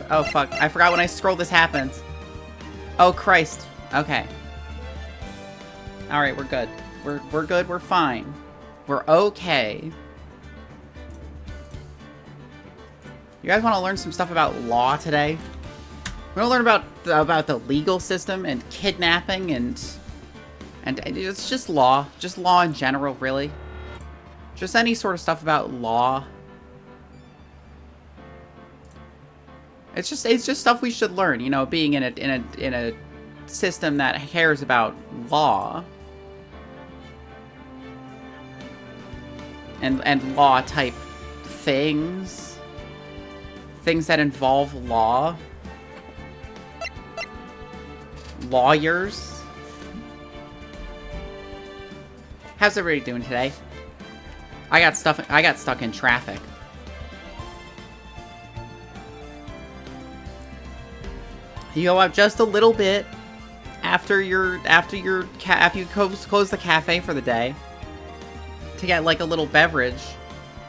Oh fuck, I forgot when I scroll this happens. Oh Christ. Okay. Alright, we're good. We're good, we're fine. We're okay. You guys want to learn some stuff about law today? We're gonna learn about the legal system and kidnapping and it's just law in general, really. Just any sort of stuff about law. It's just stuff we should learn, you know, being in a system that cares about law and law type things that involve law. Lawyers. How's everybody doing today? I got stuck in traffic. You go up just a little bit after you close the cafe for the day to get like a little beverage,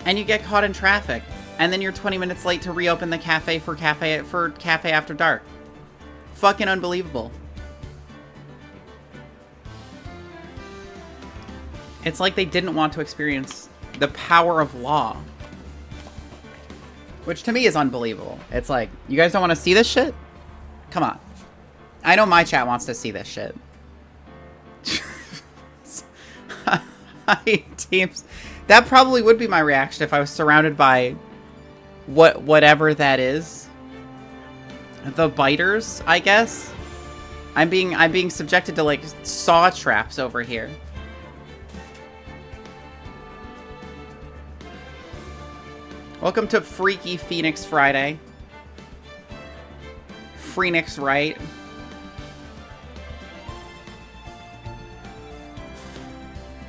and you get caught in traffic, and then you're 20 minutes late to reopen the cafe for cafe after dark. Fucking unbelievable. It's like they didn't want to experience the power of law. Which to me is unbelievable. It's like, you guys don't want to see this shit? Come on. I know my chat wants to see this shit. Teams. That probably would be my reaction if I was surrounded by whatever that is. The biters, I guess. I'm being subjected to like saw traps over here. Welcome to Freaky Phoenix Friday. Phoenix, right?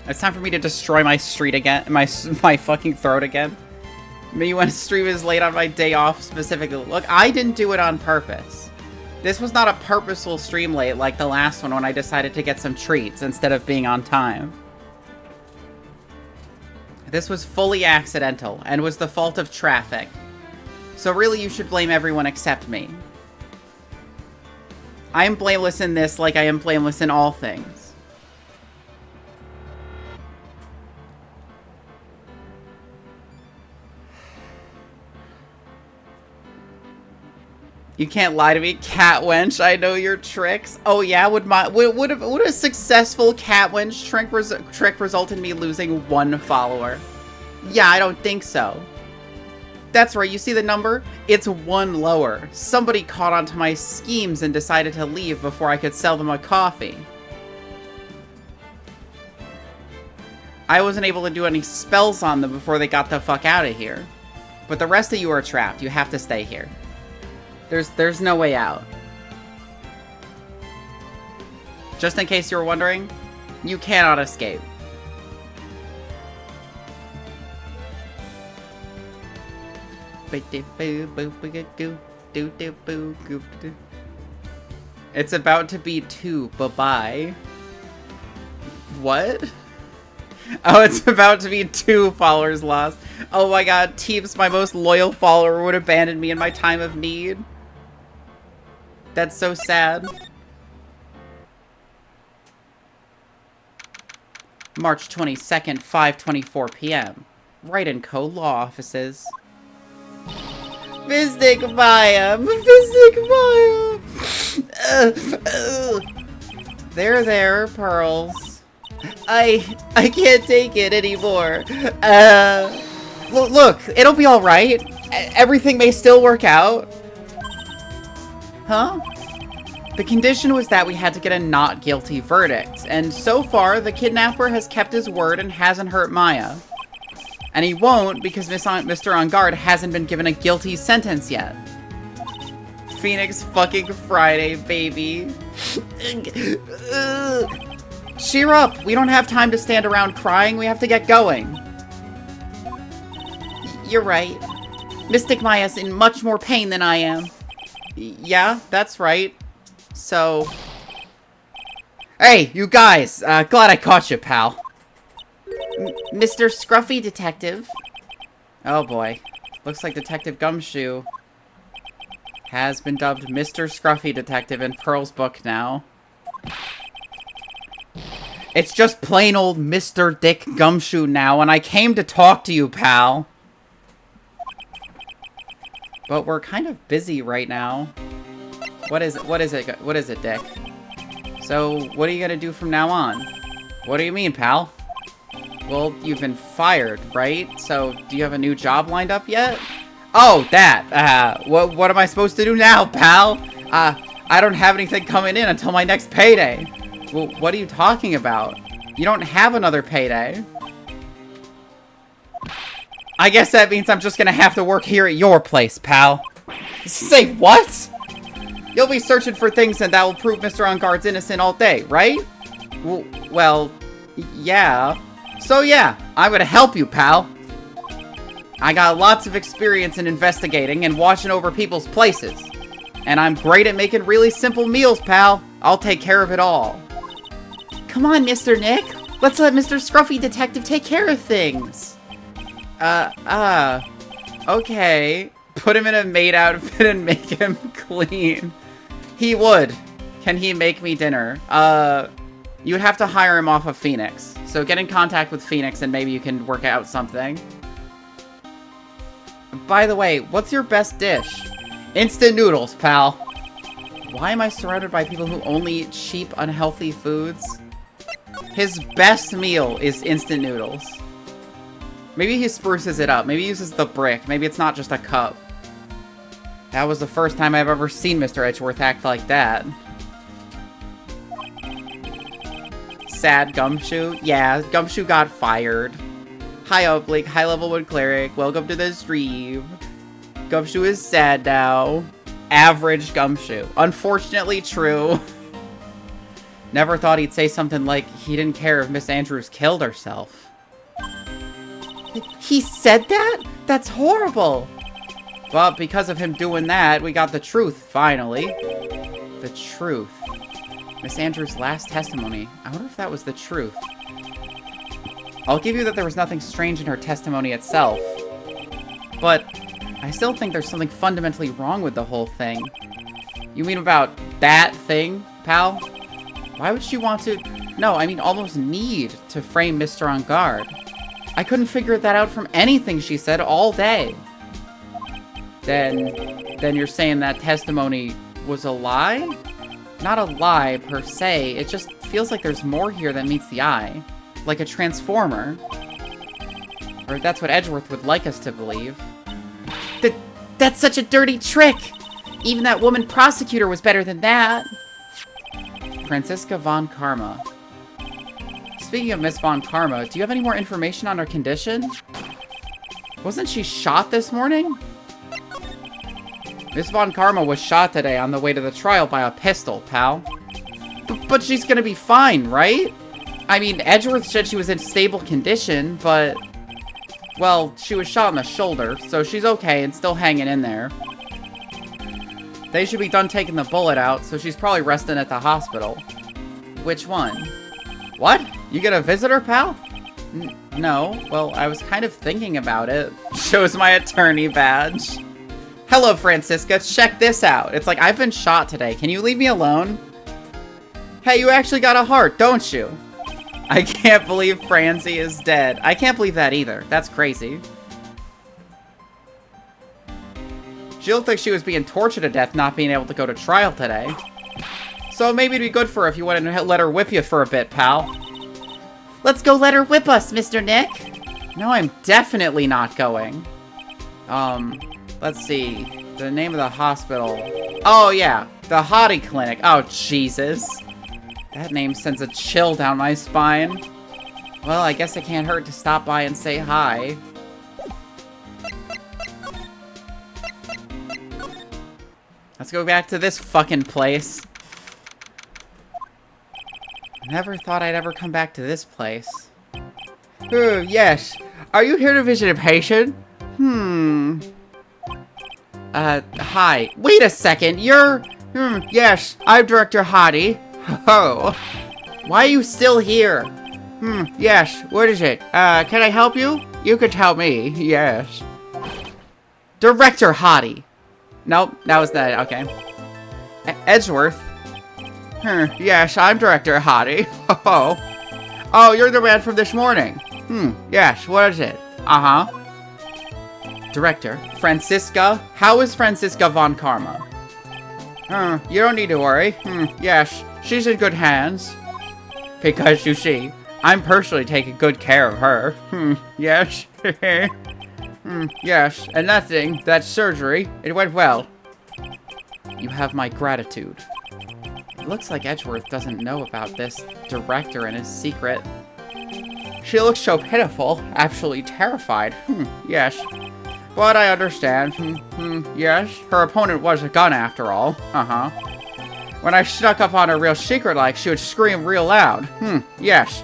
It's time for me to destroy my street again, my fucking throat again. Me when stream is late on my day off specifically. Look, I didn't do it on purpose. This was not a purposeful stream late like the last one when I decided to get some treats instead of being on time. This was fully accidental and was the fault of traffic. So really you should blame everyone except me. I am blameless in this like I am blameless in all things. You can't lie to me, cat wench. I know your tricks. Oh yeah, would a successful cat wench trick result in me losing 1 follower? Yeah, I don't think so. That's right, you see the number? It's 1 lower. Somebody caught on to my schemes and decided to leave before I could sell them a coffee. I wasn't able to do any spells on them before they got the fuck out of here. But the rest of you are trapped. You have to stay here. There's no way out. Just in case you were wondering, you cannot escape. It's about to be 2. Bye-bye. What? Oh, it's about to be 2 followers lost. Oh my god, Teeps, my most loyal follower, would abandon me in my time of need. That's so sad. March 22nd, 5:24 p.m. Write & Co. Law Offices. Mystic Maya! Mystic Maya! There, Pearls. I can't take it anymore. Look, it'll be alright. Everything may still work out. Huh? The condition was that we had to get a not guilty verdict, and so far, the kidnapper has kept his word and hasn't hurt Maya. And he won't because Mr. On Guard hasn't been given a guilty sentence yet. Phoenix fucking Friday, baby. Cheer up! We don't have time to stand around crying, we have to get going. You're right. Mystic Maya's in much more pain than I am. Yeah, that's right. So... Hey, you guys! Glad I caught you, pal. Mr. Scruffy Detective. Oh boy. Looks like Detective Gumshoe has been dubbed Mr. Scruffy Detective in Pearl's book now. It's just plain old Mr. Dick Gumshoe now, and I came to talk to you, pal. But we're kind of busy right now. What is it? What is it? What is it, Dick? So, what are you gonna do from now on? What do you mean, pal? Well, you've been fired, right? So, do you have a new job lined up yet? Oh, that! What am I supposed to do now, pal? I don't have anything coming in until my next payday. Well, what are you talking about? You don't have another payday. I guess that means I'm just gonna have to work here at your place, pal. Say what? You'll be searching for things and that will prove Mr. On Guard's innocent all day, right? Well, yeah. So yeah, I'm gonna help you, pal. I got lots of experience in investigating and watching over people's places. And I'm great at making really simple meals, pal. I'll take care of it all. Come on, Mr. Nick. Let's let Mr. Scruffy Detective take care of things. Okay. Put him in a maid outfit and make him clean. He would. Can he make me dinner? You'd have to hire him off of Phoenix. So get in contact with Phoenix and maybe you can work out something. By the way, what's your best dish? Instant noodles, pal. Why am I surrounded by people who only eat cheap, unhealthy foods? His best meal is instant noodles. Maybe he spruces it up. Maybe he uses the brick. Maybe it's not just a cup. That was the first time I've ever seen Mr. Edgeworth act like that. Sad Gumshoe? Yeah, Gumshoe got fired. Hi, Oblique. High level wood cleric. Welcome to the stream. Gumshoe is sad now. Average Gumshoe. Unfortunately true. Never thought he'd say something like he didn't care if Miss Andrews killed herself. He said that? That's horrible. But because of him doing that, we got the truth, finally. The truth. Miss Andrews' last testimony. I wonder if that was the truth. I'll give you that there was nothing strange in her testimony itself. But I still think there's something fundamentally wrong with the whole thing. You mean about that thing, pal? Why would she want to... No, I mean almost need to frame Mr. On Guard. I couldn't figure that out from anything she said all day. Then you're saying that testimony was a lie? Not a lie, per se. It just feels like there's more here than meets the eye. Like a transformer. Or that's what Edgeworth would like us to believe. That's such a dirty trick! Even that woman prosecutor was better than that! Franziska von Karma. Speaking of Miss Von Karma, do you have any more information on her condition? Wasn't she shot this morning? Miss Von Karma was shot today on the way to the trial by a pistol, pal. But she's gonna be fine, right? I mean, Edgeworth said she was in stable condition, but... Well, she was shot in the shoulder, so she's okay and still hanging in there. They should be done taking the bullet out, so she's probably resting at the hospital. Which one? What? You get a visitor, pal? No. Well, I was kind of thinking about it. Shows my attorney badge. Hello, Franziska. Check this out. It's like, I've been shot today. Can you leave me alone? Hey, you actually got a heart, don't you? I can't believe Franzi is dead. I can't believe that either. That's crazy. She looked like she was being tortured to death not being able to go to trial today. So maybe it'd be good for her if you wanted to let her whip you for a bit, pal. Let's go let her whip us, Mr. Nick. No, I'm definitely not going. Let's see. The name of the hospital. Oh, yeah. The Hottie Clinic. Oh, Jesus. That name sends a chill down my spine. Well, I guess it can't hurt to stop by and say hi. Let's go back to this fucking place. Never thought I'd ever come back to this place. Yes. Are you here to visit a patient? Hi. Wait a second, you're... yes, I'm Director Hottie. Oh. Why are you still here? Yes, what is it? Can I help you? You could help me, yes. Director Hottie. Nope, that was that, okay. Edgeworth. Yes, I'm Director Hottie. Oh. Oh, you're the man from this morning. Yes, what is it? Uh-huh. Director, Franziska? How is Franziska von Karma? You don't need to worry. Yes, she's in good hands. Because, you see, I'm personally taking good care of her. Yes. Yes, and that surgery, it went well. You have my gratitude. It looks like Edgeworth doesn't know about this director and his secret. She looks so pitiful, absolutely terrified. Yes. But I understand. Yes, her opponent was a gun after all. Uh-huh. When I snuck up on her real secret-like, she would scream real loud. Yes.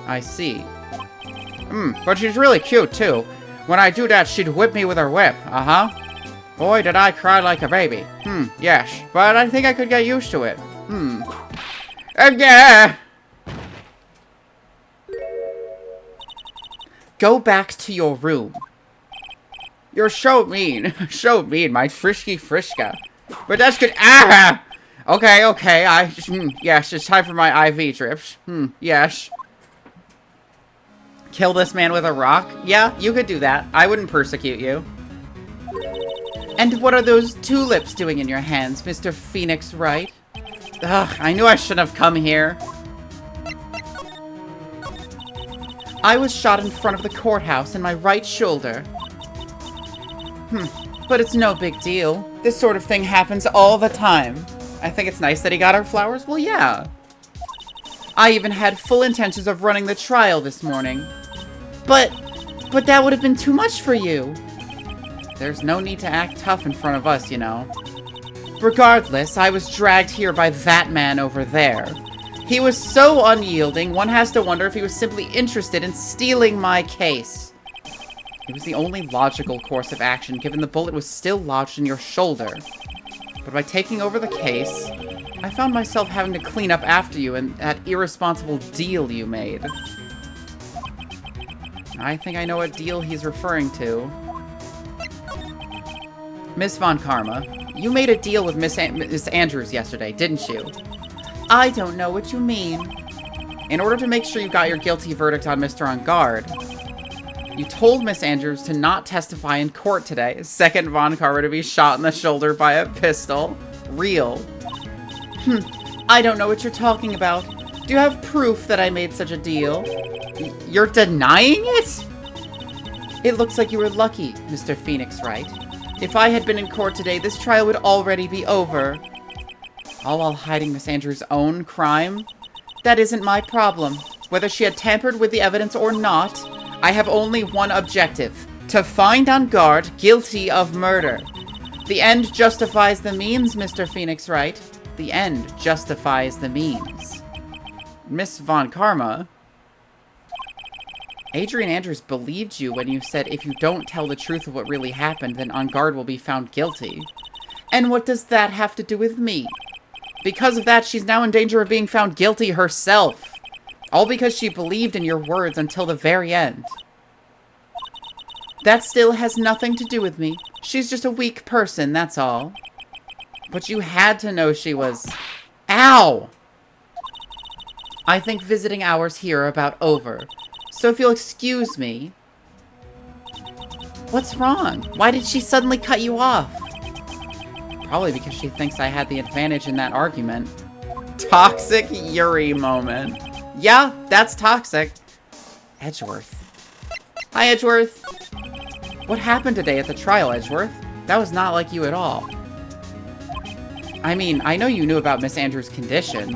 I see. But she's really cute, too. When I do that, she'd whip me with her whip. Uh-huh. Boy, did I cry like a baby. Yes. But I think I could get used to it. Yeah. Go back to your room. You're so mean. So mean, my frisky Friska. But that's good. Ah! Okay. Yes, it's time for my IV drips. Yes. Kill this man with a rock? Yeah, you could do that. I wouldn't persecute you. And what are those tulips doing in your hands, Mr. Phoenix Wright? Ugh, I knew I shouldn't have come here. I was shot in front of the courthouse in my right shoulder. But it's no big deal. This sort of thing happens all the time. I think it's nice that he got our flowers. Well, yeah. I even had full intentions of running the trial this morning. But that would have been too much for you. There's no need to act tough in front of us, you know. Regardless, I was dragged here by that man over there. He was so unyielding, one has to wonder if he was simply interested in stealing my case. It was the only logical course of action, given the bullet was still lodged in your shoulder. But by taking over the case, I found myself having to clean up after you and that irresponsible deal you made. I think I know what deal he's referring to. Miss Von Karma, you made a deal with Miss Andrews yesterday, didn't you? I don't know what you mean. In order to make sure you got your guilty verdict on Mr. On Guard, you told Miss Andrews to not testify in court today. Second Von Karma to be shot in the shoulder by a pistol. Real. I don't know what you're talking about. Do you have proof that I made such a deal? You're denying it? It looks like you were lucky, Mr. Phoenix Wright. If I had been in court today, this trial would already be over. All while hiding Miss Andrews' own crime? That isn't my problem. Whether she had tampered with the evidence or not, I have only one objective. To find On Guard guilty of murder. The end justifies the means, Mr. Phoenix Wright. The end justifies the means. Miss Von Karma... Adrian Andrews believed you when you said if you don't tell the truth of what really happened, then On Guard will be found guilty. And what does that have to do with me? Because of that, she's now in danger of being found guilty herself. All because she believed in your words until the very end. That still has nothing to do with me. She's just a weak person, that's all. But you had to know she was... Ow! I think visiting hours here are about over. So if you'll excuse me... What's wrong? Why did she suddenly cut you off? Probably because she thinks I had the advantage in that argument. Toxic Yuri moment. Yeah, that's toxic. Edgeworth. Hi, Edgeworth. What happened today at the trial, Edgeworth? That was not like you at all. I mean, I know you knew about Miss Andrews' condition.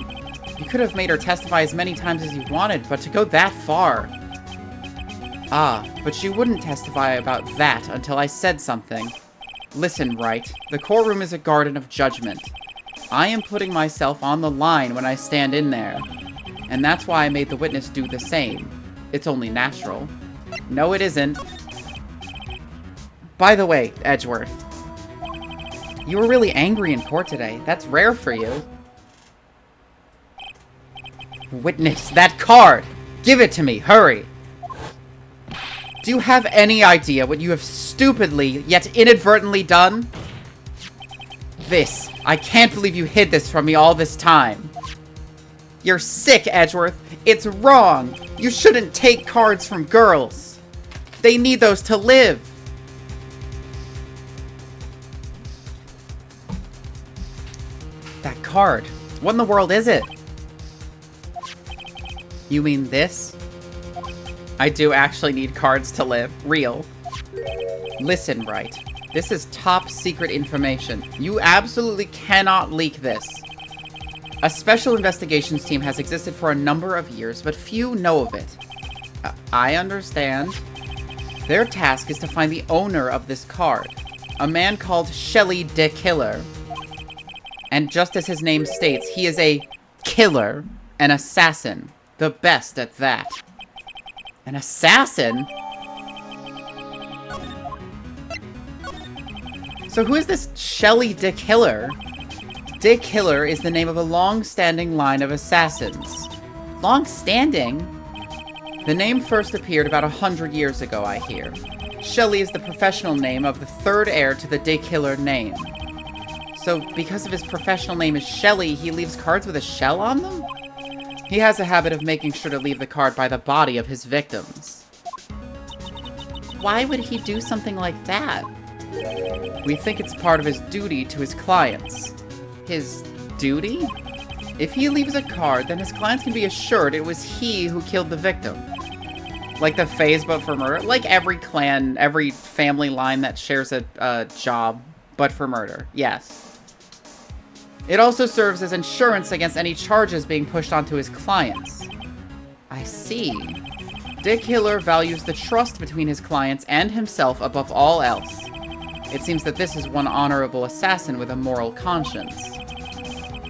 You could have made her testify as many times as you wanted, but to go that far... Ah, but she wouldn't testify about that until I said something. Listen, Wright. The courtroom is a garden of judgment. I am putting myself on the line when I stand in there. And that's why I made the witness do the same. It's only natural. No, it isn't. By the way, Edgeworth, You were really angry in court today. That's rare for you. Witness that card! Give it to me, hurry! Do you have any idea what you have stupidly, yet inadvertently done? This. I can't believe you hid this from me all this time. You're sick, Edgeworth. It's wrong. You shouldn't take cards from girls. They need those to live. That card. What in the world is it? You mean this? I do actually need cards to live. Real. Listen, Wright. This is top secret information. You absolutely cannot leak this. A special investigations team has existed for a number of years, but few know of it. I understand. Their task is to find the owner of this card. A man called Shelly de Killer. And just as his name states, he is a killer, an assassin. The best at that. An assassin? So who is this Shelly de Killer? De Killer is the name of a long-standing line of assassins. Long-standing? The name first appeared about 100 years ago, I hear. Shelly is the professional name of the third heir to the De Killer name. So, because of his professional name is Shelly, he leaves cards with a shell on them? He has a habit of making sure to leave the card by the body of his victims. Why would he do something like that? We think it's part of his duty to his clients. His duty? If he leaves a card, then his clients can be assured it was he who killed the victim. Like the phase, but for murder. Like every clan, every family line that shares a job, but for murder. Yes. It also serves as insurance against any charges being pushed onto his clients. I see. De Killer values the trust between his clients and himself above all else. It seems that this is one honorable assassin with a moral conscience.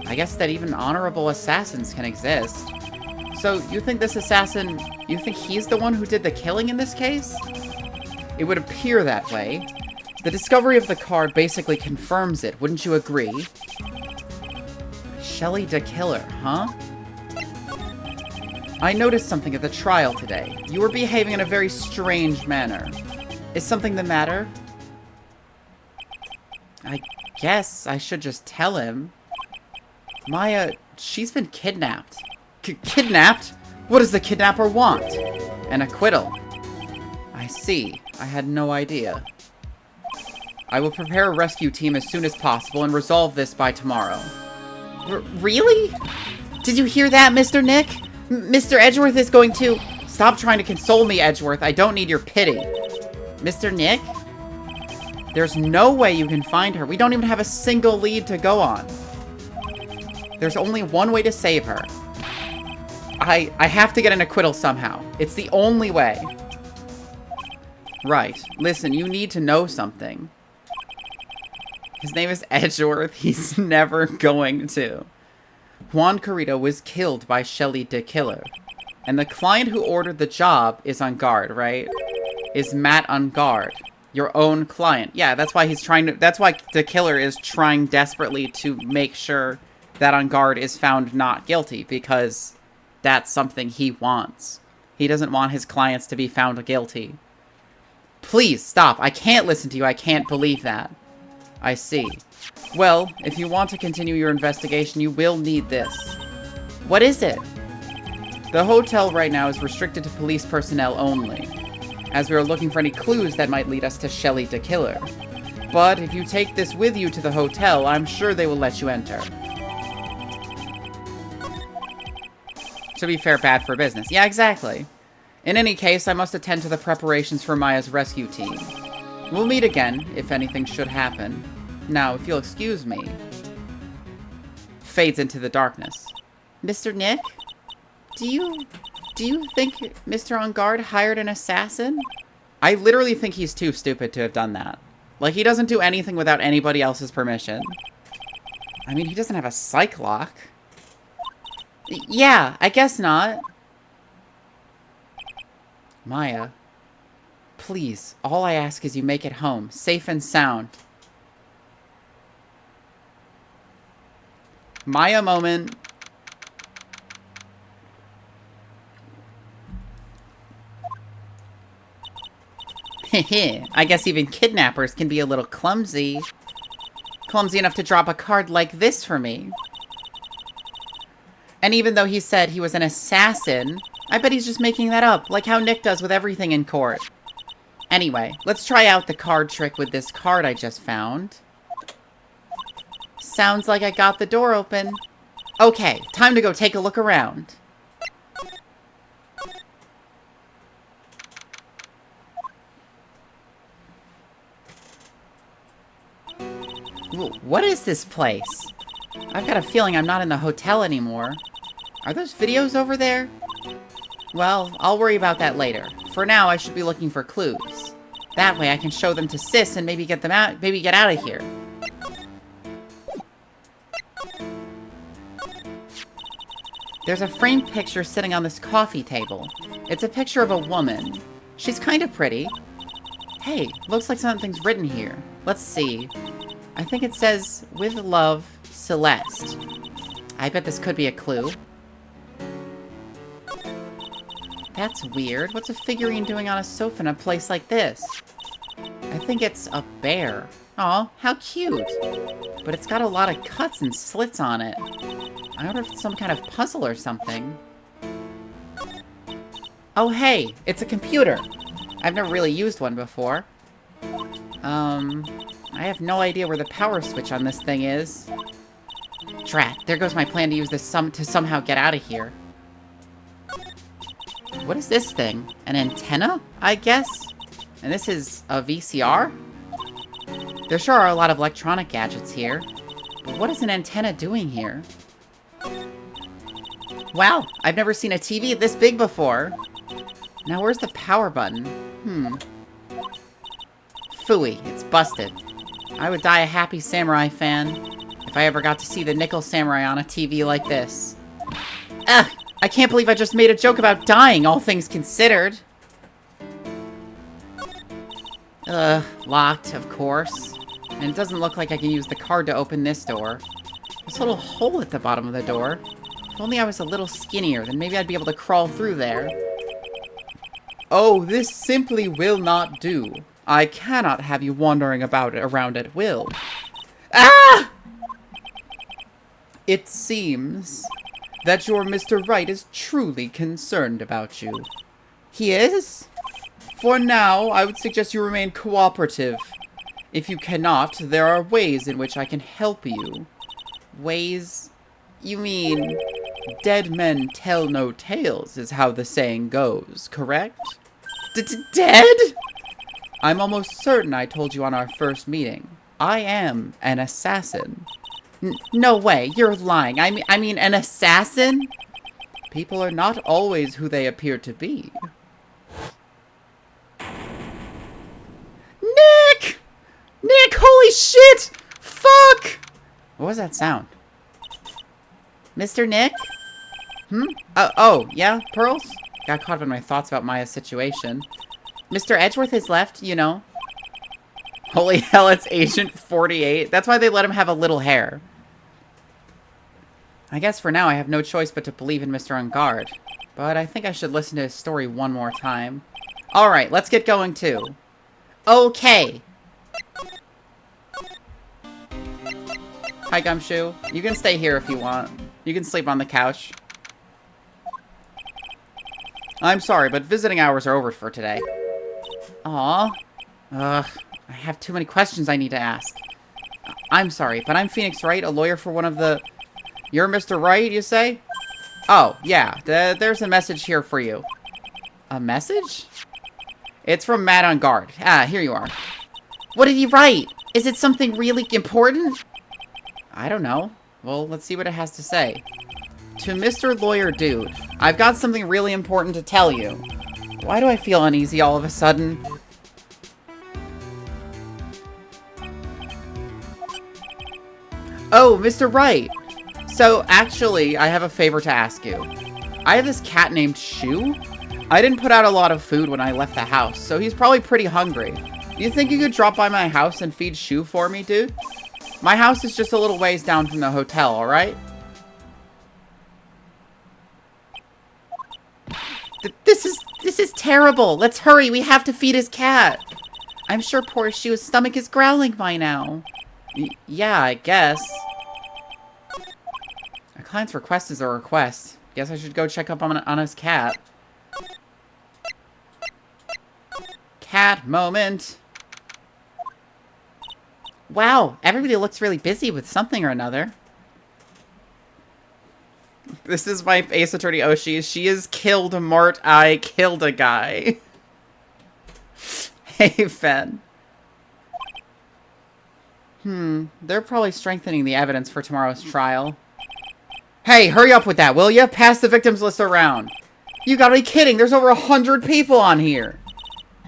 I guess that even honorable assassins can exist. So, you think this assassin... You think he's the one who did the killing in this case? It would appear that way. The discovery of the card basically confirms it, wouldn't you agree? Shelly de Killer, huh? I noticed something at the trial today. You were behaving in a very strange manner. Is something the matter? I guess I should just tell him. Maya, she's been kidnapped. Kidnapped? What does the kidnapper want? An acquittal. I see. I had no idea. I will prepare a rescue team as soon as possible and resolve this by tomorrow. Really? Did you hear that, Mr. Nick? Mr. Edgeworth is going to... Stop trying to console me, Edgeworth. I don't need your pity. Mr. Nick? There's no way you can find her. We don't even have a single lead to go on. There's only one way to save her. I have to get an acquittal somehow. It's the only way. Right. Listen, you need to know something. His name is Edgeworth. He's never going to. Juan Carrito was killed by Shelly de Killer. And the client who ordered the job is on guard, right? Is Matt on guard? Your own client. Yeah, that's why he's trying to... That's why the killer is trying desperately to make sure that on guard is found not guilty. Because that's something he wants. He doesn't want his clients to be found guilty. Please, stop. I can't listen to you. I can't believe that. I see. Well, if you want to continue your investigation, you will need this. What is it? The hotel right now is restricted to police personnel only, as we are looking for any clues that might lead us to Shelly de Killer. But if you take this with you to the hotel, I'm sure they will let you enter. To be fair, bad for business. Yeah, exactly. In any case, I must attend to the preparations for Maya's rescue team. We'll meet again, if anything should happen. Now, if you'll excuse me. Fades into the darkness. Mr. Nick? Do you think Mr. On Guard hired an assassin? I literally think he's too stupid to have done that. Like, he doesn't do anything without anybody else's permission. I mean, he doesn't have a psych lock. Yeah, I guess not. Maya, please, all I ask is you make it home, safe and sound. Maya moment. Heh, I guess even kidnappers can be a little clumsy. Clumsy enough to drop a card like this for me. And even though he said he was an assassin, I bet he's just making that up, like how Nick does with everything in court. Anyway, let's try out the card trick with this card I just found. Sounds like I got the door open. Okay, time to go take a look around. What is this place? I've got a feeling I'm not in the hotel anymore. Are those videos over there? Well, I'll worry about that later. For now, I should be looking for clues. That way I can show them to Sis and maybe get them out, maybe get out of here. There's a framed picture sitting on this coffee table. It's a picture of a woman. She's kind of pretty. Hey, looks like something's written here. Let's see. I think it says, "With love, Celeste." I bet this could be a clue. That's weird. What's a figurine doing on a sofa in a place like this? I think it's a bear. Aw, how cute. But it's got a lot of cuts and slits on it. I wonder if it's some kind of puzzle or something. Oh, hey, it's a computer. I've never really used one before. I have no idea where the power switch on this thing is. Drat, there goes my plan to use this to somehow get out of here. What is this thing? An antenna, I guess? And this is a VCR? There sure are a lot of electronic gadgets here. But what is an antenna doing here? Wow, I've never seen a TV this big before. Now where's the power button? Phooey, it's busted. I would die a happy samurai fan if I ever got to see the Nickel Samurai on a TV like this. Ugh! I can't believe I just made a joke about dying, all things considered. Locked, of course. And it doesn't look like I can use the card to open this door. There's a little hole at the bottom of the door. If only I was a little skinnier, then maybe I'd be able to crawl through there. Oh, this simply will not do. I cannot have you wandering around at will. Ah! It seems that your Mr. Right is truly concerned about you. He is? For now, I would suggest you remain cooperative. If you cannot, there are ways in which I can help you. Ways? You mean, dead men tell no tales is how the saying goes, correct? Dead? I'm almost certain I told you on our first meeting. I am an assassin. No way, you're lying. I mean, an assassin? People are not always who they appear to be. Nick! Nick, holy shit! Fuck! What was that sound? Mr. Nick? Oh, yeah, Pearls? Got caught up in my thoughts about Maya's situation. Mr. Edgeworth is left, you know. Holy hell, it's Agent 48. That's why they let him have a little hair. I guess for now I have no choice but to believe in Mr. Ungard. But I think I should listen to his story one more time. Alright, let's get going too. Okay. Hi, Gumshoe. You can stay here if you want. You can sleep on the couch. I'm sorry, but visiting hours are over for today. Aw. I have too many questions I need to ask. I'm sorry, but I'm Phoenix Wright, a lawyer for one of the... You're Mr. Wright, you say? Oh, yeah. There's a message here for you. A message? It's from Matt on guard. Ah, here you are. What did he write? Is it something really important? I don't know. Well, let's see what it has to say. To Mr. Lawyer Dude, I've got something really important to tell you. Why do I feel uneasy all of a sudden? Oh, Mr. Wright. So, actually, I have a favor to ask you. I have this cat named Shu. I didn't put out a lot of food when I left the house, so he's probably pretty hungry. Do you think you could drop by my house and feed Shu for me, dude? My house is just a little ways down from the hotel, alright? This is terrible. Let's hurry. We have to feed his cat. I'm sure poor Shu's stomach is growling by now. Yeah, I guess. A client's request is a request. Guess I should go check up on his cat. Cat moment. Wow, everybody looks really busy with something or another. This is my Ace Attorney Oshi. She has killed Mort. I killed a guy. Hey, Fen. They're probably strengthening the evidence for tomorrow's trial. Hey, hurry up with that, will ya? Pass the victims list around. You gotta be kidding. There's over 100 people on here.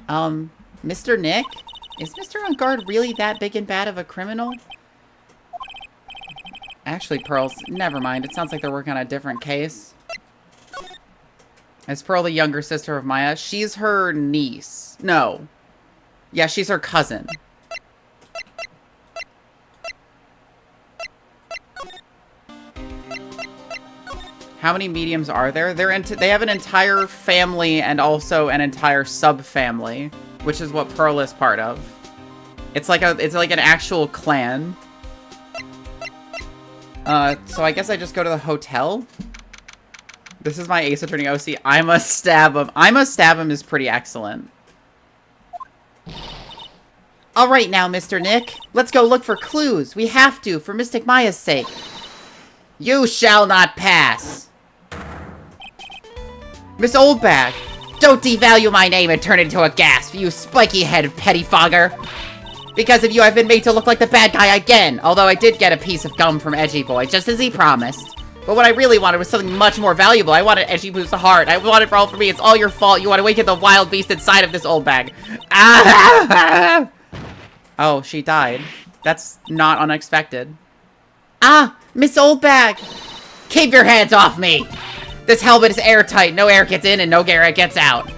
Mr. Nick? Is Mr. On Guard really that big and bad of a criminal? Actually, Pearl's... Never mind. It sounds like they're working on a different case. Is Pearl the younger sister of Maya? She's her niece. No. Yeah, she's her cousin. How many mediums are there? They have an entire family and also an entire sub-family, which is what Pearl is part of. It's like an actual clan. So I guess I just go to the hotel. This is my Ace Attorney OC. I must stab him. I must stab him is pretty excellent. All right now, Mr. Nick. Let's go look for clues. We have to, for Mystic Maya's sake. You shall not pass. Miss Oldbag, don't devalue my name and turn it into a gasp, you spiky-headed pettifogger. Because of you, I've been made to look like the bad guy again, although I did get a piece of gum from Edgy Boy, just as he promised. But what I really wanted was something much more valuable. I wanted Edgy Boo's heart. I wanted for all for me. It's all your fault. You want to awaken the wild beast inside of this old bag. Ah! Oh, she died. That's not unexpected. Ah, Miss Oldbag! Keep your hands off me! This helmet is airtight. No air gets in and no air gets out.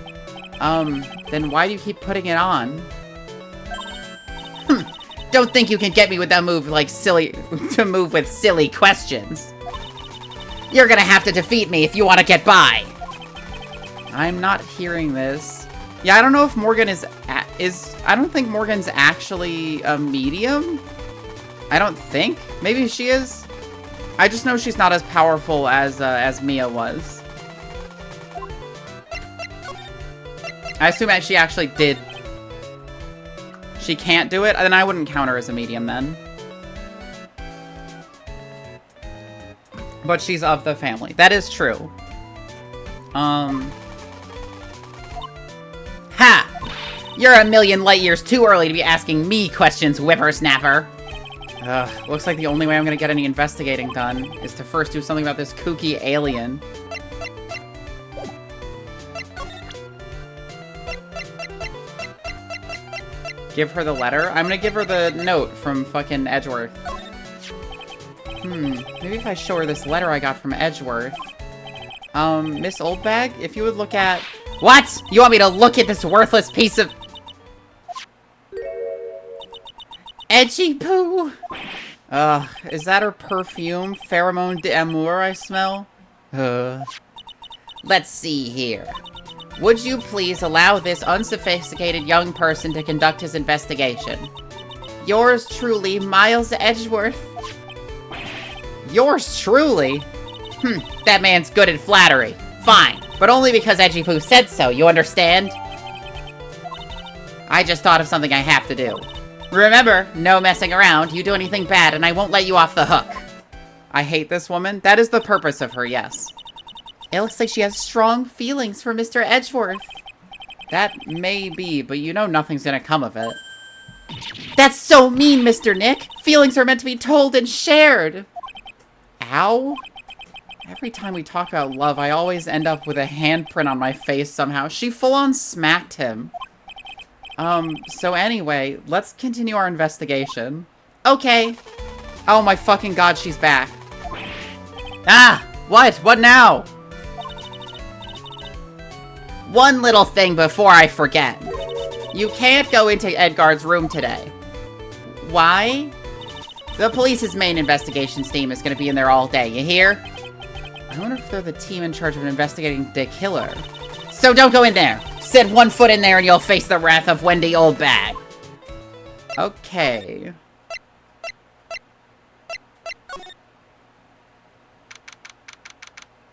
Then why do you keep putting it on? Don't think you can get me with that move like move with silly questions. You're gonna have to defeat me if you want to get by. I'm not hearing this. Yeah, I don't know if Morgan I don't think Morgan's actually a medium. I don't think. Maybe she is. I just know she's not as powerful as Mia was. I assume that she actually did. She can't do it, then I wouldn't count her as a medium then. But she's of the family. That is true. Ha! You're a million light years too early to be asking me questions, whippersnapper. Looks like the only way I'm gonna get any investigating done is to first do something about this kooky alien. Give her the letter? I'm gonna give her the note from fucking Edgeworth. Maybe if I show her this letter I got from Edgeworth. Miss Oldbag, if you would look at... What? You want me to look at this worthless piece of... Edgy poo? Is that her perfume? Pheromone d'amour I smell? Let's see here. Would you please allow this unsophisticated young person to conduct his investigation? Yours truly, Miles Edgeworth. Yours truly? That man's good at flattery. Fine, but only because Edgy Poo said so, you understand? I just thought of something I have to do. Remember, no messing around. You do anything bad and I won't let you off the hook. I hate this woman. That is the purpose of her, yes. It looks like she has strong feelings for Mr. Edgeworth. That may be, but you know nothing's gonna come of it. That's so mean, Mr. Nick. Feelings are meant to be told and shared. Ow. Every time we talk about love, I always end up with a handprint on my face somehow. She full-on smacked him. So anyway, let's continue our investigation. Okay. Oh my fucking god, she's back. Ah! What? What now? One little thing before I forget. You can't go into Edgard's room today. Why? The police's main investigations team is gonna be in there all day, you hear? I wonder if they're the team in charge of investigating the killer. So don't go in there. Set one foot in there and you'll face the wrath of Wendy Oldbag. Okay.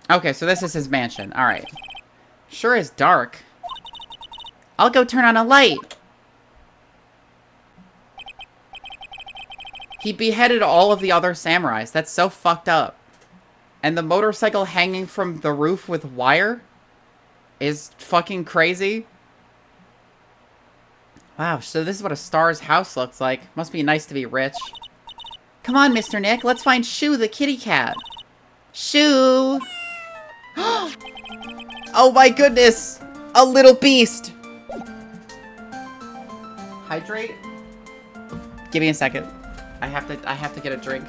Okay, so this is his mansion. Alright. Sure is dark. I'll go turn on a light. He beheaded all of the other samurais. That's so fucked up. And the motorcycle hanging from the roof with wire is fucking crazy. Wow, so this is what a star's house looks like. Must be nice to be rich. Come on, Mr. Nick. Let's find Shoo, the kitty cat. Shoo! Oh my goodness! A little beast! Hydrate? Give me a second. I have to get a drink.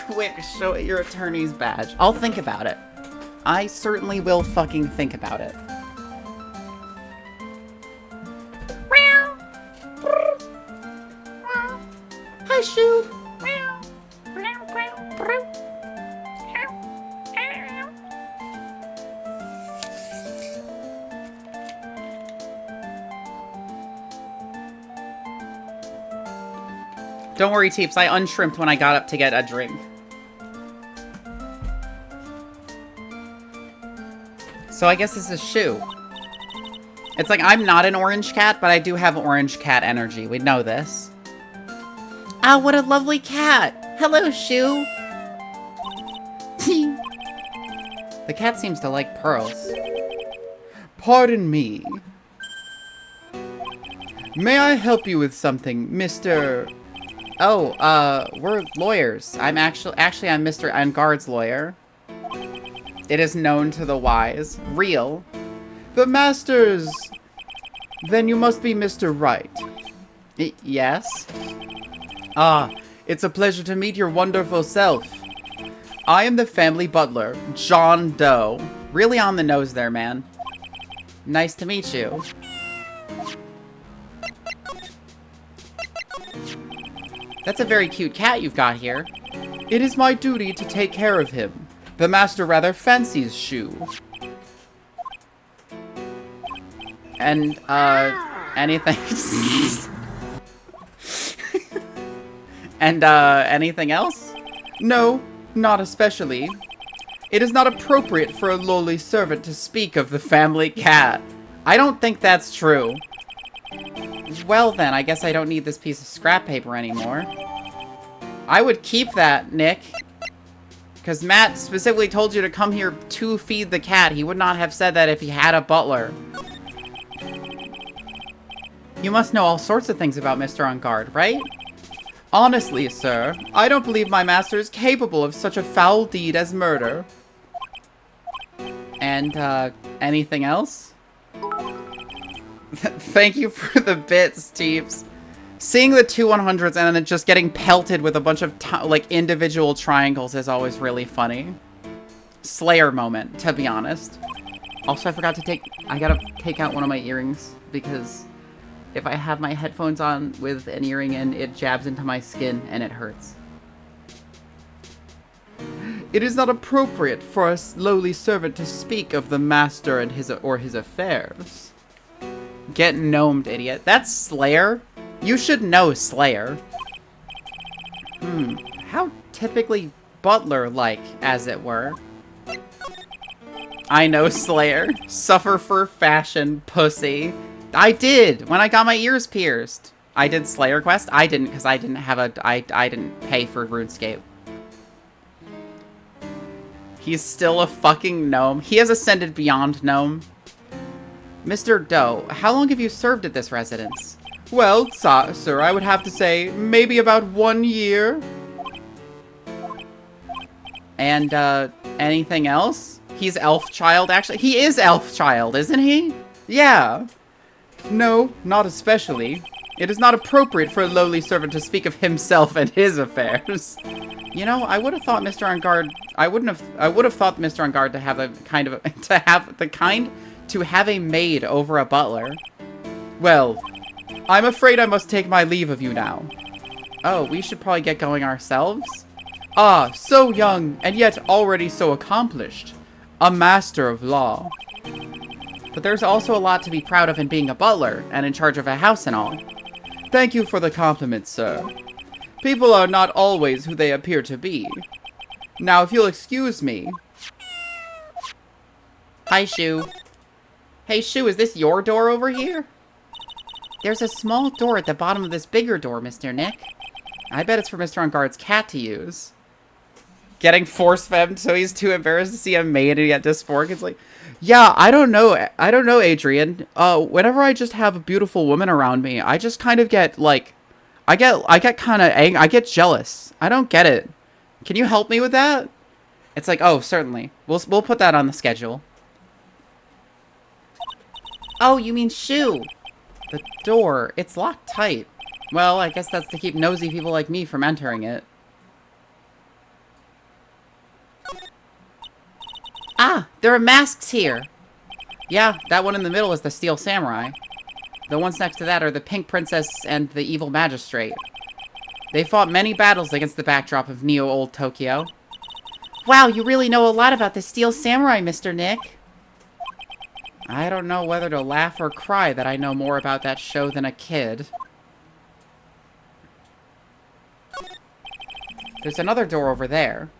Quick, show it your attorney's badge. I'll think about it. I certainly will fucking think about it. Hi, Shoo. Don't worry, Teeps. I unshrimped when I got up to get a drink. So I guess this is Shoo. It's like, I'm not an orange cat, but I do have orange cat energy. We know this. Ah, what a lovely cat. Hello, Shoo. The cat seems to like pearls. Pardon me. May I help you with something, Mr... Oh, we're lawyers. I'm actually I'm Mr. Enguarde's lawyer. It is known to the wise. Real. The masters! Then you must be Mr. Wright. Yes? Ah, it's a pleasure to meet your wonderful self. I am the family butler, John Doe. Really on the nose there, man. Nice to meet you. That's a very cute cat you've got here. It is my duty to take care of him. The master rather fancies Shoo. And, anything... And, anything else? No, not especially. It is not appropriate for a lowly servant to speak of the family cat. I don't think that's true. Well then, I guess I don't need this piece of scrap paper anymore. I would keep that, Nick. Because Matt specifically told you to come here to feed the cat. He would not have said that if he had a butler. You must know all sorts of things about Mr. Enguarde, right? Honestly, sir, I don't believe my master is capable of such a foul deed as murder. And, anything else? Thank you for the bits, Teeps. Seeing the two 100s and then just getting pelted with a bunch of, like, individual triangles is always really funny. Slayer moment, to be honest. Also, I gotta take out one of my earrings, because if I have my headphones on with an earring in, it jabs into my skin and it hurts. It is not appropriate for a lowly servant to speak of the master and his affairs. Get gnomed, idiot. That's Slayer? You should know Slayer. How typically butler-like, as it were. I know Slayer. Suffer for fashion, pussy. I did, when I got my ears pierced. I did Slayer Quest? I didn't, because I didn't have I didn't pay for RuneScape. He's still a fucking gnome. He has ascended beyond gnome. Mr. Doe, how long have you served at this residence? Well, sir, I would have to say maybe about 1 year. And, anything else? He's Elfchild, actually. He is Elfchild, isn't he? Yeah. No, not especially. It is not appropriate for a lowly servant to speak of himself and his affairs. You know, I would have thought Mr. On Guard. I would have thought Mr. On Guard to have a kind of to have a maid over a butler. Well, I'm afraid I must take my leave of you now. Oh, we should probably get going ourselves? Ah, so young, and yet already so accomplished. A master of law. But there's also a lot to be proud of in being a butler, and in charge of a house and all. Thank you for the compliment, sir. People are not always who they appear to be. Now, if you'll excuse me... Hi, Shu. Hey, Shu, is this your door over here? There's a small door at the bottom of this bigger door, Mr. Nick. I bet it's for Mr. On Guard's cat to use. Getting force-fed so he's too embarrassed to see a maid and get dysphoric. It's like, yeah, I don't know, Adrian. Whenever I just have a beautiful woman around me, I just kind of get, like... I get kind of angry. I get jealous. I don't get it. Can you help me with that? It's like, oh, certainly. We'll put that on the schedule. Oh, you mean Shu? The door. It's locked tight. Well, I guess that's to keep nosy people like me from entering it. Ah, there are masks here. Yeah, that one in the middle is the Steel Samurai. The ones next to that are the Pink Princess and the Evil Magistrate. They fought many battles against the backdrop of Neo-Old Tokyo. Wow, you really know a lot about the Steel Samurai, Mr. Nick. I don't know whether to laugh or cry that I know more about that show than a kid. There's another door over there.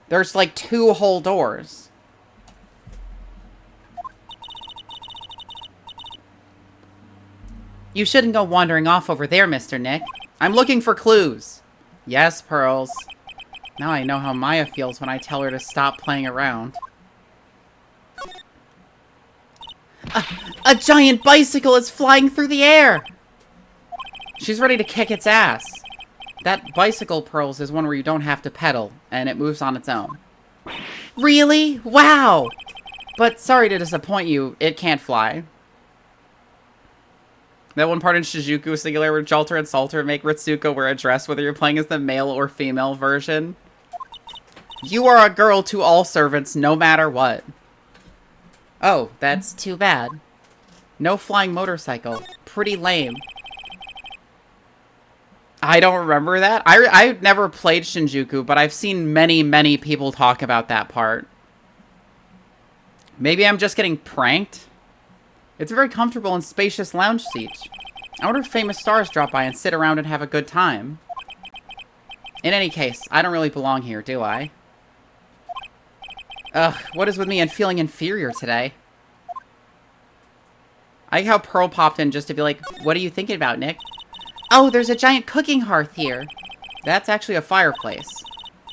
There's like 2 whole doors. You shouldn't go wandering off over there, Mr. Nick. I'm looking for clues. Yes, Pearls. Now I know how Maya feels when I tell her to stop playing around. A giant bicycle is flying through the air! She's ready to kick its ass. That bicycle, Pearls, is one where you don't have to pedal, and it moves on its own. Really? Wow! But sorry to disappoint you, it can't fly. That one part in Shijuku Singular where Jalter and Salter make Ritsuko wear a dress whether you're playing as the male or female version. You are a girl to all servants, no matter what. Oh, that's too bad. No flying motorcycle. Pretty lame. I don't remember that. I never played Shinjuku, but I've seen many, many people talk about that part. Maybe I'm just getting pranked? It's a very comfortable and spacious lounge seat. I wonder if famous stars drop by and sit around and have a good time. In any case, I don't really belong here, do I? Ugh, what is with me and feeling inferior today? I like how Pearl popped in just to be like, what are you thinking about, Nick? Oh, there's a giant cooking hearth here. That's actually a fireplace.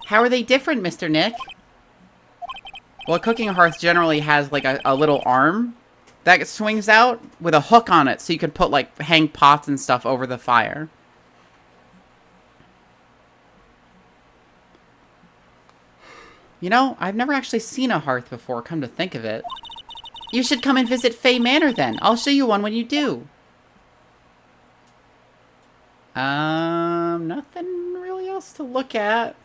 How are they different, Mr. Nick? Well, a cooking hearth generally has, like, a little arm that swings out with a hook on it so you can put, like, hang pots and stuff over the fire. You know, I've never actually seen a hearth before, come to think of it. You should come and visit Fey Manor then. I'll show you one when you do. Nothing really else to look at.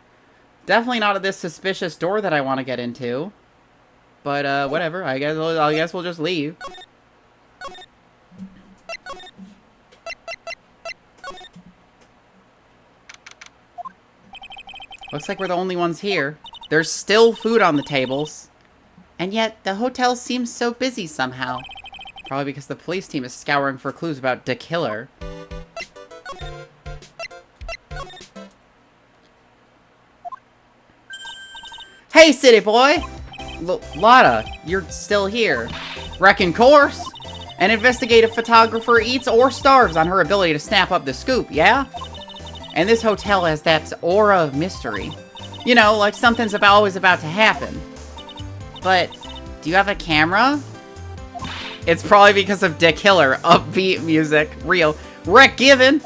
Definitely not at this suspicious door that I want to get into. But, whatever. I guess we'll just leave. Looks like we're the only ones here. There's still food on the tables. And yet, the hotel seems so busy somehow. Probably because the police team is scouring for clues about the killer. Hey, city boy! Lotta, you're still here. Wrecking course? An investigative photographer eats or starves on her ability to snap up the scoop, yeah? And this hotel has that aura of mystery. You know, like something's always about to happen. But, do you have a camera? It's probably because of Dick Killer, upbeat music, real. Wreck given!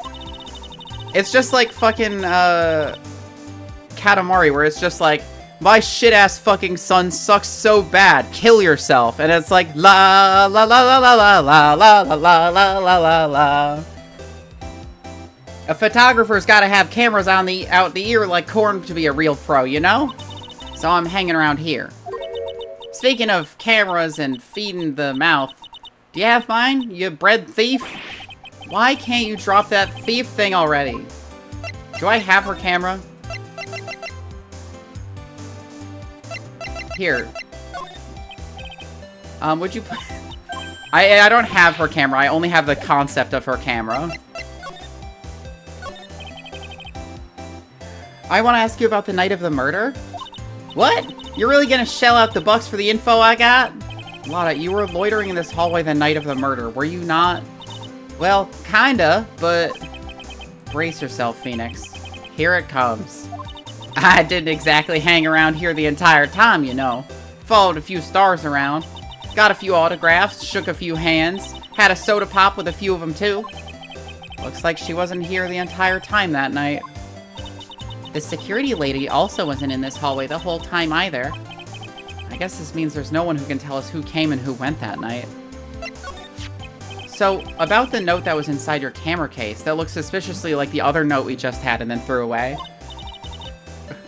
It's just like fucking, Katamari, where it's just like, my shit-ass fucking son sucks so bad, kill yourself. And it's like, la la la la la la la la la la la la la. A photographer's gotta have cameras out the ear like corn to be a real pro, you know? So I'm hanging around here. Speaking of cameras and feeding the mouth, do you have mine, you bread thief? Why can't you drop that thief thing already? Do I have her camera? Here. Would you... I don't have her camera. I only have the concept of her camera. I want to ask you about the night of the murder. What? You're really gonna shell out the bucks for the info I got? Lotta, you were loitering in this hallway the night of the murder, were you not? Well, kinda, but... Brace yourself, Phoenix. Here it comes. I didn't exactly hang around here the entire time, you know. Followed a few stars around. Got a few autographs, shook a few hands. Had a soda pop with a few of them, too. Looks like she wasn't here the entire time that night. The security lady also wasn't in this hallway the whole time either. I guess this means there's no one who can tell us who came and who went that night. So, about the note that was inside your camera case, that looks suspiciously like the other note we just had and then threw away.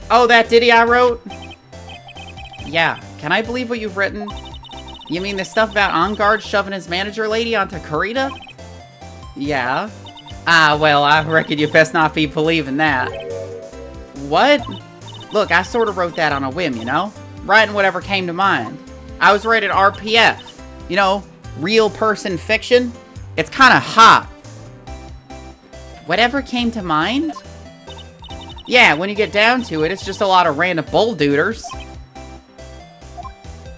Oh, that ditty I wrote? Yeah, can I believe what you've written? You mean the stuff about On Guard shoving his manager lady onto Kurita? Yeah. Ah, well, I reckon you best not be believing that. What? Look, I sort of wrote that on a whim, you know? Writing whatever came to mind. I was rated RPF. You know, real person fiction. It's kind of hot. Whatever came to mind? Yeah, when you get down to it, it's just a lot of random bull-dooders.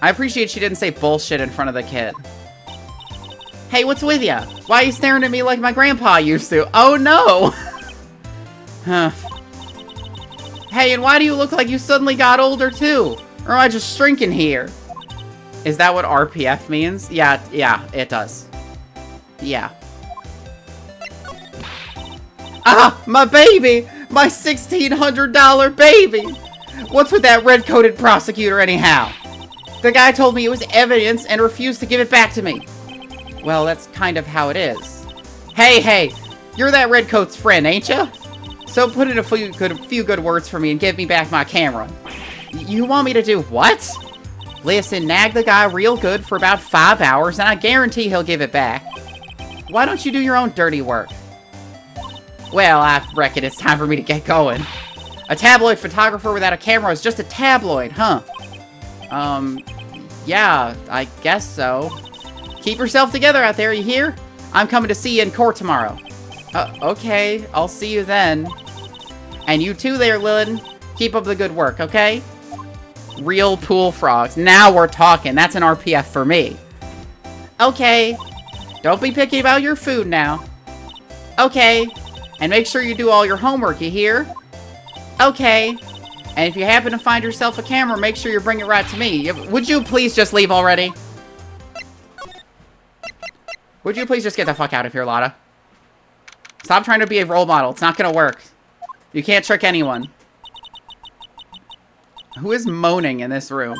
I appreciate she didn't say bullshit in front of the kid. Hey, what's with ya? Why are you staring at me like my grandpa used to? Oh no! Huh. Hey, and why do you look like you suddenly got older too? Or am I just shrinking here? Is that what RPF means? Yeah, it does. Yeah. Ah, my baby! My $1,600 baby! What's with that red-coated prosecutor anyhow? The guy told me it was evidence and refused to give it back to me. Well, that's kind of how it is. Hey, you're that redcoat's friend, ain't ya? So put in a few good words for me and give me back my camera. You want me to do what? Listen, nag the guy real good for about 5 hours and I guarantee he'll give it back. Why don't you do your own dirty work? Well, I reckon it's time for me to get going. A tabloid photographer without a camera is just a tabloid, huh? Yeah, I guess so. Keep yourself together out there, you hear? I'm coming to see you in court tomorrow. Okay, I'll see you then. And you too there, Lillian. Keep up the good work, okay? Real pool frogs. Now we're talking. That's an RPF for me. Okay. Don't be picky about your food now. Okay. And make sure you do all your homework, you hear? Okay. And if you happen to find yourself a camera, make sure you bring it right to me. Would you please just leave already? Would you please just get the fuck out of here, Lotta? Stop trying to be a role model. It's not gonna work. You can't trick anyone. Who is moaning in this room?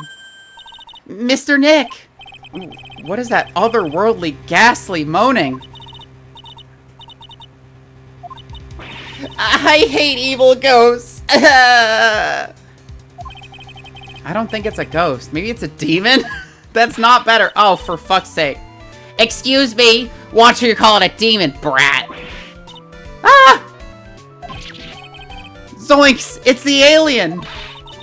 Mr. Nick! What is that otherworldly, ghastly moaning? I hate evil ghosts! I don't think it's a ghost. Maybe it's a demon? That's not better. Oh, for fuck's sake. Excuse me! Watch you call it a demon, brat! Ah! Zoinks! It's the alien!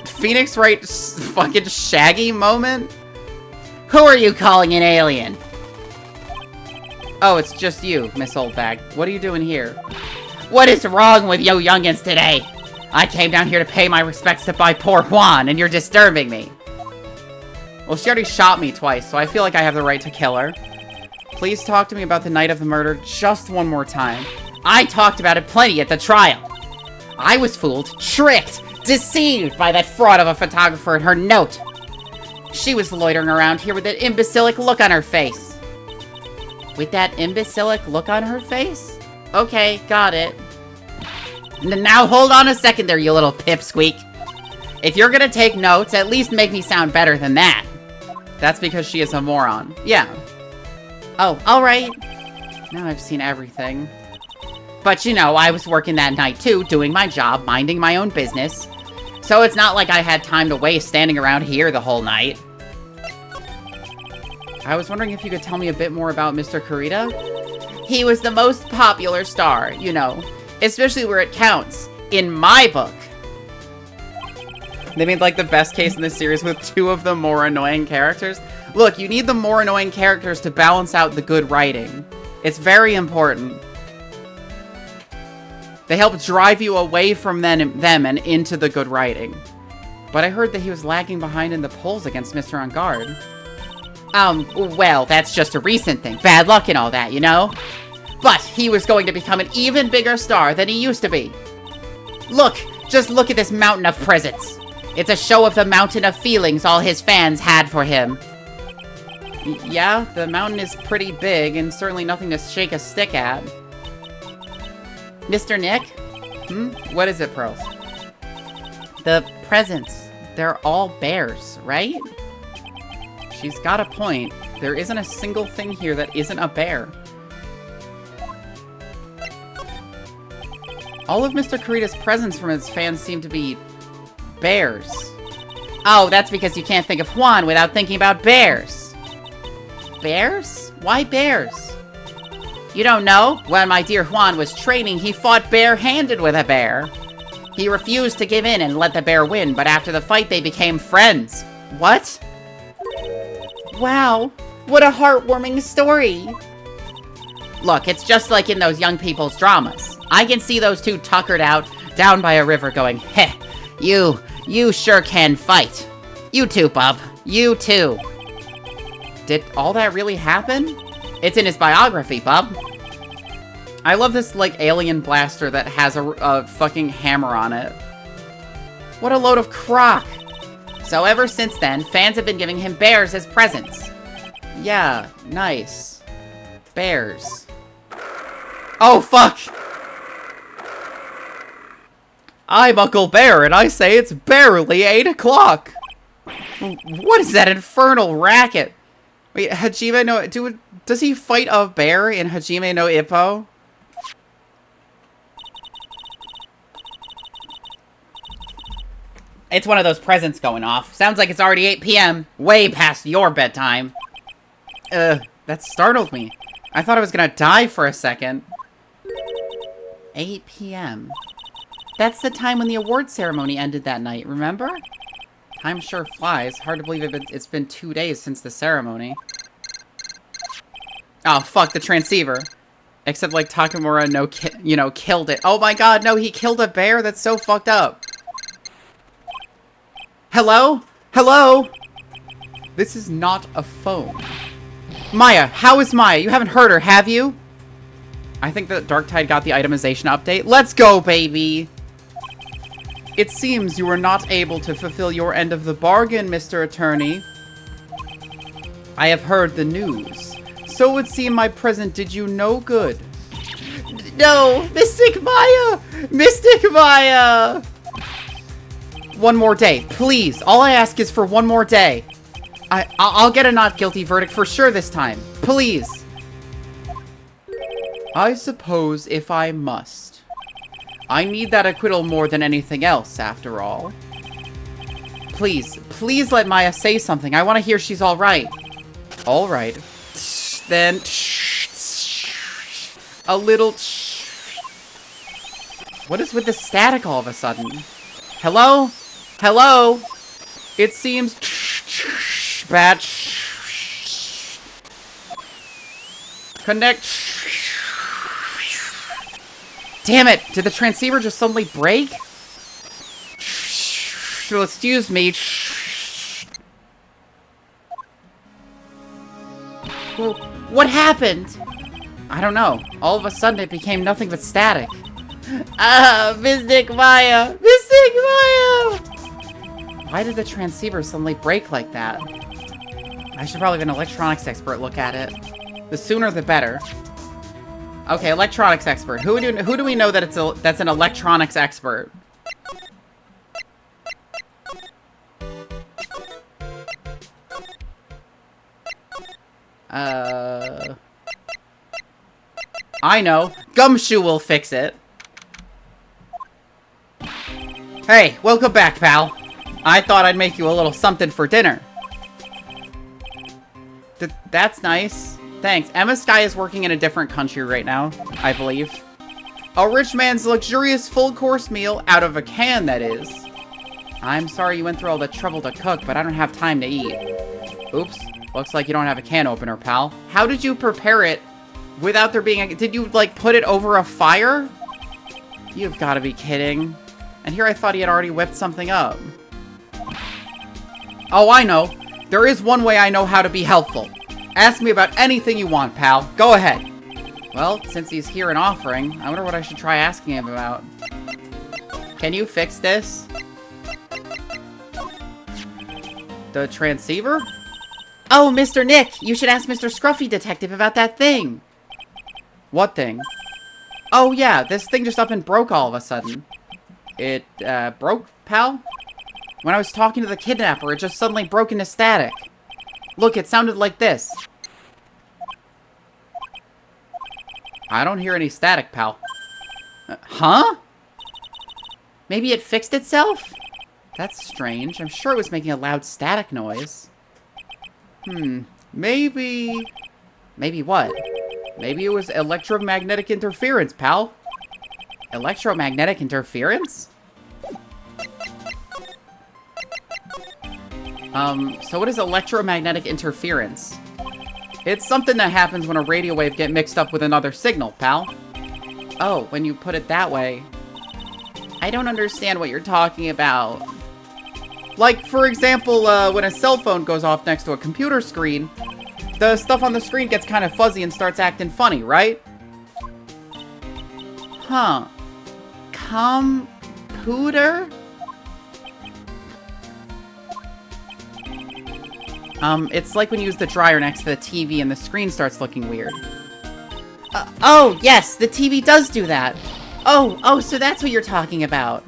Phoenix Wright fucking Shaggy moment? Who are you calling an alien? Oh, it's just you, Miss Oldbag. What are you doing here? What is wrong with yo youngins today? I came down here to pay my respects to my poor Juan, and you're disturbing me. Well, she already shot me twice, so I feel like I have the right to kill her. Please talk to me about the night of the murder just one more time. I talked about it plenty at the trial. I was fooled, tricked, deceived by that fraud of a photographer and her note. She was loitering around here with that imbecilic look on her face. With that imbecilic look on her face? Okay, got it. Now hold on a second there, you little pipsqueak. If you're gonna take notes, at least make me sound better than that. That's because she is a moron. Yeah. Oh, alright. Now I've seen everything. But, you know, I was working that night, too, doing my job, minding my own business. So it's not like I had time to waste standing around here the whole night. I was wondering if you could tell me a bit more about Mr. Kurita? He was the most popular star, you know, especially where it counts, in my book. They made, like, the best case in this series with 2 of the more annoying characters. Look, you need the more annoying characters to balance out the good writing. It's very important. They help drive you away from them and into the good writing. But I heard that he was lagging behind in the polls against Mr. On Guard. Well, that's just a recent thing. Bad luck and all that, you know? But he was going to become an even bigger star than he used to be. Look, just look at this mountain of presents. It's a show of the mountain of feelings all his fans had for him. Yeah, the mountain is pretty big and certainly nothing to shake a stick at. Mr. Nick? What is it, Pearls? The presents. They're all bears, right? She's got a point. There isn't a single thing here that isn't a bear. All of Mr. Kurita's presents from his fans seem to be bears. Oh, that's because you can't think of Juan without thinking about bears. Bears? Why bears? You don't know? When my dear Juan was training, he fought bare-handed with a bear. He refused to give in and let the bear win, but after the fight, they became friends. What? Wow, what a heartwarming story. Look, it's just like in those young people's dramas. I can see those 2 tuckered out, down by a river going, heh, you sure can fight. You too, bub. You too. Did all that really happen? It's in his biography, bub. I love this, like, alien blaster that has a fucking hammer on it. What a load of crock. So ever since then, fans have been giving him bears as presents. Yeah, nice. Bears. Oh, fuck! I'm Uncle Bear, and I say it's barely 8 o'clock! What is that infernal racket? Wait, Hajime no... Does he fight a bear in Hajime no Ippo? It's one of those presents going off. Sounds like it's already 8 p.m. Way past your bedtime. That startled me. I thought I was gonna die for a second. 8 p.m. That's the time when the award ceremony ended that night, remember? Time sure flies. Hard to believe it's been 2 days since the ceremony. Oh, fuck, the transceiver. Except, like, Takamura killed it. Oh my god, no, he killed a bear? That's so fucked up. Hello? Hello? This is not a phone. Maya, how is Maya? You haven't heard her, have you? I think that Darktide got the itemization update. Let's go, baby! It seems you were not able to fulfill your end of the bargain, Mr. Attorney. I have heard the news. So it would seem my present did you no good. No! Mystic Maya! Mystic Maya! One more day, please. All I ask is for one more day. I'll get a not guilty verdict for sure this time. Please. I suppose if I must. I need that acquittal more than anything else, after all. Please, please let Maya say something. I want to hear she's alright. Alright. Then... a little... What is with the static all of a sudden? Hello? Hello? It seems... bad... Connect... Damn it! Did the transceiver just suddenly break? Excuse me. Well, what happened? I don't know. All of a sudden it became nothing but static. Mystic Maya! Mystic Maya! Why did the transceiver suddenly break like that? I should probably have an electronics expert look at it. The sooner the better. Okay, electronics expert. Who do we know that that's an electronics expert? I know. Gumshoe will fix it. Hey, welcome back, pal. I thought I'd make you a little something for dinner. That's nice. Thanks. Emma Sky is working in a different country right now, I believe. A rich man's luxurious full-course meal out of a can, that is. I'm sorry you went through all the trouble to cook, but I don't have time to eat. Oops. Looks like you don't have a can opener, pal. How did you prepare it without there being a... Did you, like, put it over a fire? You've got to be kidding. And here I thought he had already whipped something up. Oh, I know. There is one way I know how to be helpful. Ask me about anything you want, pal. Go ahead. Well, since he's here and offering, I wonder what I should try asking him about. Can you fix this? The transceiver? Oh, Mr. Nick, you should ask Mr. Scruffy Detective about that thing. What thing? Oh, yeah, this thing just up and broke all of a sudden. It, broke, pal? When I was talking to the kidnapper, it just suddenly broke into static. Look, it sounded like this. I don't hear any static, pal. Huh? Maybe it fixed itself? That's strange. I'm sure it was making a loud static noise. Maybe... Maybe what? Maybe it was electromagnetic interference, pal. Electromagnetic interference? So what is electromagnetic interference? It's something that happens when a radio wave gets mixed up with another signal, pal. Oh, when you put it that way. I don't understand what you're talking about. Like, for example, when a cell phone goes off next to a computer screen, the stuff on the screen gets kind of fuzzy and starts acting funny, right? Huh. Computer? It's like when you use the dryer next to the TV and the screen starts looking weird. Oh, yes, the TV does do that. Oh, so that's what you're talking about.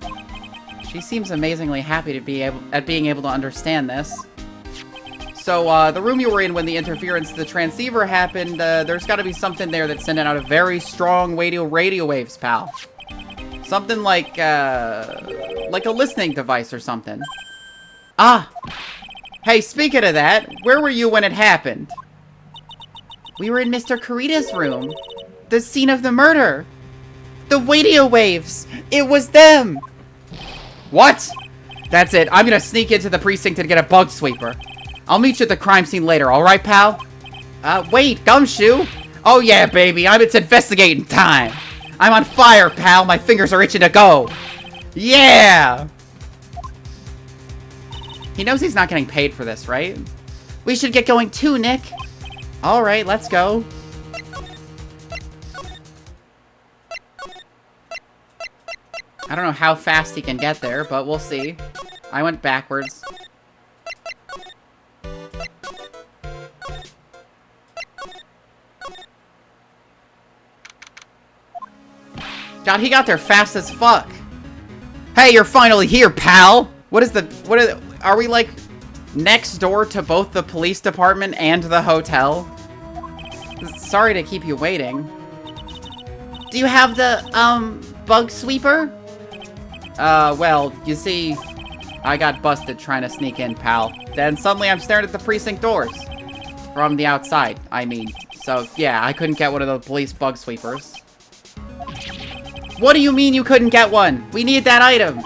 She seems amazingly happy to be being able to understand this. So, the room you were in when the interference to the transceiver happened, there's gotta be something there that's sending out a very strong radio waves, pal. Something like a listening device or something. Ah! Hey, speaking of that, where were you when it happened? We were in Mr. Kurita's room. The scene of the murder. The radio waves. It was them. What? That's it. I'm gonna sneak into the precinct and get a bug sweeper. I'll meet you at the crime scene later, alright, pal? Wait, Gumshoe? Oh yeah, baby, it's investigating time. I'm on fire, pal. My fingers are itching to go. Yeah! He knows he's not getting paid for this, right? We should get going too, Nick. Alright, let's go. I don't know how fast he can get there, but we'll see. I went backwards. God, he got there fast as fuck. Hey, you're finally here, pal! Are we, like, next door to both the police department and the hotel? Sorry to keep you waiting. Do you have the, bug sweeper? Well, you see, I got busted trying to sneak in, pal. Then suddenly I'm staring at the precinct doors. From the outside, I mean. So, yeah, I couldn't get one of the police bug sweepers. What do you mean you couldn't get one? We need that item.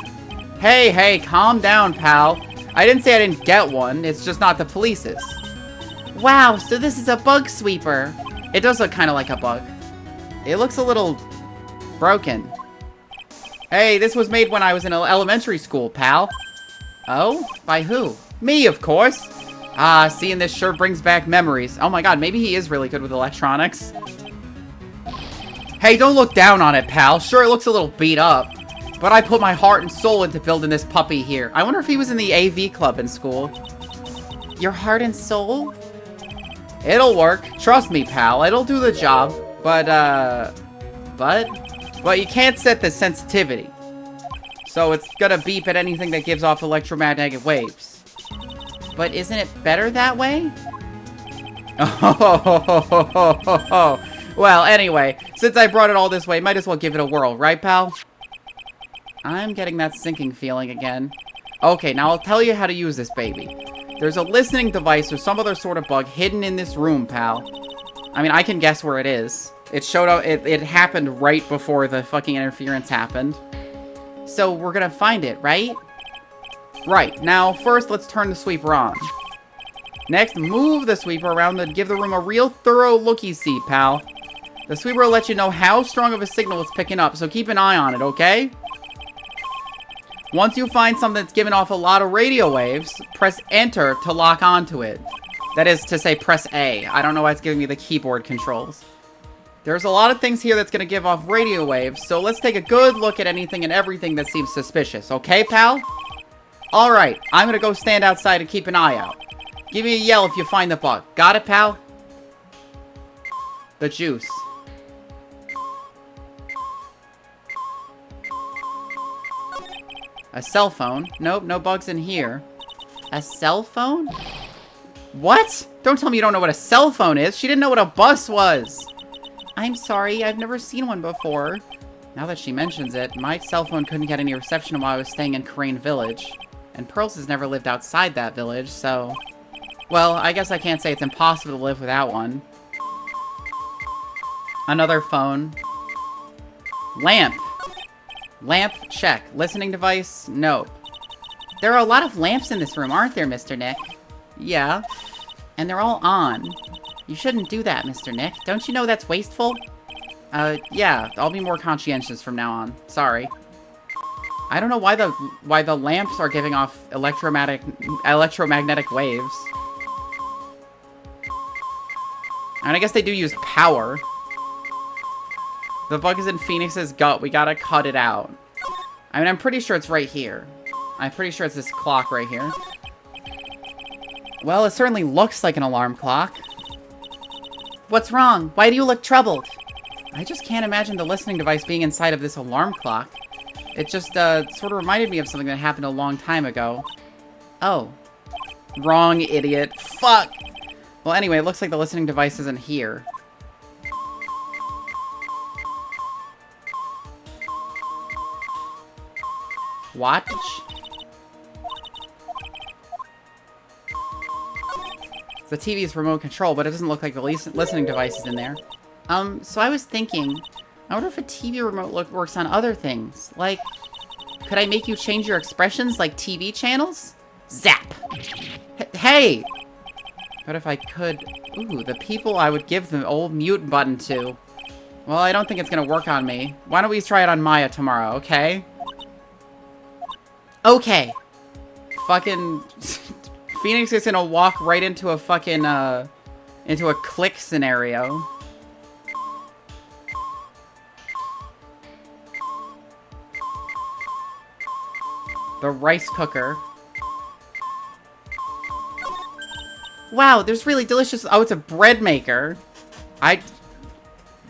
Hey, calm down, pal. I didn't say I didn't get one. It's just not the police's. Wow, so this is a bug sweeper. It does look kind of like a bug. It looks a little broken. Hey, this was made when I was in elementary school, pal. Oh? By who? Me, of course. Ah, seeing this sure brings back memories. Oh my god, maybe he is really good with electronics. Hey, don't look down on it, pal. Sure, it looks a little beat up. But I put my heart and soul into building this puppy here. I wonder if he was in the AV club in school. Your heart and soul? It'll work. Trust me, pal. It'll do the job. But you can't set the sensitivity. So it's gonna beep at anything that gives off electromagnetic waves. But isn't it better that way? Oh, Well, anyway, since I brought it all this way, might as well give it a whirl, right, pal? I'm getting that sinking feeling again. Okay, now I'll tell you how to use this baby. There's a listening device or some other sort of bug hidden in this room, pal. I mean, I can guess where it is. It showed up, it happened right before the fucking interference happened. So we're gonna find it, right? Right, now first let's turn the sweeper on. Next, move the sweeper around and give the room a real thorough looky-see, pal. The sweeper will let you know how strong of a signal it's picking up, so keep an eye on it, okay? Once you find something that's giving off a lot of radio waves, press enter to lock onto it. That is to say, press A. I don't know why it's giving me the keyboard controls. There's a lot of things here that's going to give off radio waves, so let's take a good look at anything and everything that seems suspicious, okay, pal? Alright, I'm going to go stand outside and keep an eye out. Give me a yell if you find the bug. Got it, pal? The juice. A cell phone. Nope, no bugs in here. A cell phone? What? Don't tell me you don't know what a cell phone is. She didn't know what a bus was. I'm sorry, I've never seen one before. Now that she mentions it, my cell phone couldn't get any reception while I was staying in Crane Village. And Pearls has never lived outside that village, so... Well, I guess I can't say it's impossible to live without one. Another phone. Lamp. Lamp, check. Listening device, nope. There are a lot of lamps in this room, aren't there, Mr. Nick? Yeah. And they're all on. You shouldn't do that, Mr. Nick. Don't you know that's wasteful? Yeah. I'll be more conscientious from now on. Sorry. I don't know why the lamps are giving off electromagnetic waves. And I guess they do use power. The bug is in Phoenix's gut. We gotta cut it out. I mean, I'm pretty sure it's right here. I'm pretty sure it's this clock right here. Well, it certainly looks like an alarm clock. What's wrong? Why do you look troubled? I just can't imagine the listening device being inside of this alarm clock. It just, sort of reminded me of something that happened a long time ago. Oh. Wrong, idiot. Fuck! Well, anyway, it looks like the listening device isn't here. Watch. The TV's remote control, but it doesn't look like the listening device is in there. So I was thinking, I wonder if a TV remote works on other things. Like, could I make you change your expressions like TV channels? Zap! Hey! But if I could... Ooh, the people I would give the old mute button to. Well, I don't think it's gonna work on me. Why don't we try it on Maya tomorrow, okay? Okay. Fucking... Phoenix is gonna walk right into a fucking, into a click scenario. The rice cooker. Wow, there's really delicious... Oh, it's a bread maker.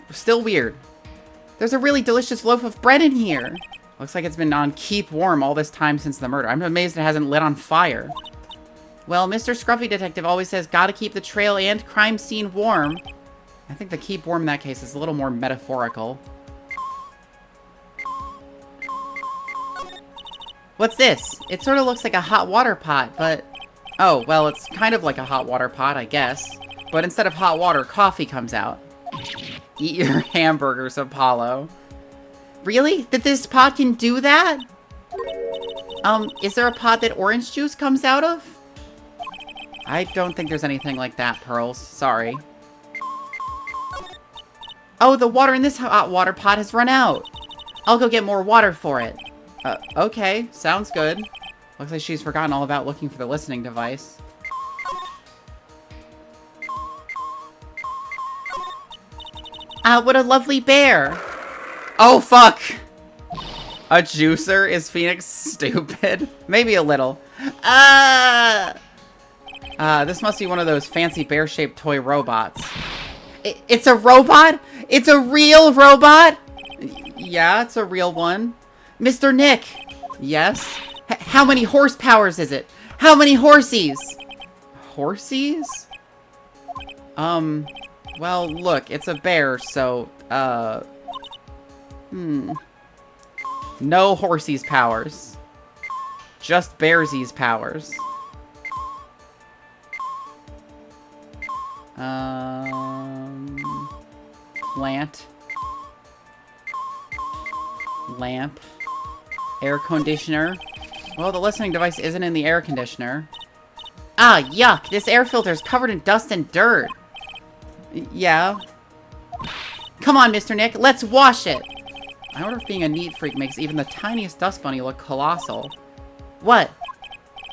Still weird. There's a really delicious loaf of bread in here. Looks like it's been on keep warm all this time since the murder. I'm amazed it hasn't lit on fire. Well, Mr. Scruffy Detective always says, gotta keep the trail and crime scene warm. I think the keep warm in that case is a little more metaphorical. What's this? It sort of looks like a hot water pot, but... Oh, well, it's kind of like a hot water pot, I guess. But instead of hot water, coffee comes out. Eat your hamburgers, Apollo. Really? That this pot can do that? Is there a pot that orange juice comes out of? I don't think there's anything like that, Pearls. Sorry. Oh, the water in this hot water pot has run out. I'll go get more water for it. Okay. Sounds good. Looks like she's forgotten all about looking for the listening device. What a lovely bear. Oh, fuck. A juicer? Is Phoenix stupid? Maybe a little. This must be one of those fancy bear-shaped toy robots. It's a robot? It's a real robot? Yeah, it's a real one. Mr. Nick. Yes? How many horsepowers is it? How many horsies? Horsies? Well, look, it's a bear, so, no horsey's powers. Just bearsy's powers. Plant. Lamp. Air conditioner. Well, the listening device isn't in the air conditioner. Ah, yuck! This air filter is covered in dust and dirt. Yeah. Come on, Mr. Nick, let's wash it! I wonder if being a neat freak makes even the tiniest dust bunny look colossal. What?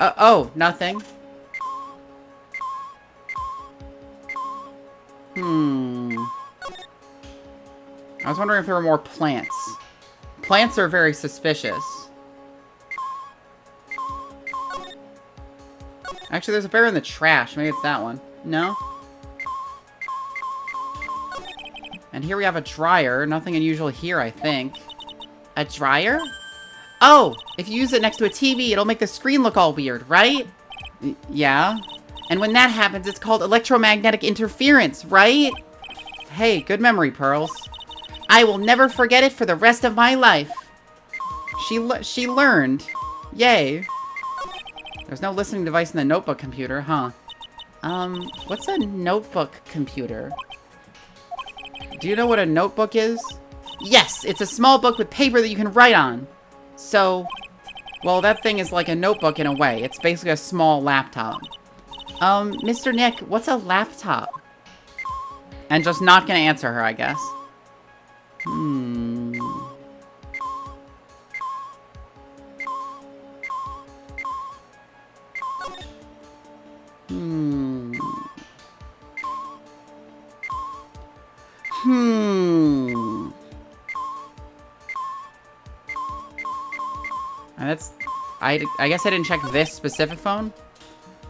Oh, nothing. I was wondering if there were more plants. Plants are very suspicious. Actually, there's a bear in the trash. Maybe it's that one. No? And here we have a dryer. Nothing unusual here, I think. A dryer? Oh! If you use it next to a TV, it'll make the screen look all weird, right? Yeah. And when that happens, it's called electromagnetic interference, right? Hey, good memory, Pearls. I will never forget it for the rest of my life. She learned. Yay. There's no listening device in the notebook computer, huh? What's a notebook computer? Do you know what a notebook is? Yes, it's a small book with paper that you can write on. So, well, that thing is like a notebook in a way. It's basically a small laptop. Mr. Nick, what's a laptop? And just not gonna answer her, I guess. I guess I didn't check this specific phone.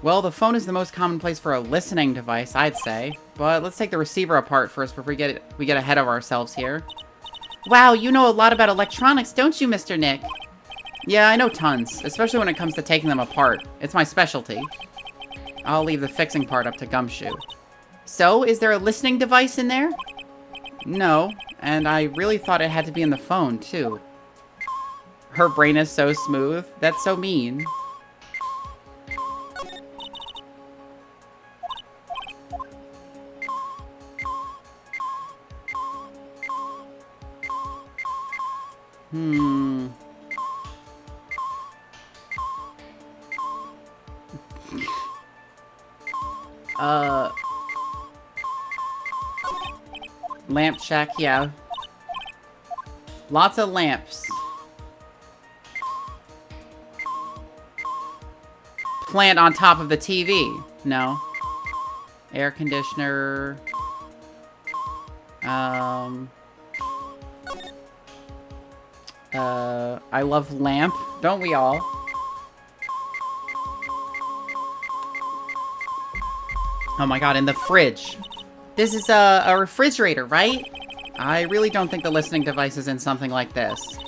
Well, the phone is the most common place for a listening device, I'd say. But let's take the receiver apart first before we get ahead of ourselves here. Wow, you know a lot about electronics, don't you, Mr. Nick? Yeah, I know tons, especially when it comes to taking them apart. It's my specialty. I'll leave the fixing part up to Gumshoe. So, is there a listening device in there? No, and I really thought it had to be in the phone, too. Her brain is so smooth. That's so mean. Lamp check, yeah. Lots of lamps. Plant on top of the TV. No. Air conditioner. I love lamp. Don't we all? Oh my god, in the fridge. This is a refrigerator, right? I really don't think the listening device is in something like this.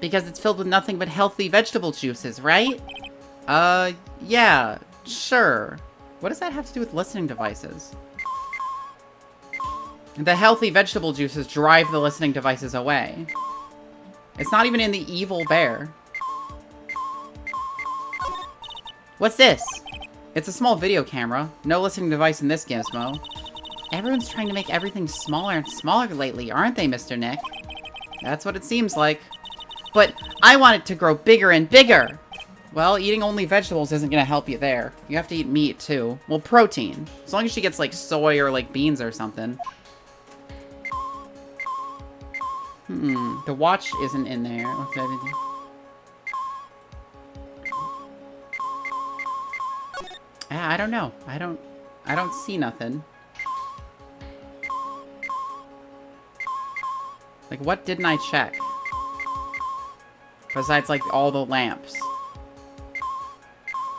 Because it's filled with nothing but healthy vegetable juices, right? Yeah, sure. What does that have to do with listening devices? The healthy vegetable juices drive the listening devices away. It's not even in the evil bear. What's this? It's a small video camera. No listening device in this gizmo. Everyone's trying to make everything smaller and smaller lately, aren't they, Mr. Nick? That's what it seems like. But I want it to grow bigger and bigger! Well, eating only vegetables isn't gonna help you there. You have to eat meat, too. Well, protein. As long as she gets, like, soy or, like, beans or something. The watch isn't in there. What's that? I don't know. I don't see nothing. Like, what didn't I check? Besides, like, all the lamps.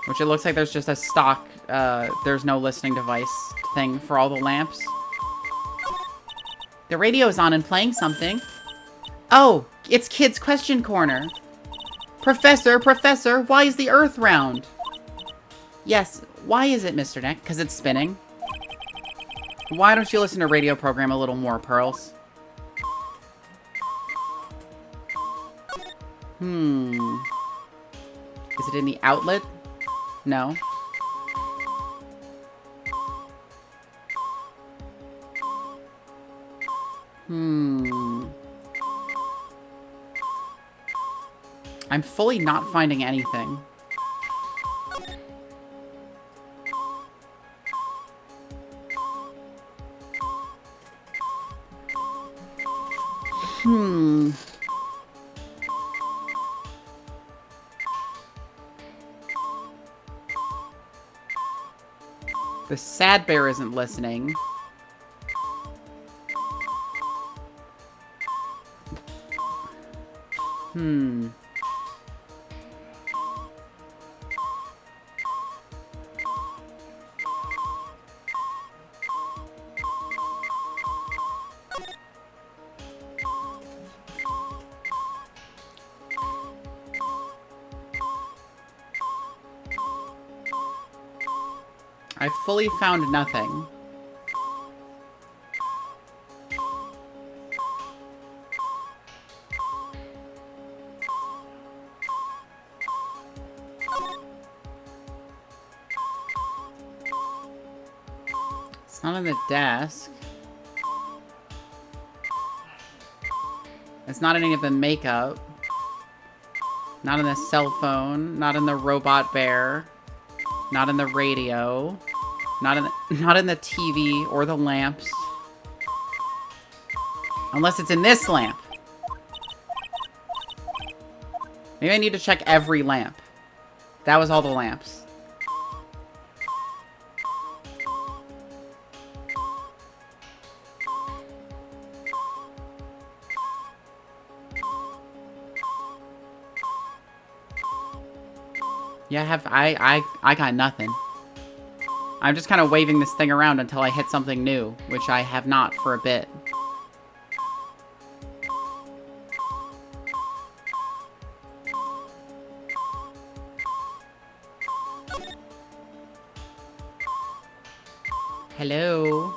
Which it looks like there's just a stock, there's no listening device thing for all the lamps. The radio's on and playing something. Oh, it's Kids Question Corner. Professor, why is the Earth round? Yes, why is it, Mr. Nick? Because it's spinning. Why don't you listen to radio program a little more, Pearls? Is it in the outlet? No. I'm fully not finding anything. The sad bear isn't listening. I fully found nothing. It's not on the desk. It's not any of the makeup. Not on the cell phone. Not in the robot bear. Not in the radio. Not in the TV or the lamps. Unless it's in this lamp. Maybe I need to check every lamp. That was all the lamps. Yeah, I got nothing. I'm just kind of waving this thing around until I hit something new, which I have not for a bit. Hello?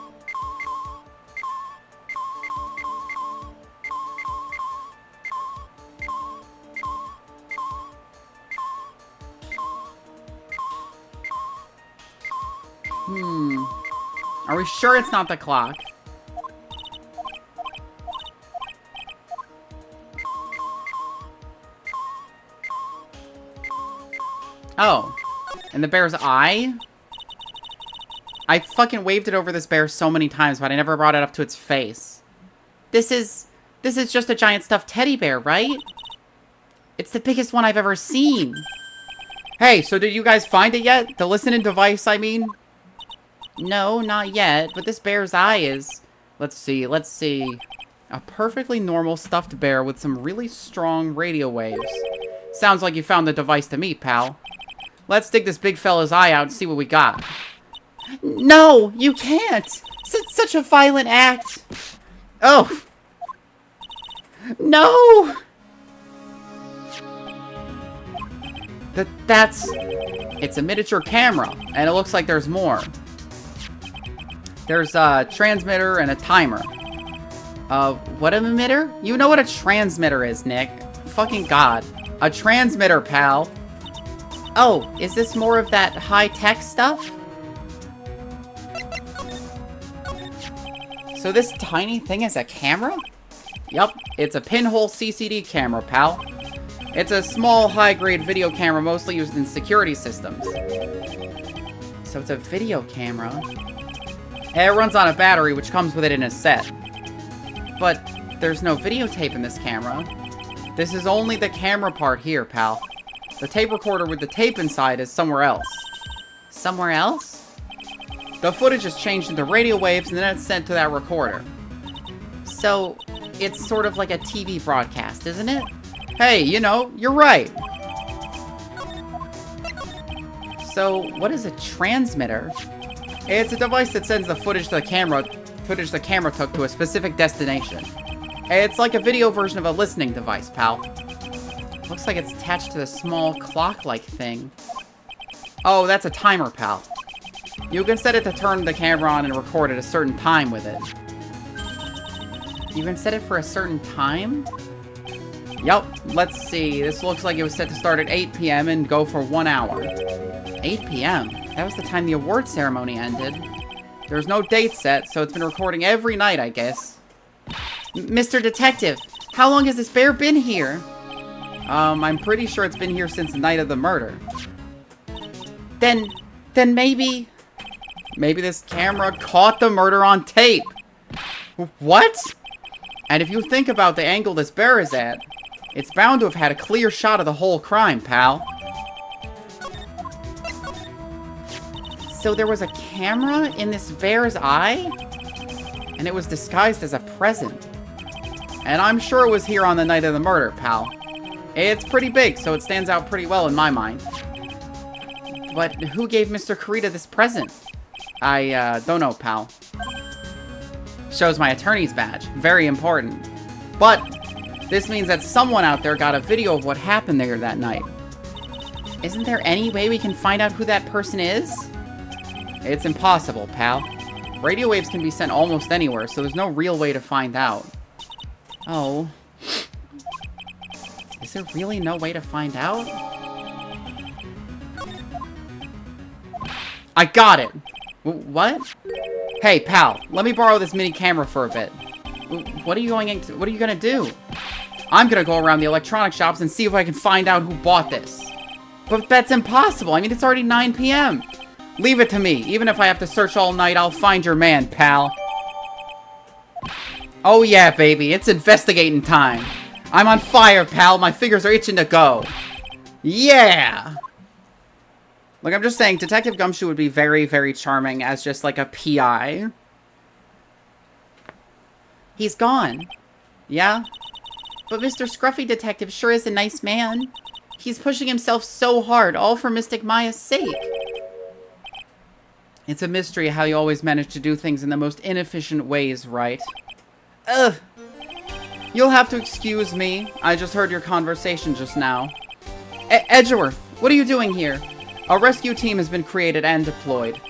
Are we sure it's not the clock? Oh. And the bear's eye? I fucking waved it over this bear so many times, but I never brought it up to its face. This is just a giant stuffed teddy bear, right? It's the biggest one I've ever seen. Hey, so did you guys find it yet? The listening device, I mean? No, not yet, but this bear's eye is... Let's see. A perfectly normal stuffed bear with some really strong radio waves. Sounds like you found the device to me, pal. Let's dig this big fella's eye out and see what we got. No, you can't! It's such a violent act! Oh! No! It's a miniature camera, and it looks like there's more. There's a transmitter and a timer. What an emitter? You know what a transmitter is, Nick. Fucking God. A transmitter, pal. Oh, is this more of that high-tech stuff? So this tiny thing is a camera? Yup, it's a pinhole CCD camera, pal. It's a small, high-grade video camera mostly used in security systems. So it's a video camera. And it runs on a battery, which comes with it in a set. But there's no videotape in this camera. This is only the camera part here, pal. The tape recorder with the tape inside is somewhere else. Somewhere else? The footage is changed into radio waves and then it's sent to that recorder. So, it's sort of like a TV broadcast, isn't it? Hey, you know, you're right. So, what is a transmitter? It's a device that sends the footage the camera took to a specific destination. It's like a video version of a listening device, pal. Looks like it's attached to the small clock-like thing. Oh, that's a timer, pal. You can set it to turn the camera on and record at a certain time with it. You can set it for a certain time? Yup, let's see. This looks like it was set to start at 8 p.m. and go for 1 hour. 8 p.m.? That was the time the award ceremony ended. There's no date set, so it's been recording every night, I guess. Mr. Detective, how long has this bear been here? I'm pretty sure it's been here since the night of the murder. Then maybe... Maybe this camera caught the murder on tape. What? And if you think about the angle this bear is at, it's bound to have had a clear shot of the whole crime, pal. So there was a camera in this bear's eye? And it was disguised as a present. And I'm sure it was here on the night of the murder, pal. It's pretty big, so it stands out pretty well in my mind. But who gave Mr. Kurita this present? I don't know, pal. Shows my attorney's badge. Very important. But this means that someone out there got a video of what happened there that night. Isn't there any way we can find out who that person is? It's impossible, pal. Radio waves can be sent almost anywhere, so there's no real way to find out. Oh. Is there really no way to find out? I got it! What? Hey, pal, let me borrow this mini camera for a bit. What are you gonna do? I'm gonna go around the electronic shops and see if I can find out who bought this. But that's impossible. I mean, it's already 9 p.m. Leave it to me. Even if I have to search all night, I'll find your man, pal. Oh yeah, baby. It's investigating time. I'm on fire, pal. My fingers are itching to go. Yeah! Look, I'm just saying, Detective Gumshoe would be very, very charming as just, like, a PI. He's gone. Yeah? But Mr. Scruffy Detective sure is a nice man. He's pushing himself so hard, all for Mystic Maya's sake. It's a mystery how you always manage to do things in the most inefficient ways, right? Ugh. You'll have to excuse me. I just heard your conversation just now. Edgeworth, what are you doing here? A rescue team has been created and deployed.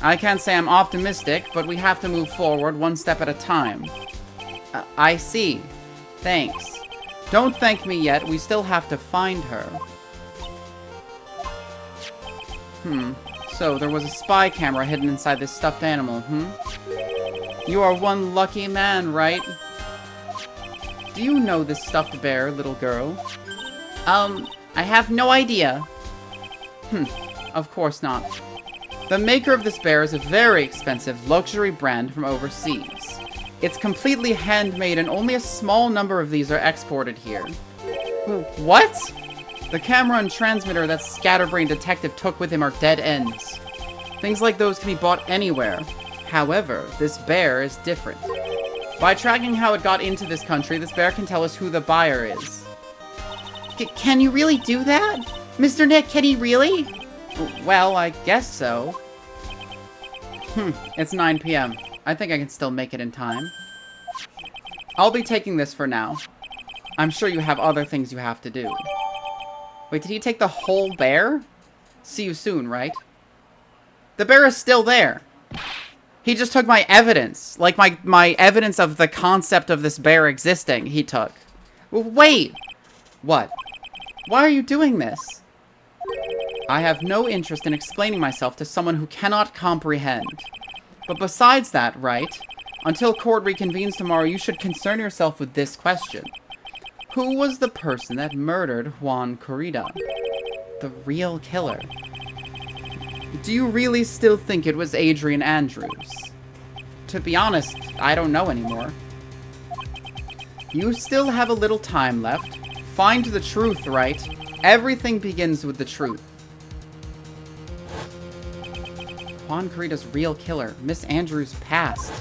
I can't say I'm optimistic, but we have to move forward one step at a time. I see. Thanks. Don't thank me yet. We still have to find her. So, there was a spy camera hidden inside this stuffed animal, You are one lucky man, right? Do you know this stuffed bear, little girl? I have no idea. Of course not. The maker of this bear is a very expensive luxury brand from overseas. It's completely handmade and only a small number of these are exported here. What? The camera and transmitter that Scatterbrain Detective took with him are dead ends. Things like those can be bought anywhere. However, this bear is different. By tracking how it got into this country, this bear can tell us who the buyer is. Can you really do that? Mr. Nick, can he really? Well, I guess so. It's 9 p.m. I think I can still make it in time. I'll be taking this for now. I'm sure you have other things you have to do. Wait, did he take the whole bear? See you soon, right? The bear is still there. He just took my evidence. Like, my evidence of the concept of this bear existing, he took. Wait! What? Why are you doing this? I have no interest in explaining myself to someone who cannot comprehend. But besides that, right? Until court reconvenes tomorrow, you should concern yourself with this question. Who was the person that murdered Juan Kurita? The real killer. Do you really still think it was Adrian Andrews? To be honest, I don't know anymore. You still have a little time left. Find the truth, right? Everything begins with the truth. Juan Kurita's real killer, Miss Andrews' past.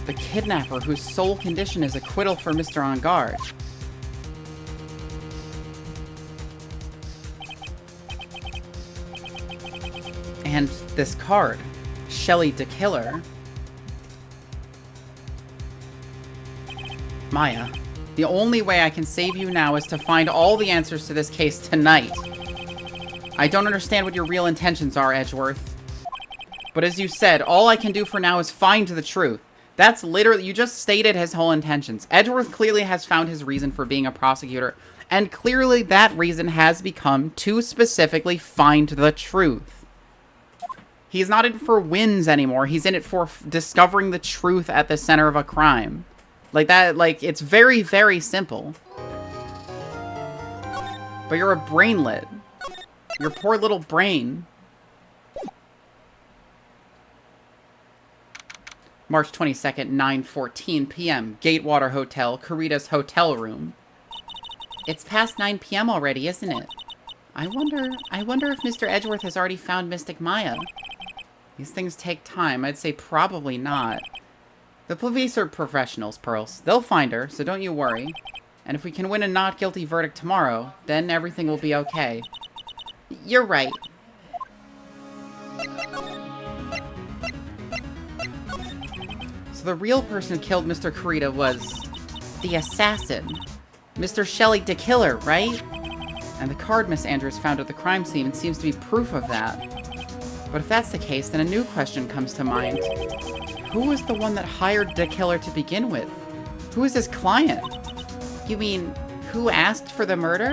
The kidnapper whose sole condition is acquittal for Mr. On Guard. And this card, Shelly the Killer. Maya, the only way I can save you now is to find all the answers to this case tonight. I don't understand what your real intentions are, Edgeworth. But as you said, all I can do for now is find the truth. That's literally, you just stated his whole intentions. Edgeworth clearly has found his reason for being a prosecutor, and clearly that reason has become to specifically find the truth. He's not in it for wins anymore. He's in it for discovering the truth at the center of a crime. Like that, like, it's very, very simple. But you're a brainlet. Your poor little brain. March 22nd, 9:14 p.m. Gatewater Hotel, Kurita's hotel room. It's past 9 p.m. already, isn't it? I wonder if Mr. Edgeworth has already found Mystic Maya. These things take time. I'd say probably not. The police are professionals, Pearls. They'll find her, so don't you worry. And if we can win a not guilty verdict tomorrow, then everything will be okay. You're right. So the real person who killed Mr. Kurita was the assassin. Mr. Shelley DeKiller, right? And the card Miss Andrews found at the crime scene seems to be proof of that. But if that's the case, then a new question comes to mind. Who was the one that hired DeKiller to begin with? Who is his client? You mean, who asked for the murder?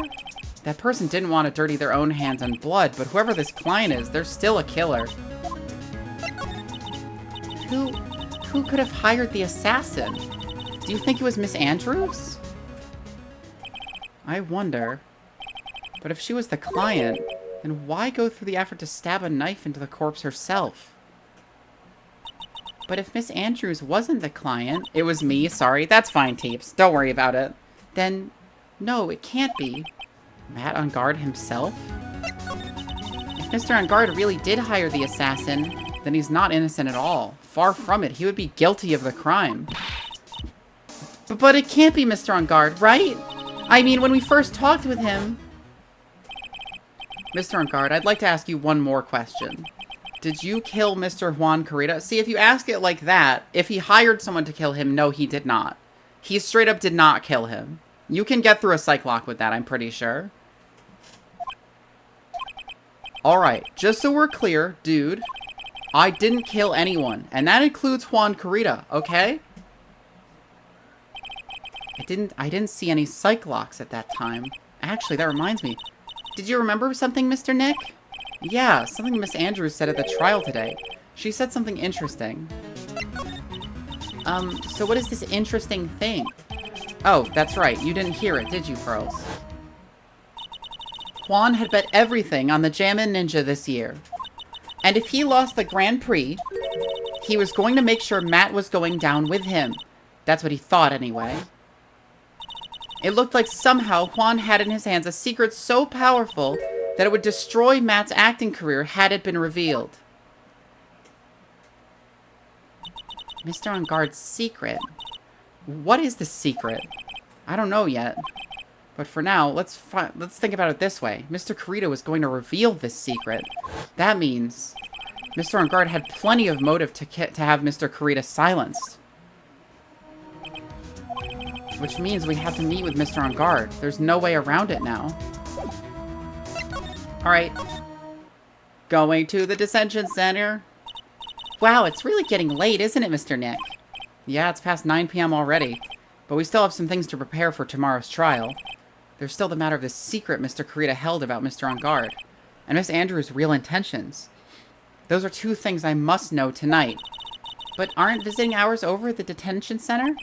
That person didn't want to dirty their own hands in blood, but whoever this client is, they're still a killer. Who could have hired the assassin? Do you think it was Miss Andrews? I wonder. But if she was the client, then why go through the effort to stab a knife into the corpse herself? But if Miss Andrews wasn't the client... It was me, sorry. That's fine, Teeps. Don't worry about it. Then, no, it can't be. Matt Engarde himself? If Mr. Engarde really did hire the assassin, then he's not innocent at all. Far from it. He would be guilty of the crime. But it can't be Mr. Engarde, right? I mean, when we first talked with him... Mr. Engarde, I'd like to ask you one more question. Did you kill Mr. Juan Kurita? See, if you ask it like that, if he hired someone to kill him, no, he did not. He straight up did not kill him. You can get through a psych lock with that, I'm pretty sure. Alright, just so we're clear, dude, I didn't kill anyone, and that includes Juan Kurita, okay? I didn't see any psych locks at that time. Actually, that reminds me. Did you remember something, Mr. Nick? Yeah, something Miss Andrews said at the trial today. She said something interesting. So what is this interesting thing? Oh, that's right. You didn't hear it, did you, Pearls? Juan had bet everything on the Jammin' Ninja this year. And if he lost the Grand Prix, he was going to make sure Matt was going down with him. That's what he thought, anyway. It looked like somehow Juan had in his hands a secret so powerful that it would destroy Matt's acting career had it been revealed. Mr. Engarde's secret. What is the secret? I don't know yet. But for now, let's think about it this way. Mr. Kurita was going to reveal this secret. That means Mr. Engarde had plenty of motive to have Mr. Kurita silenced. Which means we have to meet with Mr. Engarde. There's no way around it now. Alright. Going to the detention center. Wow, it's really getting late, isn't it, Mr. Nick? Yeah, it's past 9 p.m. already. But we still have some things to prepare for tomorrow's trial. There's still the matter of the secret Mr. Kurita held about Mr. Engarde. And Miss Andrews' real intentions. Those are two things I must know tonight. But aren't visiting hours over at the detention center?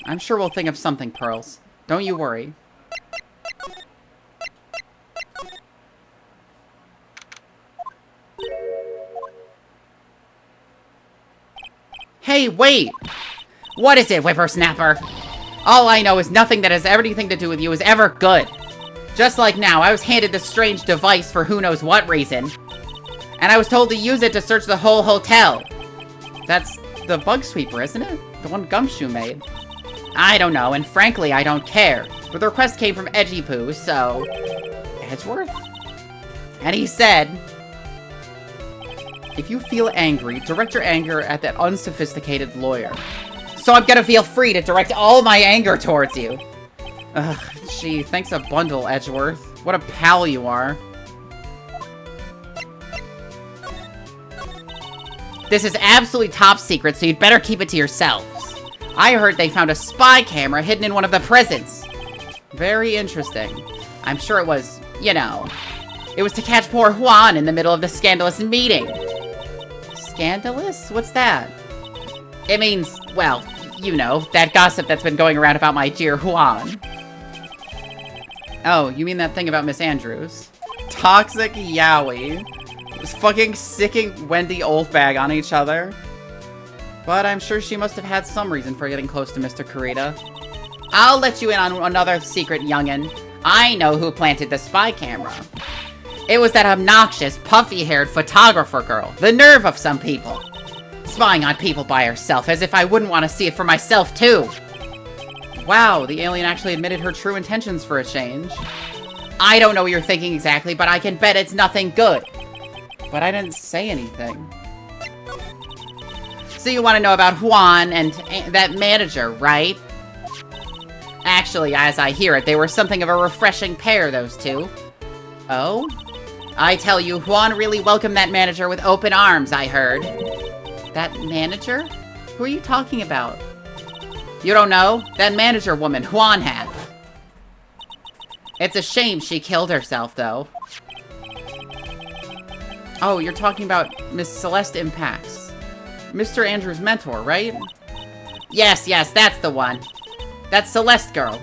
I'm sure we'll think of something, Pearls. Don't you worry. Hey, wait! What is it, whippersnapper? All I know is nothing that has anything to do with you is ever good. Just like now, I was handed this strange device for who knows what reason. And I was told to use it to search the whole hotel. That's the bug sweeper, isn't it? The one Gumshoe made. I don't know, and frankly, I don't care. But the request came from Edgy Poo, so... Edgeworth? And he said... If you feel angry, direct your anger at that unsophisticated lawyer. So I'm gonna feel free to direct all my anger towards you. Ugh, gee, thanks a bundle, Edgeworth. What a pal you are. This is absolutely top secret, so you'd better keep it to yourselves. I heard they found a spy camera hidden in one of the prisons. Very interesting. I'm sure it was, you know, it was to catch poor Juan in the middle of the scandalous meeting. Scandalous? What's that? It means, well, you know, that gossip that's been going around about my dear Juan. Oh, you mean that thing about Miss Andrews? Toxic Yowie. Just fucking sicking Wendy Oldbag on each other. But I'm sure she must have had some reason for getting close to Mr. Kurita. I'll let you in on another secret, youngin'. I know who planted the spy camera. It was that obnoxious, puffy-haired photographer girl. The nerve of some people. Spying on people by herself, as if I wouldn't want to see it for myself, too. Wow, the alien actually admitted her true intentions for a change. I don't know what you're thinking exactly, but I can bet it's nothing good. But I didn't say anything. So you want to know about Juan and that manager, right? Actually, as I hear it, they were something of a refreshing pair, those two. Oh? I tell you, Juan really welcomed that manager with open arms, I heard. That manager? Who are you talking about? You don't know? That manager woman Juan had. It's a shame she killed herself, though. Oh, you're talking about Miss Celeste Impacts. Mr. Andrews' mentor, right? Yes, that's the one. That Celeste girl.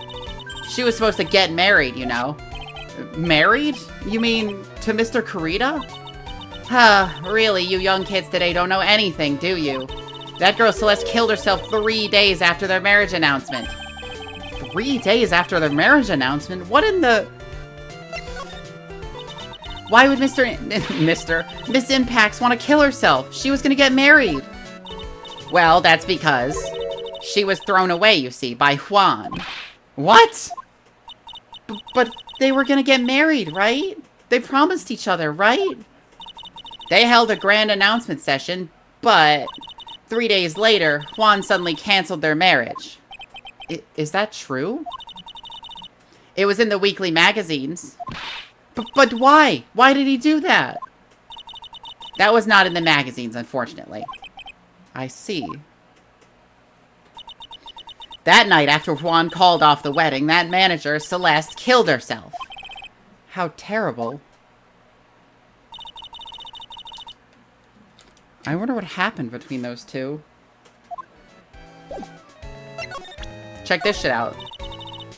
She was supposed to get married, you know. Married? You mean to Mr. Kurita? Really, you young kids today don't know anything, do you? That girl Celeste killed herself 3 days after their marriage announcement. 3 days after their marriage announcement? What in the... Why would Miss Impacts want to kill herself? She was gonna get married. Well, that's because she was thrown away, you see, by Juan. What? But they were gonna get married, right? They promised each other, right? They held a grand announcement session, but 3 days later, Juan suddenly canceled their marriage. Is that true? It was in the weekly magazines. But why? Why did he do that? That was not in the magazines, unfortunately. I see. That night, after Juan called off the wedding, that manager, Celeste, killed herself. How terrible. I wonder what happened between those two. Check this shit out.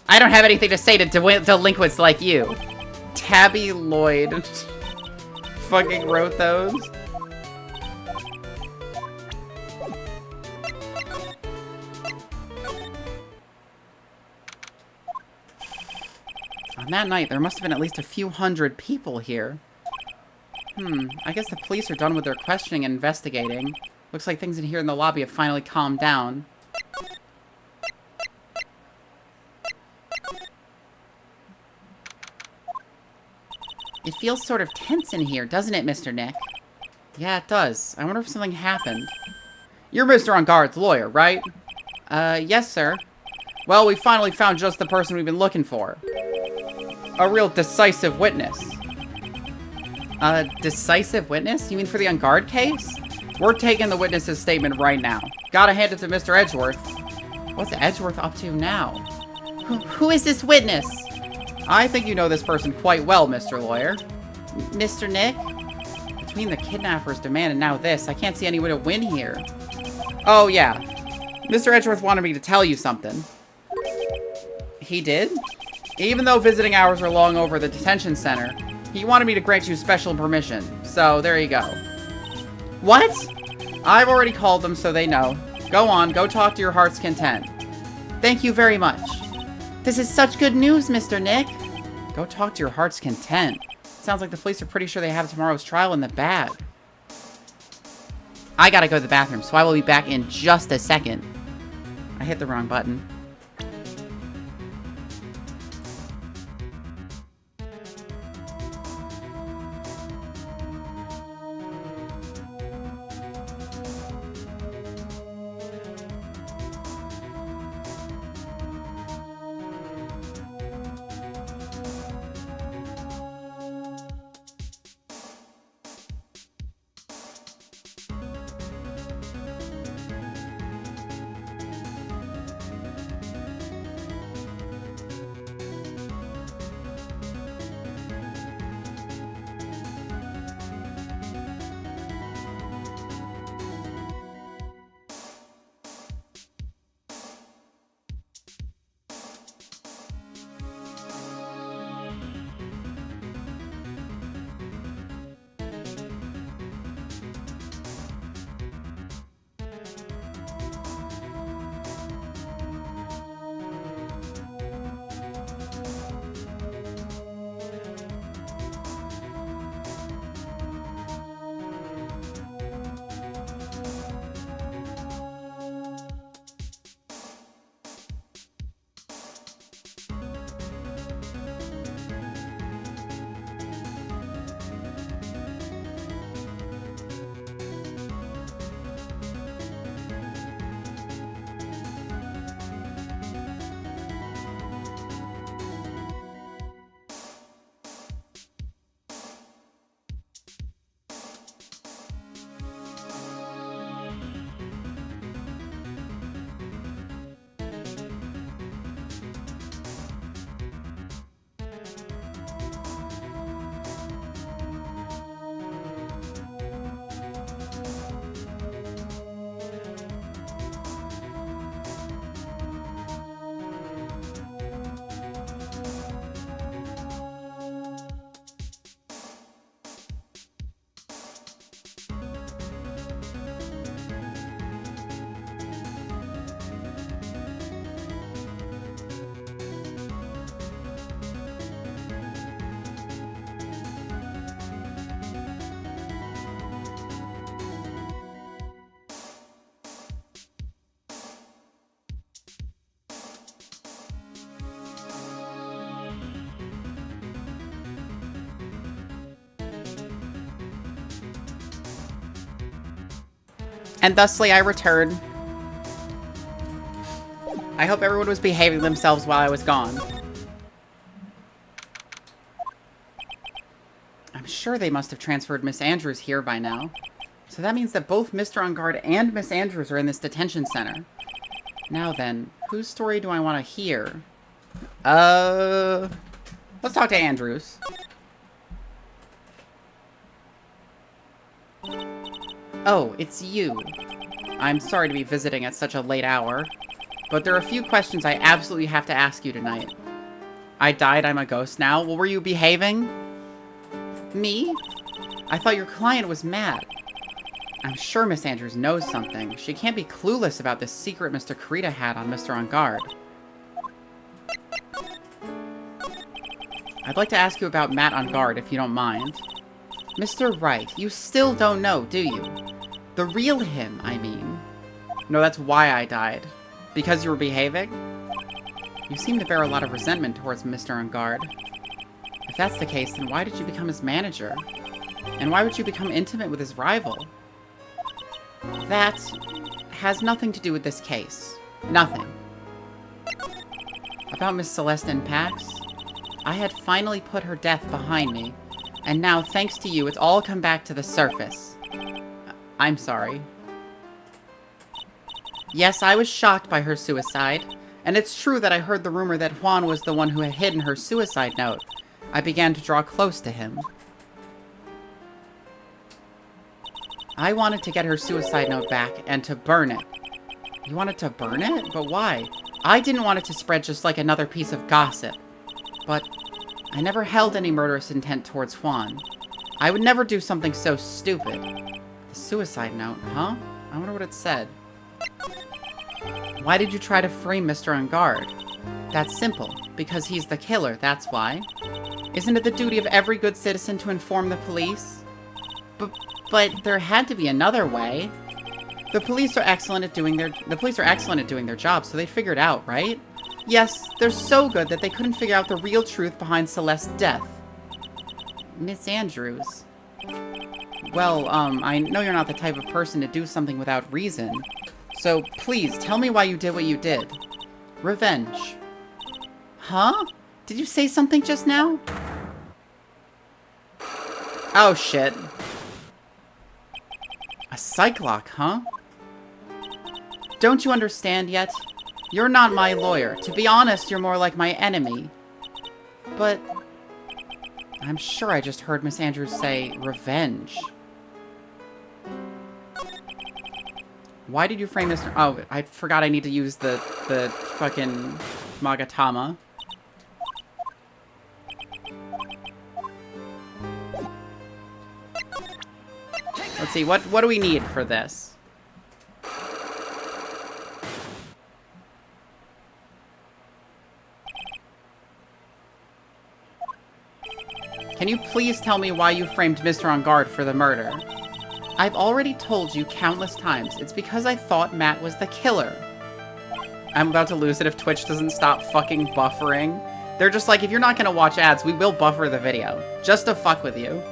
I don't have anything to say to delinquents like you. Tabby Lloyd fucking wrote those. On that night, there must have been at least a few hundred people here. I guess the police are done with their questioning and investigating. Looks like things in here in the lobby have finally calmed down. It feels sort of tense in here, doesn't it, Mr. Nick? Yeah, it does. I wonder if something happened. You're Mr. Engarde's lawyer, right? Yes, sir. Well, we finally found just the person we've been looking for. A real decisive witness. A decisive witness? You mean for the Engarde case? We're taking the witness's statement right now. Gotta hand it to Mr. Edgeworth. What's Edgeworth up to now? Who is this witness? I think you know this person quite well, Mr. Lawyer. Mr. Nick? Between the kidnapper's demand and now this, I can't see any way to win here. Oh, yeah. Mr. Edgeworth wanted me to tell you something. He did? Even though visiting hours are long over the detention center, he wanted me to grant you special permission. So, there you go. What? I've already called them so they know. Go on, go talk to your heart's content. Thank you very much. This is such good news, Mr. Nick. Go talk to your heart's content. Sounds like the police are pretty sure they have tomorrow's trial in the bag. I gotta go to the bathroom, so I will be back in just a second. I hit the wrong button. And thusly I return. I hope everyone was behaving themselves while I was gone. I'm sure they must have transferred Miss Andrews here by now. So that means that both Mr. Engarde and Miss Andrews are in this detention center. Now then, whose story do I want to hear? Let's talk to Andrews. Oh, it's you. I'm sorry to be visiting at such a late hour, but there are a few questions I absolutely have to ask you tonight. I died, I'm a ghost now. Well, were you behaving? Me? I thought your client was mad. I'm sure Miss Andrews knows something. She can't be clueless about this secret Mr. Kurita had on Mr. Engarde. I'd like to ask you about Matt Engarde, if you don't mind. Mr. Wright, you still don't know, do you? The real him, I mean. No, that's why I died. Because you were behaving? You seem to bear a lot of resentment towards Mr. Engarde. If that's the case, then why did you become his manager? And why would you become intimate with his rival? That has nothing to do with this case. Nothing. About Miss Celeste Pax? I had finally put her death behind me, and now, thanks to you, it's all come back to the surface. I'm sorry. Yes, I was shocked by her suicide, and it's true that I heard the rumor that Juan was the one who had hidden her suicide note. I began to draw close to him. I wanted to get her suicide note back and to burn it. You wanted to burn it? But why? I didn't want it to spread just like another piece of gossip. But I never held any murderous intent towards Juan. I would never do something so stupid. The suicide note, huh? I wonder what it said. Why did you try to frame Mr. Engarde? That's simple. Because he's the killer, that's why. Isn't it the duty of every good citizen to inform the police? But there had to be another way. The police are excellent at doing their job, so they figured out, right? Yes, they're so good that they couldn't figure out the real truth behind Celeste's death. Miss Andrews. Well, I know you're not the type of person to do something without reason. So, please, tell me why you did what you did. Revenge. Huh? Did you say something just now? Oh, shit. A Cyclock, huh? Don't you understand yet? You're not my lawyer. To be honest, you're more like my enemy. But I'm sure I just heard Miss Andrews say revenge. Why did you frame Mr. Oh, I forgot I need to use the fucking Magatama. Let's see, what do we need for this? Can you please tell me why you framed Mr. Engarde for the murder? I've already told you countless times. It's because I thought Matt was the killer. I'm about to lose it if Twitch doesn't stop fucking buffering. They're just like, if you're not gonna watch ads, we will buffer the video. Just to fuck with you.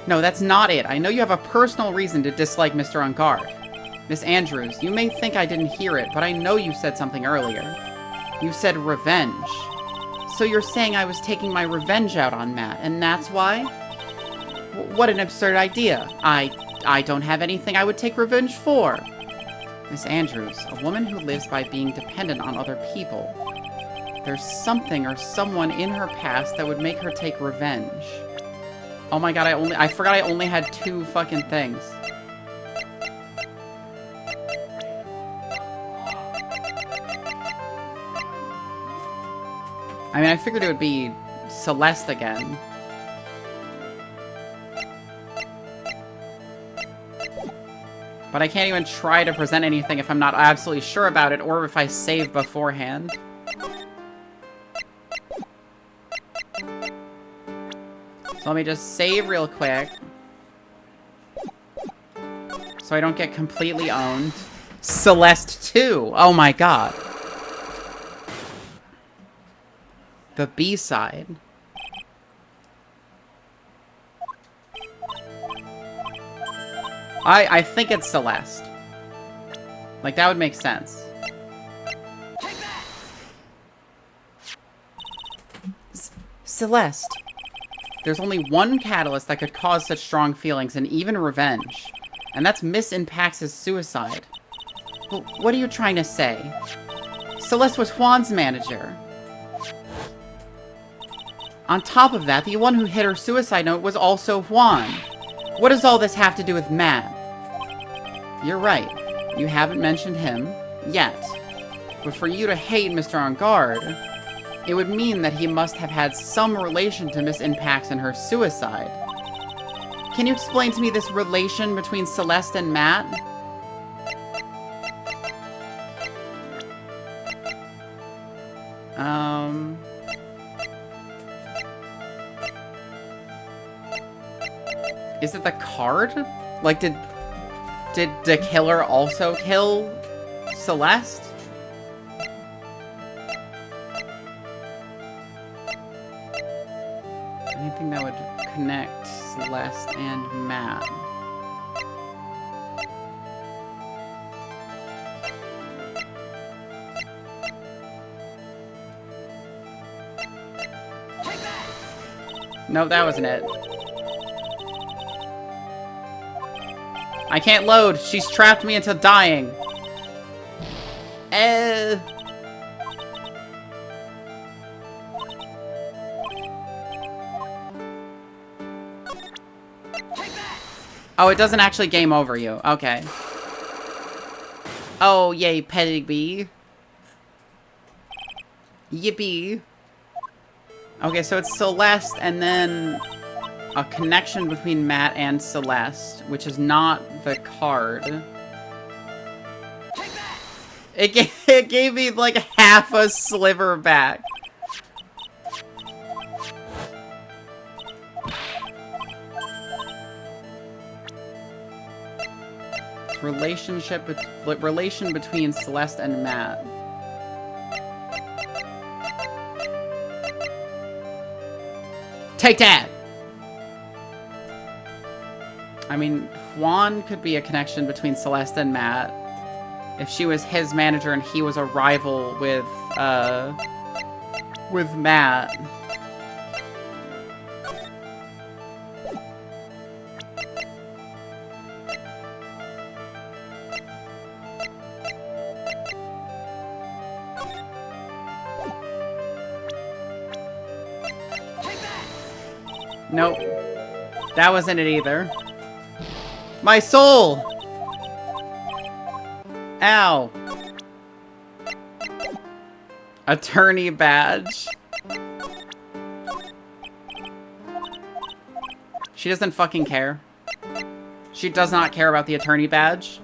No, that's not it. I know you have a personal reason to dislike Mr. Engarde. Miss Andrews, you may think I didn't hear it, but I know you said something earlier. You said revenge. So you're saying I was taking my revenge out on Matt, and that's why? What an absurd idea. I don't have anything I would take revenge for. Miss Andrews, a woman who lives by being dependent on other people. There's something or someone in her past that would make her take revenge. Oh my god, I forgot I only had 2 fucking things. I mean, I figured it would be Celeste again. But I can't even try to present anything if I'm not absolutely sure about it, or if I save beforehand. So let me just save real quick. So I don't get completely owned. Celeste 2! Oh my god. The B-side. I think it's Celeste. Like, that would make sense. Celeste. There's only one catalyst that could cause such strong feelings and even revenge. And that's Miss Impax's suicide. Well, what are you trying to say? Celeste was Juan's manager. On top of that, the one who hit her suicide note was also Juan. What does all this have to do with Matt? You're right. You haven't mentioned him yet. But for you to hate Mr. Engarde, it would mean that he must have had some relation to Miss Impax and her suicide. Can you explain to me this relation between Celeste and Matt? Is it the card? Like, did the killer also kill Celeste? Anything that would connect Celeste and Matt. No, that wasn't it. I can't load. She's trapped me into dying. Oh, it doesn't actually game over you. Okay. Oh, yay, Pedigree. Yippee. Okay, so it's Celeste and then a connection between Matt and Celeste, which is not the card. It gave me like half a sliver back. Relation between Celeste and Matt. Take that! I mean, Juan could be a connection between Celeste and Matt. If she was his manager and he was a rival with Matt. Nope. That wasn't it either. My soul! Ow. Attorney badge. She doesn't fucking care. She does not care about the attorney badge.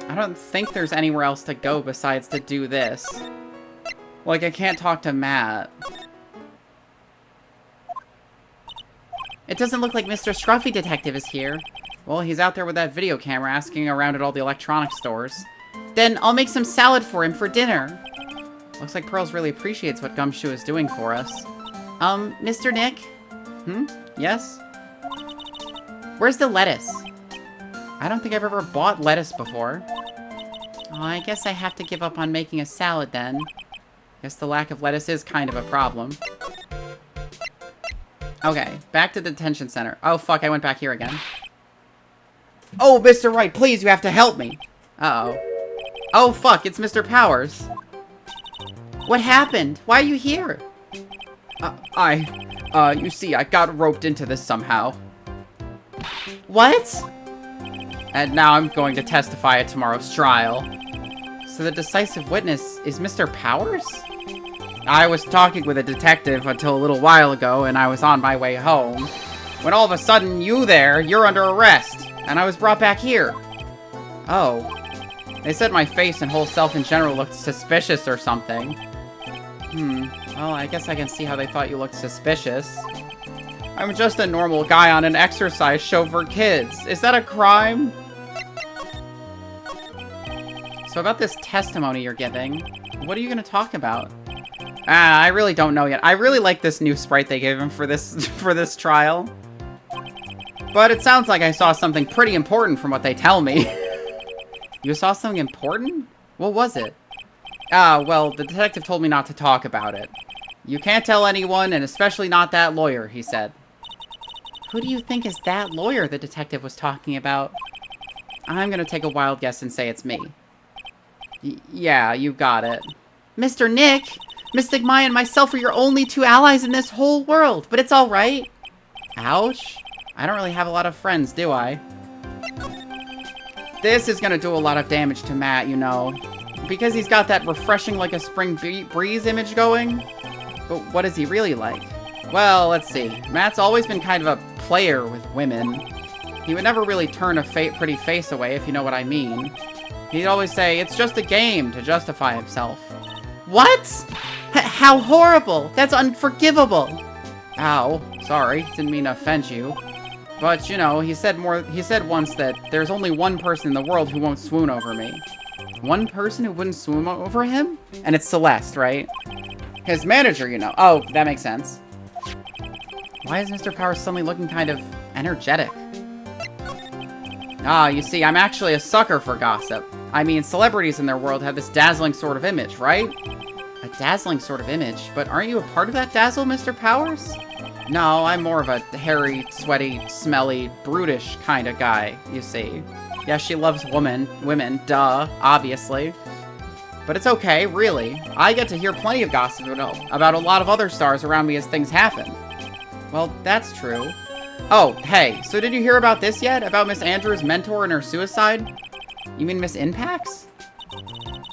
I don't think there's anywhere else to go besides to do this. Like, I can't talk to Matt. It doesn't look like Mr. Scruffy Detective is here. Well, he's out there with that video camera asking around at all the electronic stores. Then I'll make some salad for him for dinner. Looks like Pearls really appreciates what Gumshoe is doing for us. Mr. Nick? Yes? Where's the lettuce? I don't think I've ever bought lettuce before. Oh, I guess I have to give up on making a salad then. Guess the lack of lettuce is kind of a problem. Okay, back to the detention center. Oh, fuck, I went back here again. Oh, Mr. Wright, please, you have to help me. Uh-oh. Oh, fuck, it's Mr. Powers. What happened? Why are you here? You see, I got roped into this somehow. What? And now I'm going to testify at tomorrow's trial. So the decisive witness is Mr. Powers? I was talking with a detective until a little while ago, and I was on my way home. When all of a sudden, you're under arrest, and I was brought back here. Oh. They said my face and whole self in general looked suspicious or something. Well, I guess I can see how they thought you looked suspicious. I'm just a normal guy on an exercise show for kids. Is that a crime? So about this testimony you're giving, what are you going to talk about? I really don't know yet. I really like this new sprite they gave him for this trial. But it sounds like I saw something pretty important from what they tell me. You saw something important? What was it? Ah, well, the detective told me not to talk about it. You can't tell anyone, and especially not that lawyer, he said. Who do you think is that lawyer the detective was talking about? I'm gonna take a wild guess and say it's me. Yeah, you got it. Mr. Nick! Mystic Maya and myself are your only two allies in this whole world, but it's alright. Ouch. I don't really have a lot of friends, do I? This is gonna do a lot of damage to Matt, you know. Because he's got that refreshing like a spring breeze image going. But what is he really like? Well, let's see. Matt's always been kind of a player with women. He would never really turn a pretty face away, if you know what I mean. He'd always say, it's just a game, to justify himself. What? How horrible! That's unforgivable! Ow, sorry, didn't mean to offend you. But, you know, he said once that there's only one person in the world who won't swoon over me. One person who wouldn't swoon over him? And it's Celeste, right? His manager, you know. Oh, that makes sense. Why is Mr. Powers suddenly looking kind of energetic? Ah, you see, I'm actually a sucker for gossip. I mean, celebrities in their world have this dazzling sort of image, right? A dazzling sort of image? But aren't you a part of that dazzle, Mr. Powers? No, I'm more of a hairy, sweaty, smelly, brutish kind of guy, you see. Yeah, she loves women, duh, obviously. But it's okay, really. I get to hear plenty of gossip about a lot of other stars around me as things happen. Well, that's true. Oh, hey, so did you hear about this yet? About Miss Andrews' mentor and her suicide? You mean Miss Inpax?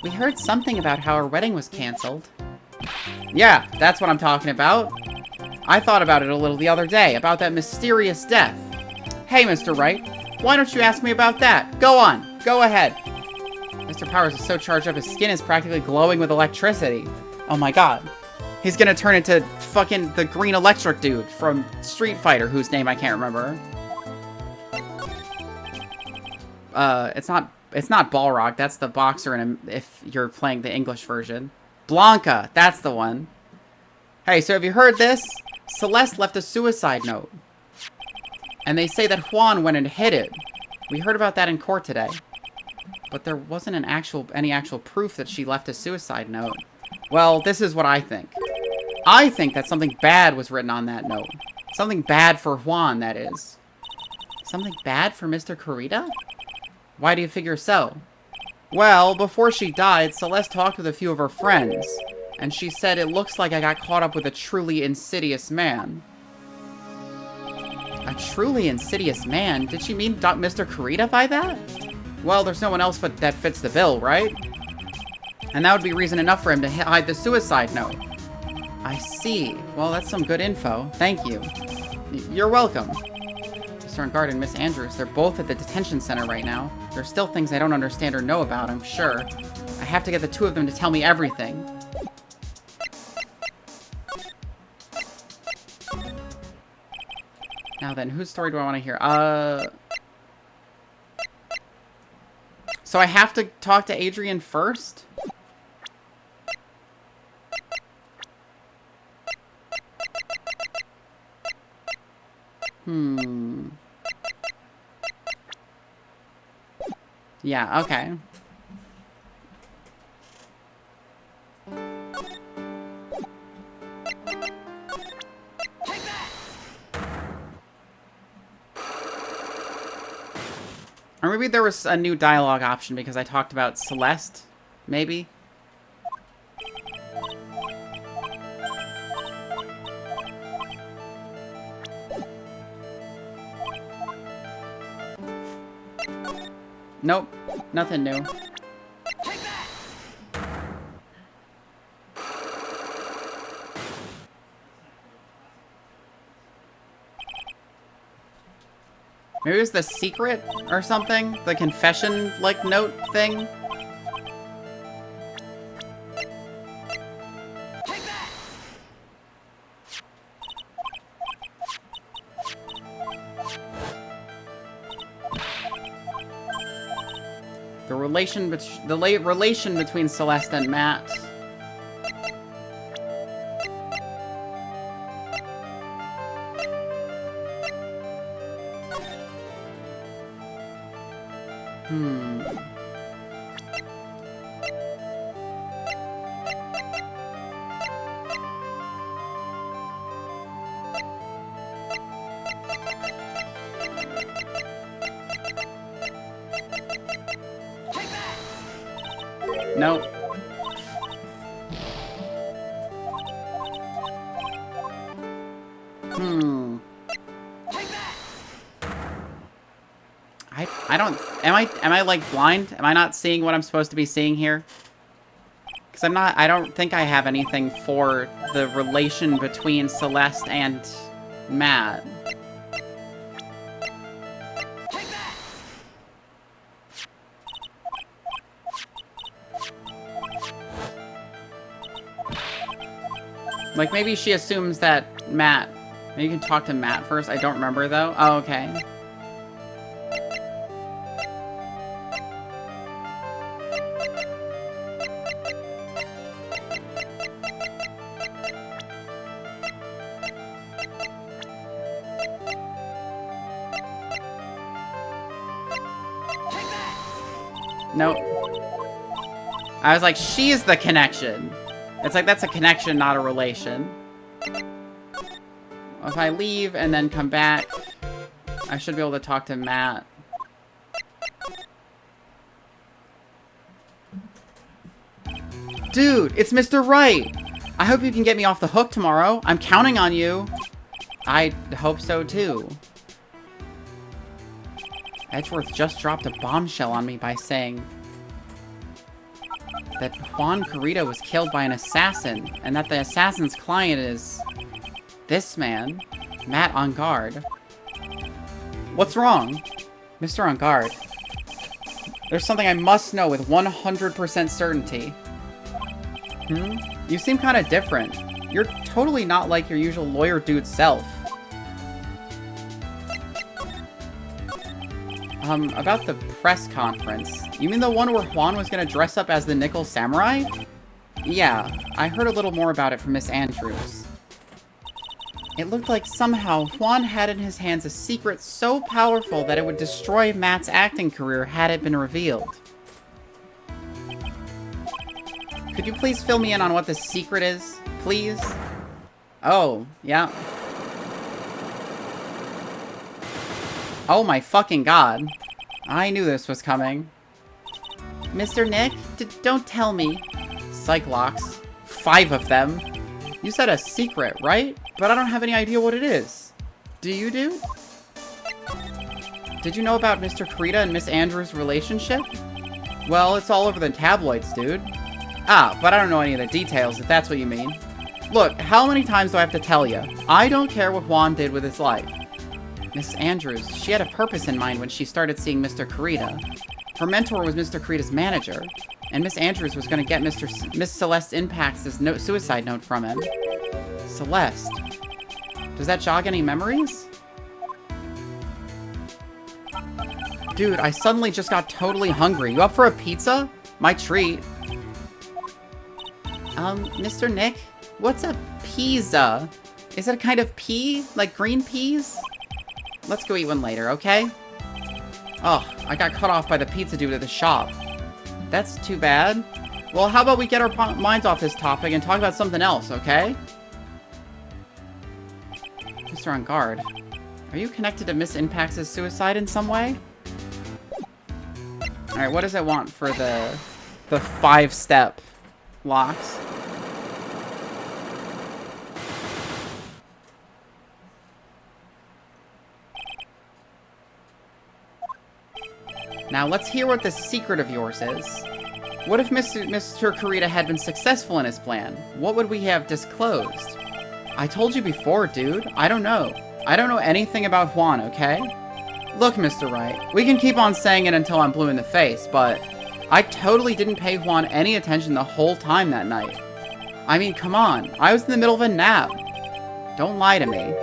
We heard something about how her wedding was canceled. Yeah, that's what I'm talking about. I thought about it a little the other day, about that mysterious death. Hey, Mr. Wright, why don't you ask me about that? Go on, go ahead. Mr. Powers is so charged up, his skin is practically glowing with electricity. Oh my god. He's gonna turn into fucking the green electric dude from Street Fighter, whose name I can't remember. It's not Balrog, that's the boxer if you're playing the English version. Blanca, that's the one. Hey, so have you heard this? Celeste left a suicide note. And they say that Juan went and hid it. We heard about that in court today. But there wasn't any actual proof that she left a suicide note. Well, this is what I think. I think that something bad was written on that note. Something bad for Juan, that is. Something bad for Mr. Kurita? Why do you figure so? Well, before she died, Celeste talked with a few of her friends. And she said, it looks like I got caught up with a truly insidious man. A truly insidious man? Did she mean Mr. Kurita by that? Well, there's no one else but that fits the bill, right? And that would be reason enough for him to hide the suicide note. I see. Well, that's some good info. Thank you. You're welcome. Mr. Guard and Miss Andrews, they're both at the detention center right now. There's still things I don't understand or know about, I'm sure. I have to get the two of them to tell me everything. Now then, whose story do I want to hear? So I have to talk to Adrian first? Yeah, okay. Or maybe there was a new dialogue option because I talked about Celeste, maybe? Nope, nothing new. Maybe it was the secret or something? The confession, like, note thing? The relation between Celeste and Matt. Hmm. Nope. Hmm. I don't... Am I like blind? Am I not seeing what I'm supposed to be seeing here? Because I don't think I have anything for the relation between Celeste and Matt. Like, maybe she assumes that Matt... Maybe you can talk to Matt first. I don't remember, though. Oh, okay. Nope. I was like, she is the connection. It's like, that's a connection, not a relation. If I leave and then come back, I should be able to talk to Matt. Dude, it's Mr. Right! I hope you can get me off the hook tomorrow. I'm counting on you. I hope so, too. Edgeworth just dropped a bombshell on me by saying that Juan Corrida was killed by an assassin, and that the assassin's client is this man, Matt Engarde. What's wrong? Mr. Engarde, there's something I must know with 100% certainty. You seem kind of different. You're totally not like your usual lawyer dude self. About the press conference. You mean the one where Juan was gonna dress up as the Nickel Samurai? Yeah, I heard a little more about it from Miss Andrews. It looked like somehow Juan had in his hands a secret so powerful that it would destroy Matt's acting career had it been revealed. Could you please fill me in on what the secret is, please? Oh, yeah. Oh my fucking god. I knew this was coming. Mr. Nick, don't tell me. Cyclops. 5 of them. You said a secret, right? But I don't have any idea what it is. Do you do? Did you know about Mr. Corrida and Miss Andrews' relationship? Well, it's all over the tabloids, dude. Ah, but I don't know any of the details, if that's what you mean. Look, how many times do I have to tell you? I don't care what Juan did with his life. Miss Andrews, she had a purpose in mind when she started seeing Mr. Corrida. Her mentor was Mr. Corrida's manager, and Miss Andrews was going to get Miss Celeste Impax's suicide note from him. Celeste. Does that jog any memories? Dude, I suddenly just got totally hungry. You up for a pizza? My treat. Mr. Nick, what's a pizza? Is it a kind of pea? Like green peas? Let's go eat one later, okay? Oh, I got cut off by the pizza dude at the shop. That's too bad. Well, how about we get our minds off this topic and talk about something else, okay? Mr. Engarde, are you connected to Miss Impax's suicide in some way? Alright, what does it want for the 5-step locks? Now, let's hear what the secret of yours is. What if Mr. Corrida had been successful in his plan? What would we have disclosed? I told you before, dude. I don't know. I don't know anything about Juan, okay? Look, Mr. Wright, we can keep on saying it until I'm blue in the face, but I totally didn't pay Juan any attention the whole time that night. I mean, come on. I was in the middle of a nap. Don't lie to me.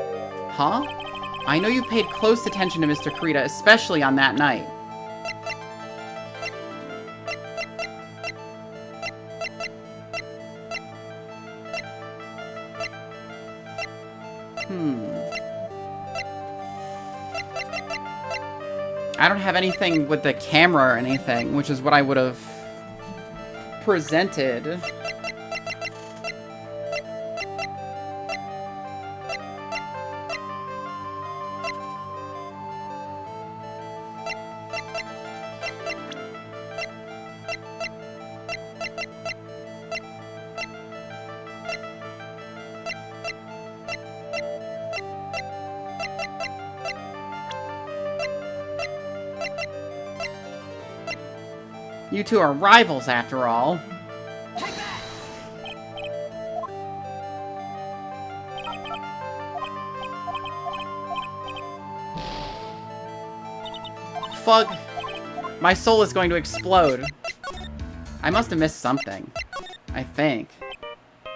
Huh? I know you paid close attention to Mr. Corrida, especially on that night. I don't have anything with the camera or anything, which is what I would have presented. You two are rivals, after all. Fug. My soul is going to explode. I must have missed something. I think.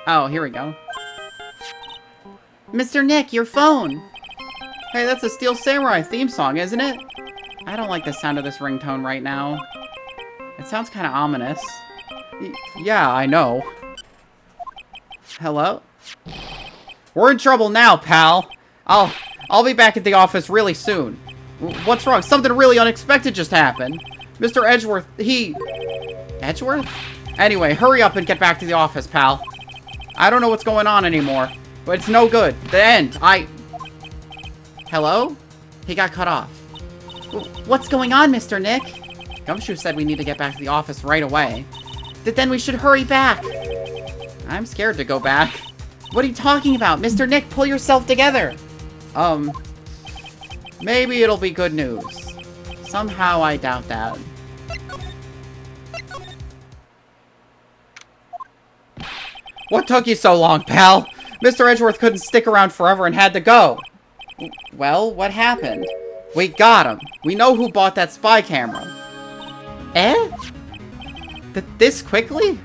Oh, here we go. Mr. Nick, your phone! Hey, that's a Steel Samurai theme song, isn't it? I don't like the sound of this ringtone right now. It sounds kind of ominous. Yeah, I know. Hello? We're in trouble now, pal. I'll be back at the office really soon. What's wrong? Something really unexpected just happened. Mr. Edgeworth, Edgeworth? Anyway, hurry up and get back to the office, pal. I don't know what's going on anymore, but it's no good. The end. Hello? He got cut off. What's going on, Mr. Nick? Gumshoe said we need to get back to the office right away. Then we should hurry back. I'm scared to go back. What are you talking about? Mr. Nick, pull yourself together. Maybe it'll be good news. Somehow I doubt that. What took you so long, pal? Mr. Edgeworth couldn't stick around forever and had to go. Well, what happened? We got him. We know who bought that spy camera. Eh? This quickly?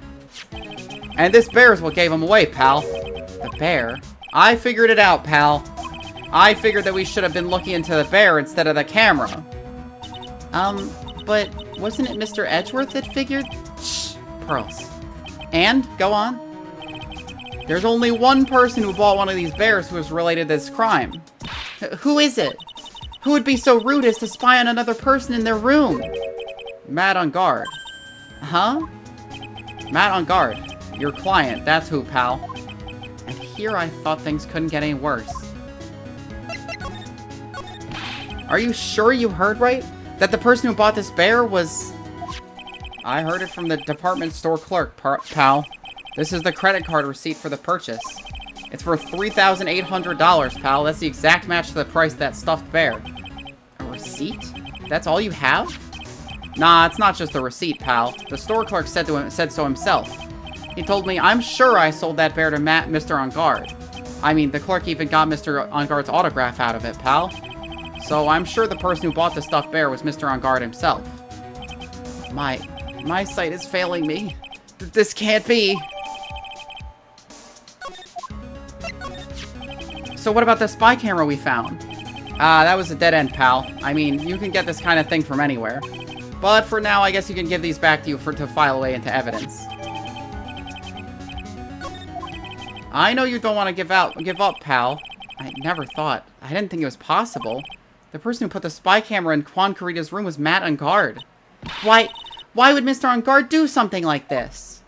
And this bear is what gave him away, pal. The bear? I figured it out, pal. I figured that we should have been looking into the bear instead of the camera. But wasn't it Mr. Edgeworth that figured? Shh, Pearls. And? Go on. There's only one person who bought one of these bears who is related to this crime. Who is it? Who would be so rude as to spy on another person in their room? Matt on guard. Huh? Matt on guard. Your client, that's who, pal. And here I thought things couldn't get any worse. Are you sure you heard right? That the person who bought this bear was... I heard it from the department store clerk, pal. This is the credit card receipt for the purchase. It's for $3,800, pal. That's the exact match to the price of that stuffed bear. A receipt? That's all you have? Nah, it's not just a receipt, pal. The store clerk said so himself. He told me, I'm sure I sold that bear to Mr. On Guard. I mean, the clerk even got Mr. On Guard's autograph out of it, pal. So I'm sure the person who bought the stuffed bear was Mr. On Guard himself. My sight is failing me. This can't be. So what about the spy camera we found? That was a dead end, pal. I mean, you can get this kind of thing from anywhere. But for now, I guess you can give these back to you to file away into evidence. I know you don't want to give up, pal. I never thought. I didn't think it was possible. The person who put the spy camera in Quan Kurita's room was Matt On Guard. Why would Mr. On Guard do something like this?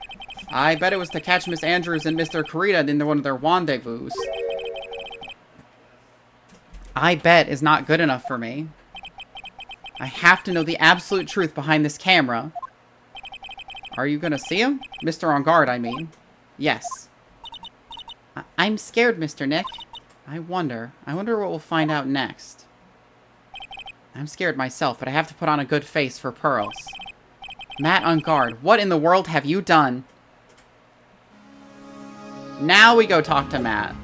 I bet it was to catch Miss Andrews and Mr. Kurita in one of their rendezvous. I bet is not good enough for me. I have to know the absolute truth behind this camera. Are you gonna see him? Mr. On Guard, I mean. Yes. I'm scared, Mr. Nick. I wonder what we'll find out next. I'm scared myself, but I have to put on a good face for Pearls. Matt On Guard, what in the world have you done? Now we go talk to Matt.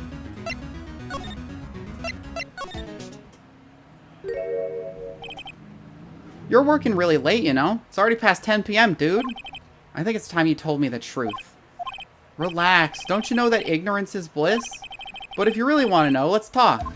You're working really late, you know? It's already past 10 p.m., dude. I think it's time you told me the truth. Relax. Don't you know that ignorance is bliss? But if you really want to know, let's talk.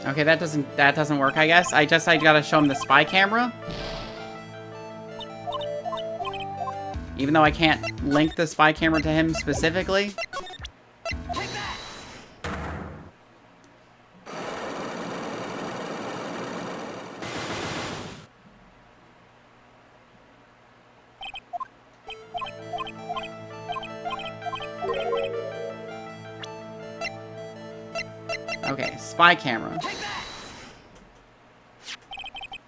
Okay, that doesn't work, I guess. I gotta show him the spy camera. Even though I can't link the spy camera to him specifically. Okay, spy camera.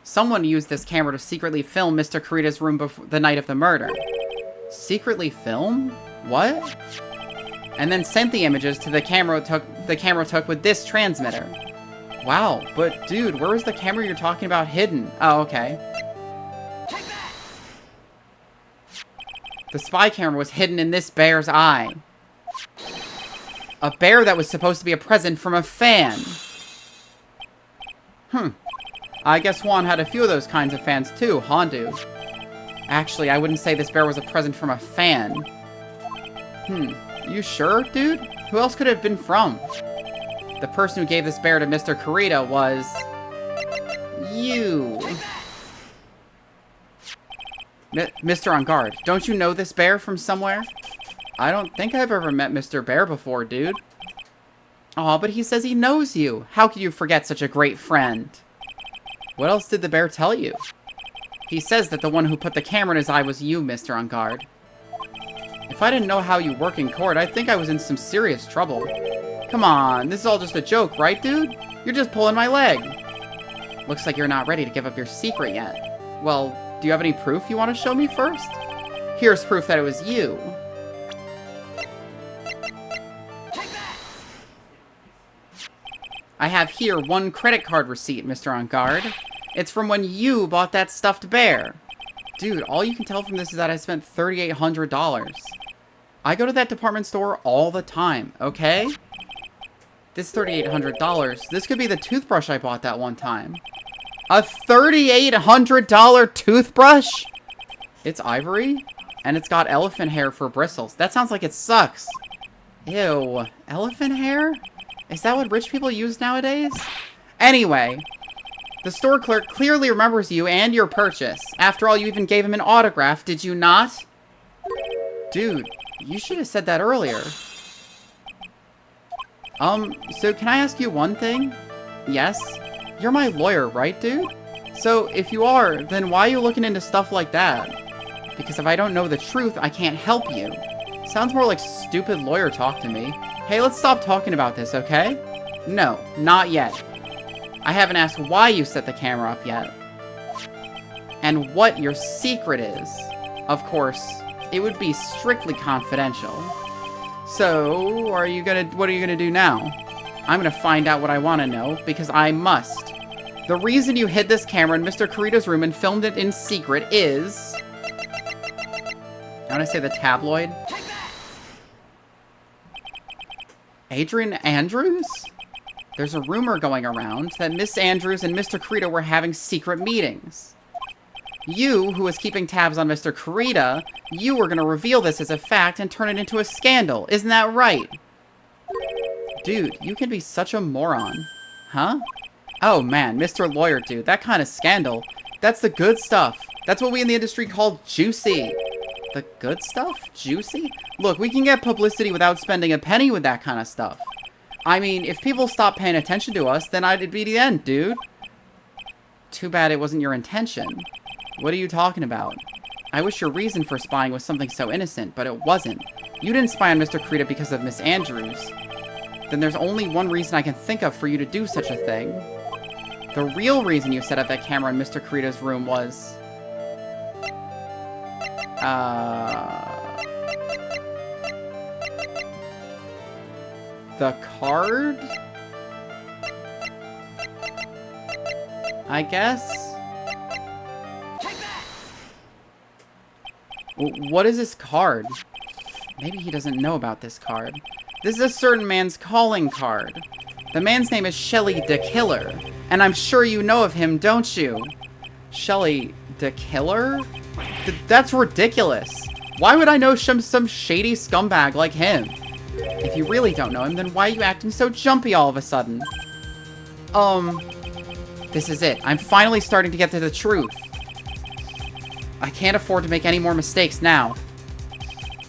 Someone used this camera to secretly film Mr. Kurita's room before the night of the murder. Secretly film? What? And then sent the images to the camera took with this transmitter. Wow, but dude, where is the camera you're talking about hidden? Oh, okay. The spy camera was hidden in this bear's eye. A bear that was supposed to be a present from a fan. I guess Juan had a few of those kinds of fans too, huh, dude? Actually, I wouldn't say this bear was a present from a fan. You sure, dude? Who else could it have been from? The person who gave this bear to Mr. Kurita was... you. Mr. On Guard, don't you know this bear from somewhere? I don't think I've ever met Mr. Bear before, dude. Aw, but he says he knows you. How could you forget such a great friend? What else did the bear tell you? He says that the one who put the camera in his eye was you, Mr. On Guard. If I didn't know how you work in court, I'd think I was in some serious trouble. Come on, this is all just a joke, right, dude? You're just pulling my leg. Looks like you're not ready to give up your secret yet. Well, do you have any proof you want to show me first? Here's proof that it was you. I have here one credit card receipt, Mr. On Guard. It's from when you bought that stuffed bear. Dude, all you can tell from this is that I spent $3,800. I go to that department store all the time, okay? This $3,800, this could be the toothbrush I bought that one time. A $3,800 toothbrush? It's ivory, and it's got elephant hair for bristles. That sounds like it sucks. Ew, elephant hair? Is that what rich people use nowadays? Anyway, the store clerk clearly remembers you and your purchase. After all, you even gave him an autograph, did you not? Dude, you should have said that earlier. So can I ask you one thing? Yes? You're my lawyer, right, dude? So, if you are, then why are you looking into stuff like that? Because if I don't know the truth, I can't help you. Sounds more like stupid lawyer talk to me. Hey, let's stop talking about this, okay? No, not yet. I haven't asked why you set the camera up yet. And what your secret is. Of course, it would be strictly confidential. So, what are you gonna do now? I'm gonna find out what I want to know, because I must. The reason you hid this camera in Mr. Kurita's room and filmed it in secret is... I want to say the tabloid. Adrian Andrews? There's a rumor going around that Miss Andrews and Mr. Kurita were having secret meetings. You, who was keeping tabs on Mr. Kurita, you were going to reveal this as a fact and turn it into a scandal. Isn't that right? Dude, you can be such a moron. Huh? Oh man, Mr. Lawyer dude, that kind of scandal. That's the good stuff. That's what we in the industry call juicy. The good stuff? Juicy? Look, we can get publicity without spending a penny with that kind of stuff. I mean, if people stop paying attention to us, then it'd be the end, dude. Too bad it wasn't your intention. What are you talking about? I wish your reason for spying was something so innocent, but it wasn't. You didn't spy on Mr. Kurita because of Miss Andrews. Then there's only one reason I can think of for you to do such a thing. The real reason you set up that camera in Mr. Kurita's room was... the card? I guess? What is this card? Maybe he doesn't know about this card. This is a certain man's calling card. The man's name is Shelly the Killer, and I'm sure you know of him, don't you? Shelly the Killer? That's ridiculous. Why would I know some shady scumbag like him? If you really don't know him, then why are you acting so jumpy all of a sudden? This is it. I'm finally starting to get to the truth. I can't afford to make any more mistakes now.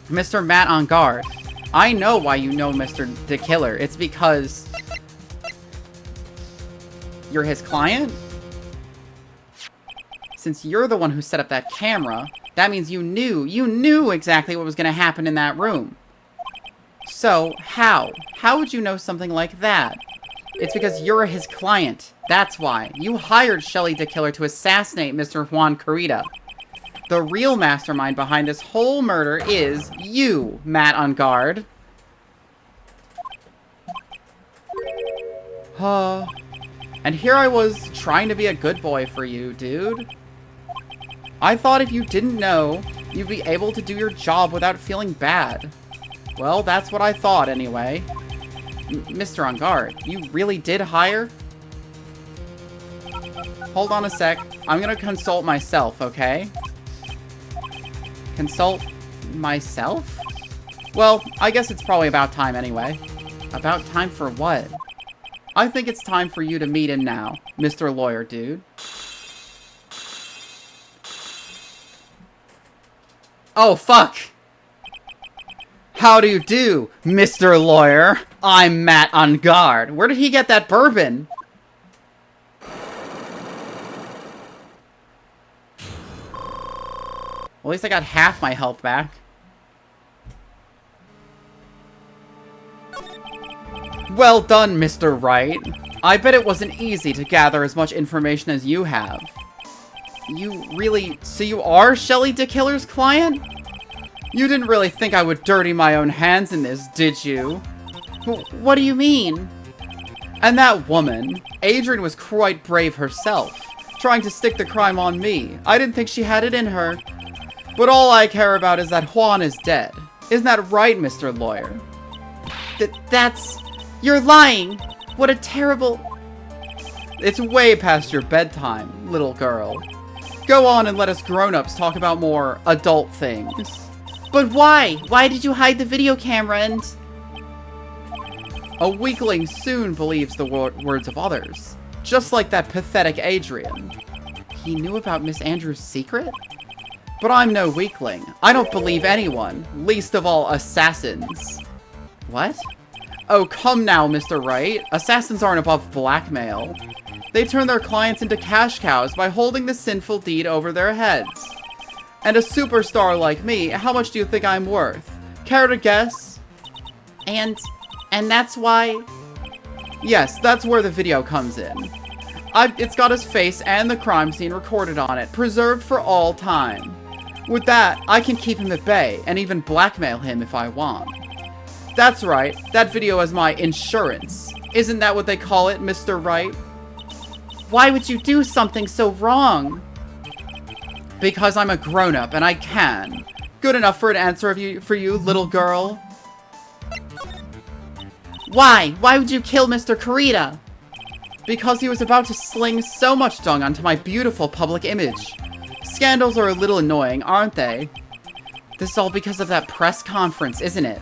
Mr. Matt on guard. I know why you know Mr. the Killer. It's because... you're his client? Since you're the one who set up that camera, that means you knew exactly what was going to happen in that room. So, how? How would you know something like that? It's because you're his client. That's why. You hired Shelly the Killer to assassinate Mr. Juan Corrida. The real mastermind behind this whole murder is you, Matt on guard. And here I was trying to be a good boy for you, dude. I thought if you didn't know, you'd be able to do your job without feeling bad. Well, that's what I thought anyway. Mr. On guard, you really did hire? Hold on a sec. I'm gonna consult myself, okay? Consult myself? Well, I guess it's probably about time anyway. About time for what? I think it's time for you to meet him now, Mr. Lawyer Dude. Oh, fuck! How do you do, Mr. Lawyer? I'm Matt on guard. Where did he get that bourbon? At least I got half my health back. Well done, Mr. Wright. I bet it wasn't easy to gather as much information as you have. So you are Shelly the Killer's client? You didn't really think I would dirty my own hands in this, did you? What do you mean? And that woman, Adrian was quite brave herself, trying to stick the crime on me. I didn't think she had it in her. But all I care about is that Juan is dead. Isn't that right, Mr. Lawyer? You're lying! What a terrible... It's way past your bedtime, little girl. Go on and let us grown-ups talk about more adult things. But why? Why did you hide the video camera and... A weakling soon believes the words of others. Just like that pathetic Adrian. He knew about Miss Andrews' secret? But I'm no weakling. I don't believe anyone, least of all assassins. What? Oh, come now, Mr. Wright. Assassins aren't above blackmail. They turn their clients into cash cows by holding the sinful deed over their heads. And a superstar like me, how much do you think I'm worth? Care to guess? And that's why... Yes, that's where the video comes in. It's got his face and the crime scene recorded on it, preserved for all time. With that, I can keep him at bay, and even blackmail him if I want. That's right, that video is my insurance. Isn't that what they call it, Mr. Wright? Why would you do something so wrong? Because I'm a grown-up, and I can. Good enough for an answer for you, little girl. Why? Why would you kill Mr. Corrida? Because he was about to sling so much dung onto my beautiful public image. Scandals are a little annoying, aren't they? This is all because of that press conference, isn't it?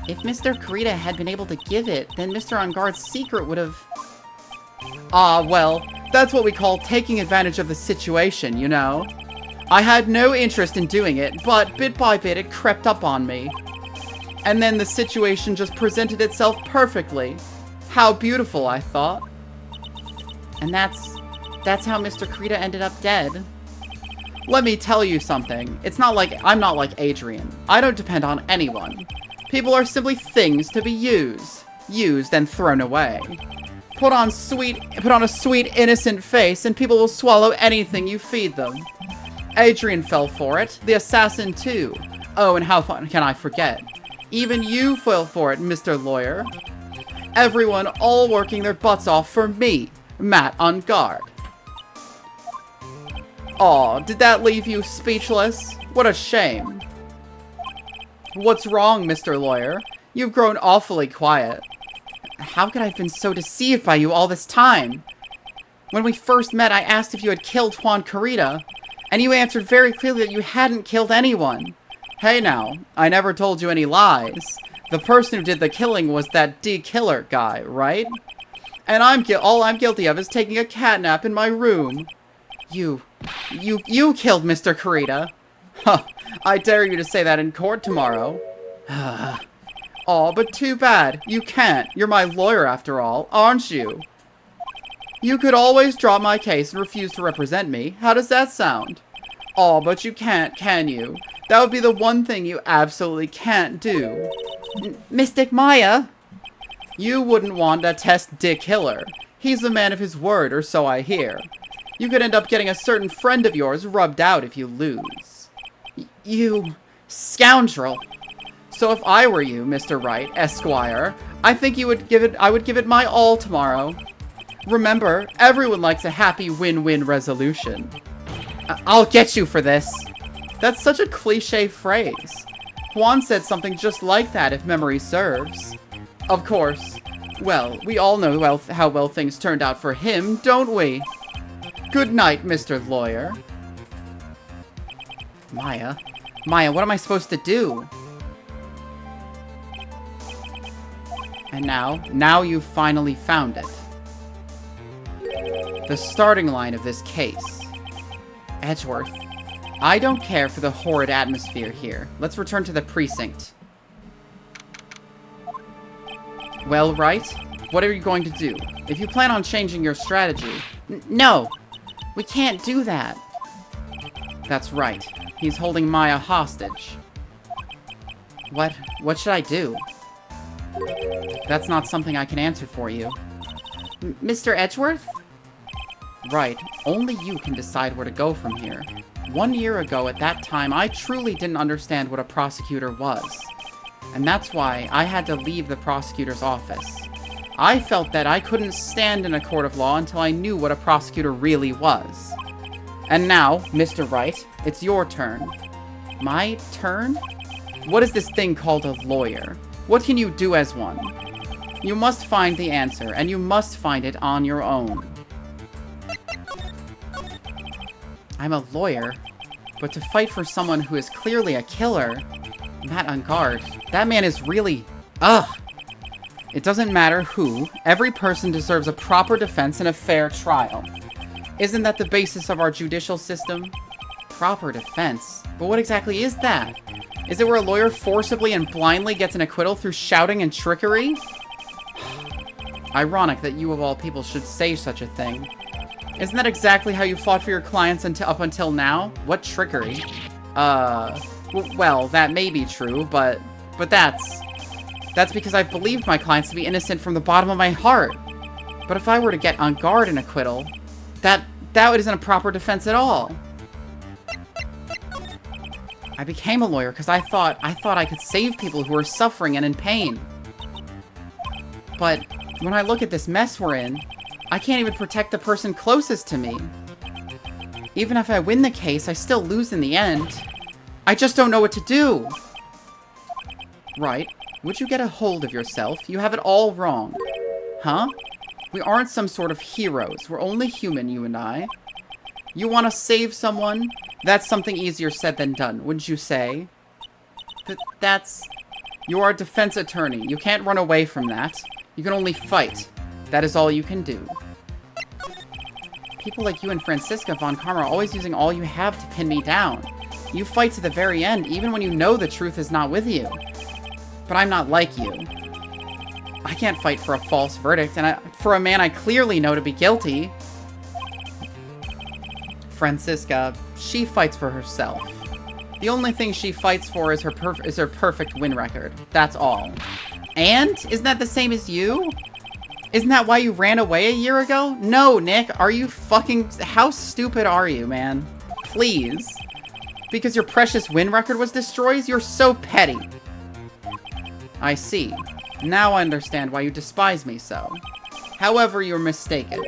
If Mr. Corrida had been able to give it, then Mr. On Guard's secret would have... Ah, well, that's what we call taking advantage of the situation, you know? I had no interest in doing it, but bit by bit it crept up on me. And then the situation just presented itself perfectly. How beautiful, I thought. And that's how Mr. Corrida ended up dead. Let me tell you something. I'm not like Adrian. I don't depend on anyone. People are simply things to be used and thrown away. Put on a sweet, innocent face, and people will swallow anything you feed them. Adrian fell for it. The assassin, too. Oh, and how fun can I forget? Even you fell for it, Mr. Lawyer. Everyone all working their butts off for me, Matt on Guard. Aw, did that leave you speechless? What a shame. What's wrong, Mr. Lawyer? You've grown awfully quiet. How could I have been so deceived by you all this time? When we first met, I asked if you had killed Juan Corrida, and you answered very clearly that you hadn't killed anyone. Hey now, I never told you any lies. The person who did the killing was that D-Killer guy, right? And all I'm guilty of is taking a catnap in my room. You killed Mr. Kurita. Huh, I dare you to say that in court tomorrow. Aw, but too bad. You can't. You're my lawyer after all, aren't you? You could always drop my case and refuse to represent me. How does that sound? Aw, but you can't, can you? That would be the one thing you absolutely can't do. Mystic Maya? You wouldn't want to test Dick Hiller. He's a man of his word, or so I hear. You could end up getting a certain friend of yours rubbed out if you lose. You scoundrel. So if I were you, Mr. Wright, Esquire, I think I would give it my all tomorrow. Remember, everyone likes a happy win-win resolution. I'll get you for this. That's such a cliché phrase. Juan said something just like that, if memory serves. Of course. Well, we all know how well things turned out for him, don't we? Good night, Mr. Lawyer. Maya, what am I supposed to do? And now you've finally found it. The starting line of this case. Edgeworth, I don't care for the horrid atmosphere here. Let's return to the precinct. Well, Wright, what are you going to do? If you plan on changing your strategy... No! We can't do that. That's right. He's holding Maya hostage. What should I do? That's not something I can answer for you. Mr. Edgeworth? Right. Only you can decide where to go from here. 1 year ago at that time, I truly didn't understand what a prosecutor was. And that's why I had to leave the prosecutor's office. I felt that I couldn't stand in a court of law until I knew what a prosecutor really was. And now, Mr. Wright, it's your turn. My turn? What is this thing called a lawyer? What can you do as one? You must find the answer, and you must find it on your own. I'm a lawyer, but to fight for someone who is clearly a killer... Matt Engarde, that man is really... Ugh! It doesn't matter who, every person deserves a proper defense and a fair trial. Isn't that the basis of our judicial system? Proper defense? But what exactly is that? Is it where a lawyer forcibly and blindly gets an acquittal through shouting and trickery? Ironic that you of all people should say such a thing. Isn't that exactly how you fought for your clients up until now? What trickery? Well, that may be true, but that's because I've believed my clients to be innocent from the bottom of my heart. But if I were to get Engarde an acquittal, that isn't a proper defense at all. I became a lawyer because I thought I could save people who are suffering and in pain. But when I look at this mess we're in, I can't even protect the person closest to me. Even if I win the case, I still lose in the end. I just don't know what to do. Right. Would you get a hold of yourself? You have it all wrong. Huh? We aren't some sort of heroes. We're only human, you and I. You want to save someone? That's something easier said than done, wouldn't you say? You are a defense attorney. You can't run away from that. You can only fight. That is all you can do. People like you and Franziska von Karma are always using all you have to pin me down. You fight to the very end, even when you know the truth is not with you. But I'm not like you. I can't fight for a false verdict, and for a man I clearly know to be guilty. Franziska, she fights for herself. The only thing she fights for is her perfect win record. That's all. And? Isn't that the same as you? Isn't that why you ran away a year ago? No, Nick, are you fucking... How stupid are you, man? Please. Because your precious win record was destroyed? You're so petty. I see. Now I understand why you despise me so. However, you're mistaken.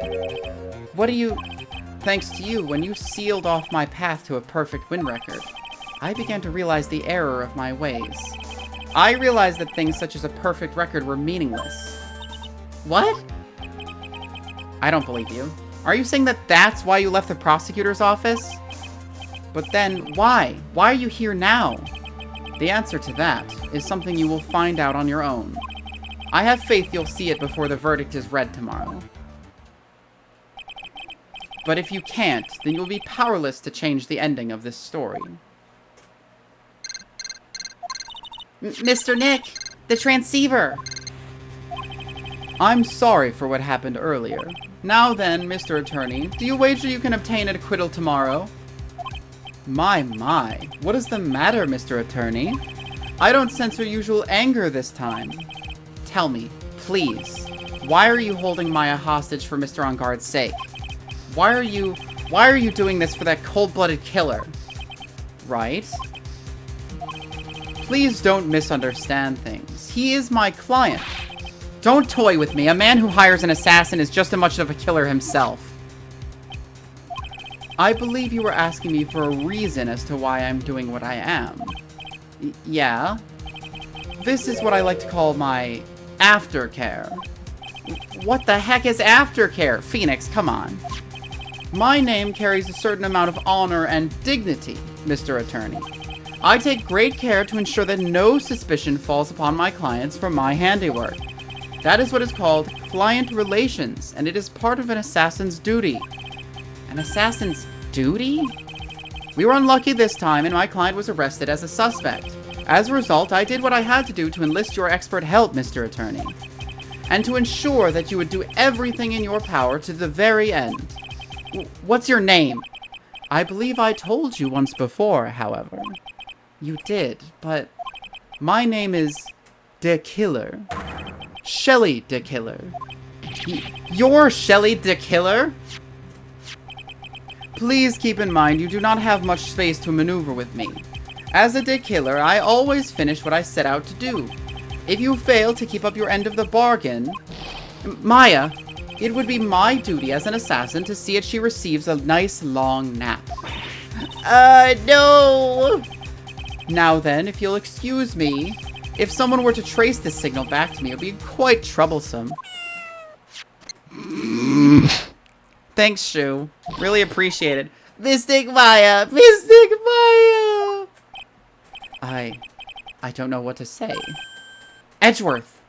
Thanks to you, when you sealed off my path to a perfect win record, I began to realize the error of my ways. I realized that things such as a perfect record were meaningless. What? I don't believe you. Are you saying that that's why you left the prosecutor's office? But then, why? Why are you here now? The answer to that is something you will find out on your own. I have faith you'll see it before the verdict is read tomorrow. But if you can't, then you'll be powerless to change the ending of this story. Mr. Nick, the transceiver. I'm sorry for what happened earlier. Now then, Mr. Attorney, do you wager you can obtain an acquittal tomorrow? My, what is the matter, Mr. Attorney? I don't sense your usual anger this time. Tell me, please, why are you holding Maya hostage for Mr. Engarde's sake? Why are you doing this for that cold-blooded killer? Right? Please don't misunderstand things. He is my client. Don't toy with me. A man who hires an assassin is just as much of a killer himself. I believe you were asking me for a reason as to why I'm doing what I am. Yeah? This is what I like to call my aftercare. What the heck is aftercare? Phoenix, come on. My name carries a certain amount of honor and dignity, Mr. Attorney. I take great care to ensure that no suspicion falls upon my clients for my handiwork. That is what is called client relations, and it is part of an assassin's duty. An assassin's duty? We were unlucky this time, and my client was arrested as a suspect. As a result, I did what I had to do to enlist your expert help, Mr. Attorney, and to ensure that you would do everything in your power to the very end. What's your name? I believe I told you once before, however. You did, but my name is De Killer. Shelly De Killer. You're Shelly De Killer? Please keep in mind you do not have much space to maneuver with me. As a De Killer, I always finish what I set out to do. If you fail to keep up your end of the bargain... Maya, it would be my duty as an assassin to see that she receives a nice long nap. No! Now then, if you'll excuse me, if someone were to trace this signal back to me, it would be quite troublesome. Thanks, Shu. Really appreciate it. Mystic Maya! Mystic Maya! I don't know what to say. Edgeworth!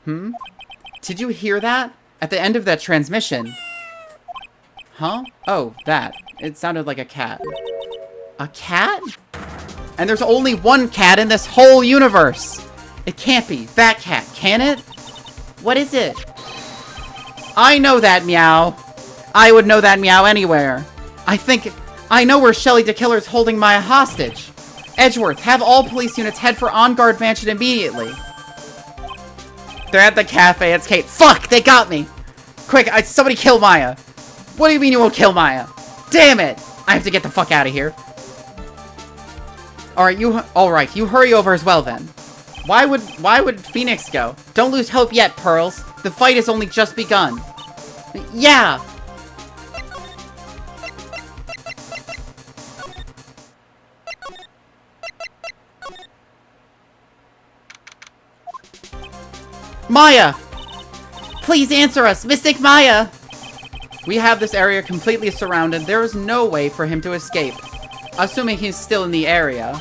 Did you hear that? At the end of that transmission. Huh? Oh, that. It sounded like a cat. A cat? And there's only one cat in this whole universe! It can't be that cat, can it? What is it? I know that meow. I would know that meow anywhere. I know where Shelly De Killer's holding Maya hostage. Edgeworth, have all police units head for On Guard Mansion immediately. They're at the cafe, it's Kate. Fuck, they got me. Quick, somebody kill Maya. What do you mean you won't kill Maya? Damn it. I have to get the fuck out of here. Alright, you hurry over as well then. Why would Phoenix go? Don't lose hope yet, Pearls. The fight has only just begun. Yeah! Maya! Please answer us, Mystic Maya! We have this area completely surrounded. There is no way for him to escape. Assuming he's still in the area.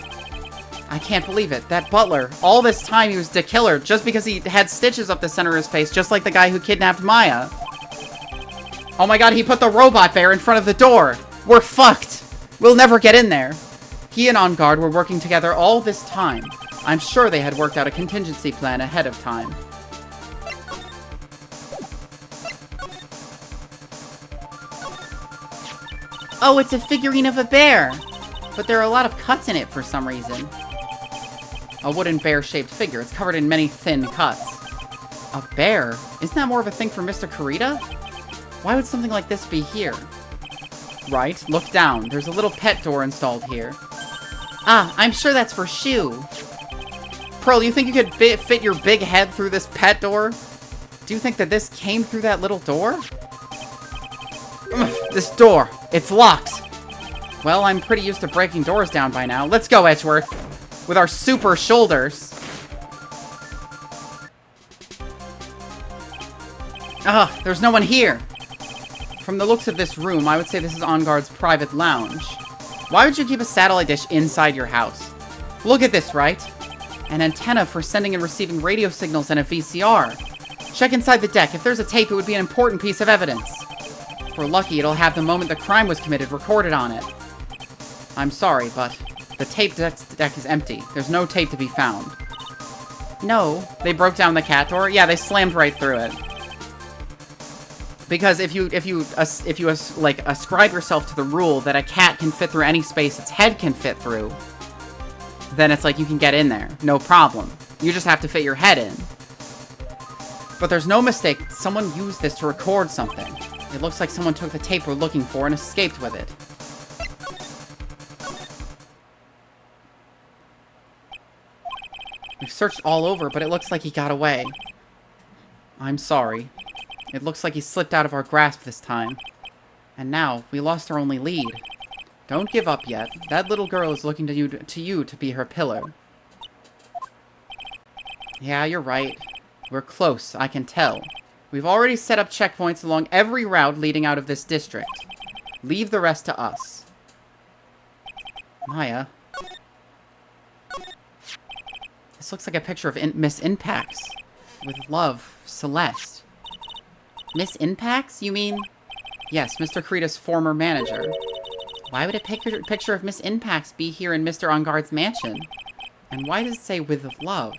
I can't believe it. That butler, all this time he was De Killer just because he had stitches up the center of his face, just like the guy who kidnapped Maya. Oh my god, he put the robot bear in front of the door. We're fucked. We'll never get in there. He and On Guard were working together all this time. I'm sure they had worked out a contingency plan ahead of time. Oh, it's a figurine of a bear. But there are a lot of cuts in it for some reason. A wooden bear-shaped figure. It's covered in many thin cuts. A bear? Isn't that more of a thing for Mr. Kurita? Why would something like this be here? Right, look down. There's a little pet door installed here. Ah, I'm sure that's for Shu. Pearl, you think you could fit your big head through this pet door? Do you think that this came through that little door? This door. It's locked. Well, I'm pretty used to breaking doors down by now. Let's go, Edgeworth. With our super shoulders. Ugh, there's no one here. From the looks of this room, I would say this is On Guard's private lounge. Why would you keep a satellite dish inside your house? Look at this, right? An antenna for sending and receiving radio signals and a VCR. Check inside the deck. If there's a tape, it would be an important piece of evidence. If we're lucky, it'll have the moment the crime was committed recorded on it. I'm sorry, but the tape deck is empty. There's no tape to be found. No. They broke down the cat door? Yeah, they slammed right through it. Because if you like ascribe yourself to the rule that a cat can fit through any space its head can fit through, then it's like you can get in there, no problem. You just have to fit your head in. But there's no mistake. Someone used this to record something. It looks like someone took the tape we're looking for and escaped with it. We've searched all over, but it looks like he got away. I'm sorry. It looks like he slipped out of our grasp this time. And now, we lost our only lead. Don't give up yet. That little girl is looking to you to be her pillar. Yeah, you're right. We're close, I can tell. We've already set up checkpoints along every route leading out of this district. Leave the rest to us. Maya. This looks like a picture of Miss Inpax. With love, Celeste. Miss Inpax, you mean? Yes, Mr. Kirita's former manager. Why would a picture of Miss Inpax be here in Mr. Enguarde's mansion? And why does it say with love?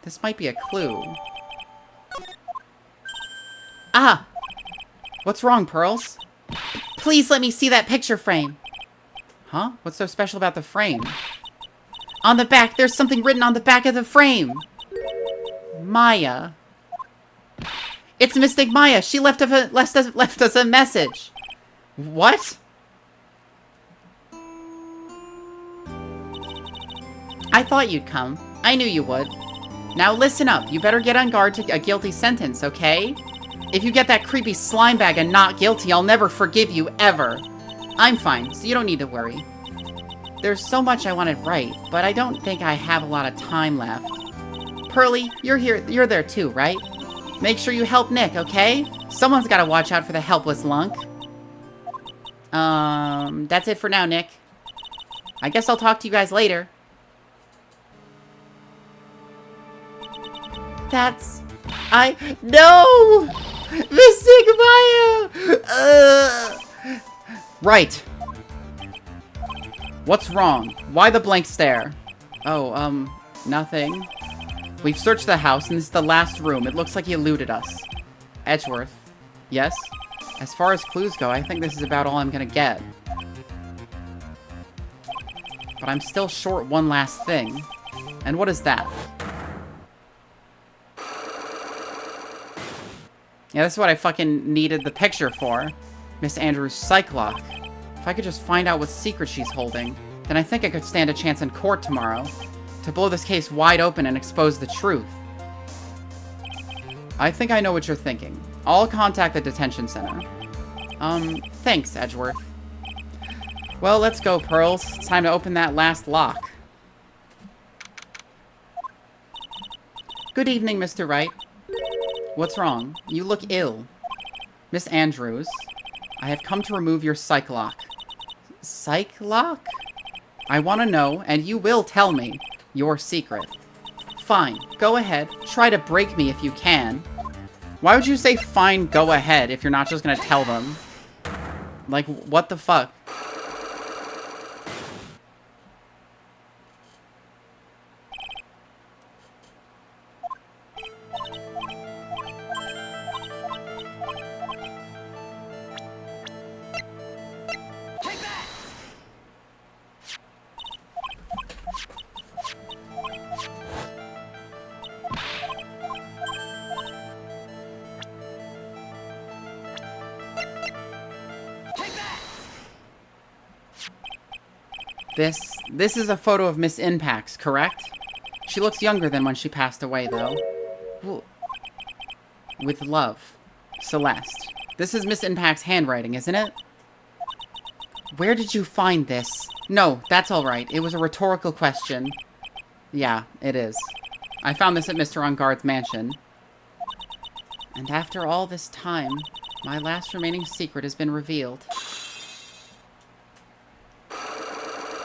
This might be a clue. Ah! What's wrong, Pearls? Please let me see that picture frame. Huh? What's so special about the frame? On the back, there's something written on the back of the frame. Maya. It's Mystic Maya. She left us a message. What? I thought you'd come. I knew you would. Now listen up. You better get on guard to a guilty sentence, okay? If you get that creepy slime bag and not guilty, I'll never forgive you, ever. I'm fine, so you don't need to worry. There's so much I want to write, but I don't think I have a lot of time left. Pearly, you're there too, right? Make sure you help Nick, okay? Someone's got to watch out for the helpless lunk. That's it for now, Nick. I guess I'll talk to you guys later. No! Mystic Maya! Right. What's wrong? Why the blank stare? Oh, nothing. We've searched the house, and this is the last room. It looks like he eluded us. Edgeworth. Yes? As far as clues go, I think this is about all I'm gonna get. But I'm still short one last thing. And what is that? Yeah, this is what I fucking needed the picture for. Miss Andrews' psych lock. If I could just find out what secret she's holding, then I think I could stand a chance in court tomorrow. To blow this case wide open and expose the truth. I think I know what you're thinking. I'll contact the detention center. Thanks, Edgeworth. Well, let's go, Pearls. It's time to open that last lock. Good evening, Mr. Wright. What's wrong? You look ill. Miss Andrews, I have come to remove your psych lock. Psych lock? I want to know, and you will tell me, your secret. Fine, go ahead. Try to break me if you can. Why would you say fine, go ahead, if you're not just gonna tell them? Like, what the fuck? This is a photo of Miss Inpax, correct? She looks younger than when she passed away, though. With love. Celeste. This is Miss Inpax's handwriting, isn't it? Where did you find this? No, that's alright. It was a rhetorical question. Yeah, it is. I found this at Mr. Enguarde's mansion. And after all this time, my last remaining secret has been revealed.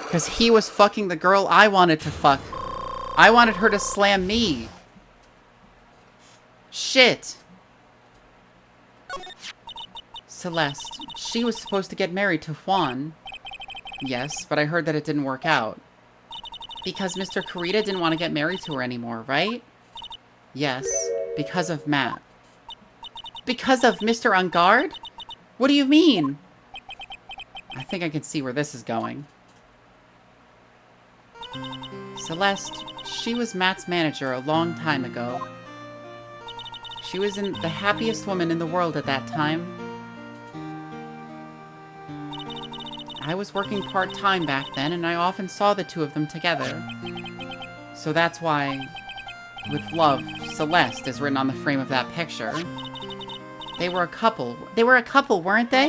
Because he was fucking the girl I wanted to fuck. I wanted her to slam me. Shit. Celeste, she was supposed to get married to Juan. Yes, but I heard that it didn't work out. Because Mr. Kurita didn't want to get married to her anymore, right? Yes, because of Matt. Because of Mr. Ungard? What do you mean? I think I can see where this is going. Celeste, she was Matt's manager a long time ago. She was the happiest woman in the world at that time. I was working part-time back then, and I often saw the two of them together. So that's why, with love, Celeste is written on the frame of that picture. They were a couple. They were a couple, weren't they?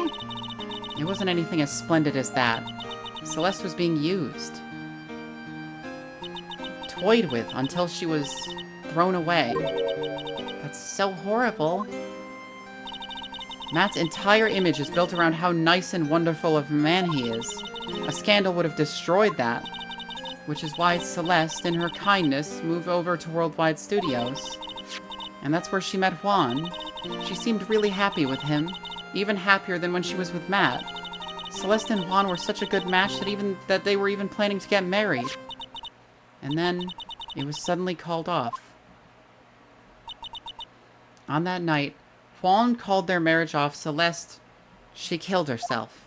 It wasn't anything as splendid as that. Celeste was being used. Toyed with until she was thrown away. That's so horrible. Matt's entire image is built around how nice and wonderful of a man he is. A scandal would have destroyed that. Which is why Celeste, in her kindness, moved over to Worldwide Studios. And that's where she met Juan. She seemed really happy with him. Even happier than when she was with Matt. Celeste and Juan were such a good match that they were even planning to get married. And then, it was suddenly called off. On that night, Juan called their marriage off. Celeste, she killed herself.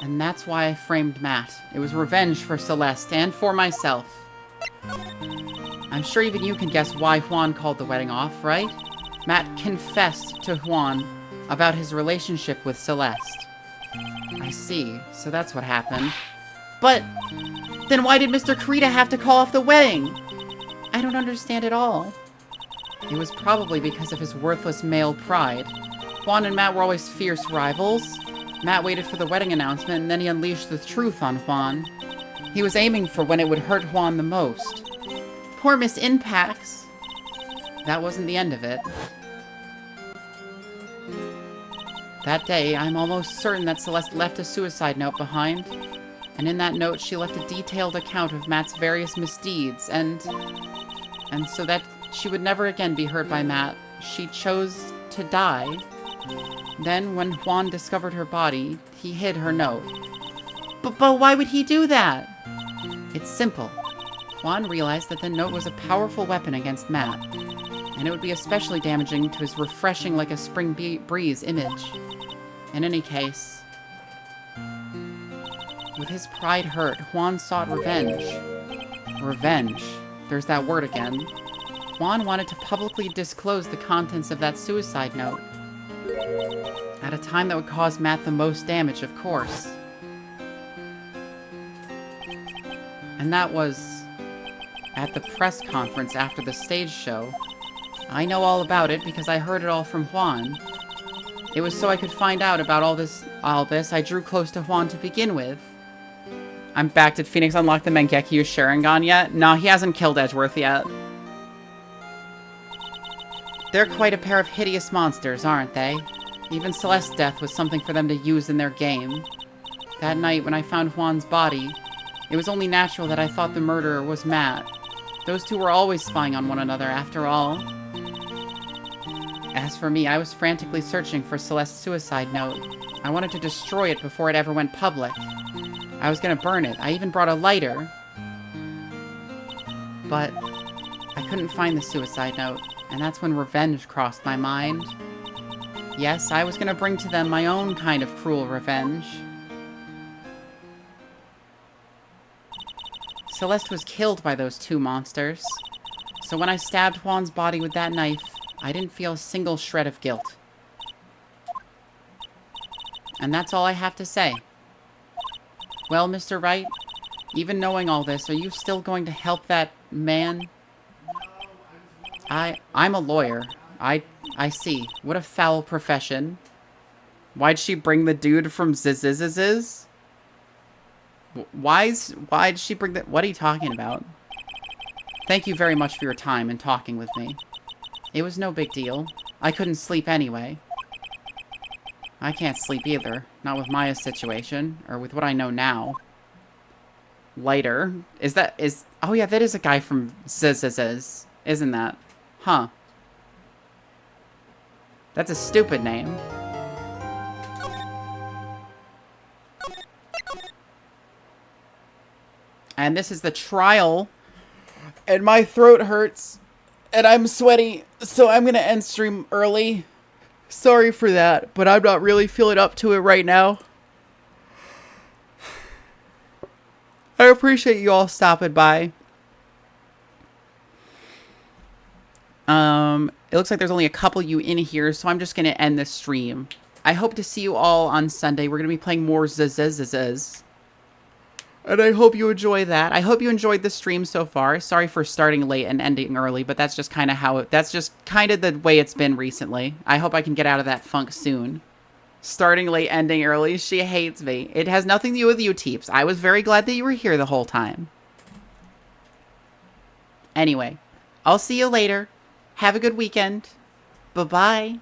And that's why I framed Matt. It was revenge for Celeste and for myself. I'm sure even you can guess why Juan called the wedding off, right? Matt confessed to Juan about his relationship with Celeste. I see, so that's what happened. But then why did Mr. Kurita have to call off the wedding? I don't understand at all. It was probably because of his worthless male pride. Juan and Matt were always fierce rivals. Matt waited for the wedding announcement, and then he unleashed the truth on Juan. He was aiming for when it would hurt Juan the most. Poor Miss Impax. That wasn't the end of it. That day, I'm almost certain that Celeste left a suicide note behind. And in that note, she left a detailed account of Matt's various misdeeds, and so that she would never again be hurt by Matt, she chose to die. Then, when Juan discovered her body, he hid her note. But why would he do that? It's simple. Juan realized that the note was a powerful weapon against Matt, and it would be especially damaging to his refreshing like a spring breeze image. In any case, with his pride hurt, Juan sought revenge. Revenge. There's that word again. Juan wanted to publicly disclose the contents of that suicide note. At a time that would cause Matt the most damage, of course. And that was at the press conference after the stage show. I know all about it because I heard it all from Juan. It was so I could find out about all this. I drew close to Juan to begin with. I'm back. Did Phoenix unlock the Mangekyo Sharingan yet? No, he hasn't killed Edgeworth yet. They're quite a pair of hideous monsters, aren't they? Even Celeste's death was something for them to use in their game. That night, when I found Juan's body, it was only natural that I thought the murderer was Matt. Those two were always spying on one another, after all. As for me, I was frantically searching for Celeste's suicide note. I wanted to destroy it before it ever went public. I was gonna burn it. I even brought a lighter. But I couldn't find the suicide note, and that's when revenge crossed my mind. Yes, I was gonna bring to them my own kind of cruel revenge. Celeste was killed by those two monsters. So when I stabbed Juan's body with that knife, I didn't feel a single shred of guilt. And that's all I have to say. Well, Mr. Wright, even knowing all this, are you still going to help that man? I'm a lawyer. I see. What a foul profession. Why'd she bring the dude from Ziziziziz? Why'd she bring that? What are you talking about? Thank you very much for your time and talking with me. It was no big deal. I couldn't sleep anyway. I can't sleep either. Not with Maya's situation, or with what I know now. Lighter. Oh yeah, that is a guy from Zzz, isn't that? Huh. That's a stupid name. And this is the trial. And my throat hurts. And I'm sweaty. So I'm going to end stream early. Sorry for that. But I'm not really feeling up to it right now. I appreciate you all stopping by. It looks like there's only a couple of you in here. So I'm just going to end this stream. I hope to see you all on Sunday. We're going to be playing more Zzz. And I hope you enjoy that. I hope you enjoyed the stream so far. Sorry for starting late and ending early, but that's just kind of that's just kind of the way it's been recently. I hope I can get out of that funk soon. Starting late, ending early. She hates me. It has nothing to do with you, Teeps. I was very glad that you were here the whole time. Anyway, I'll see you later. Have a good weekend. Bye-bye.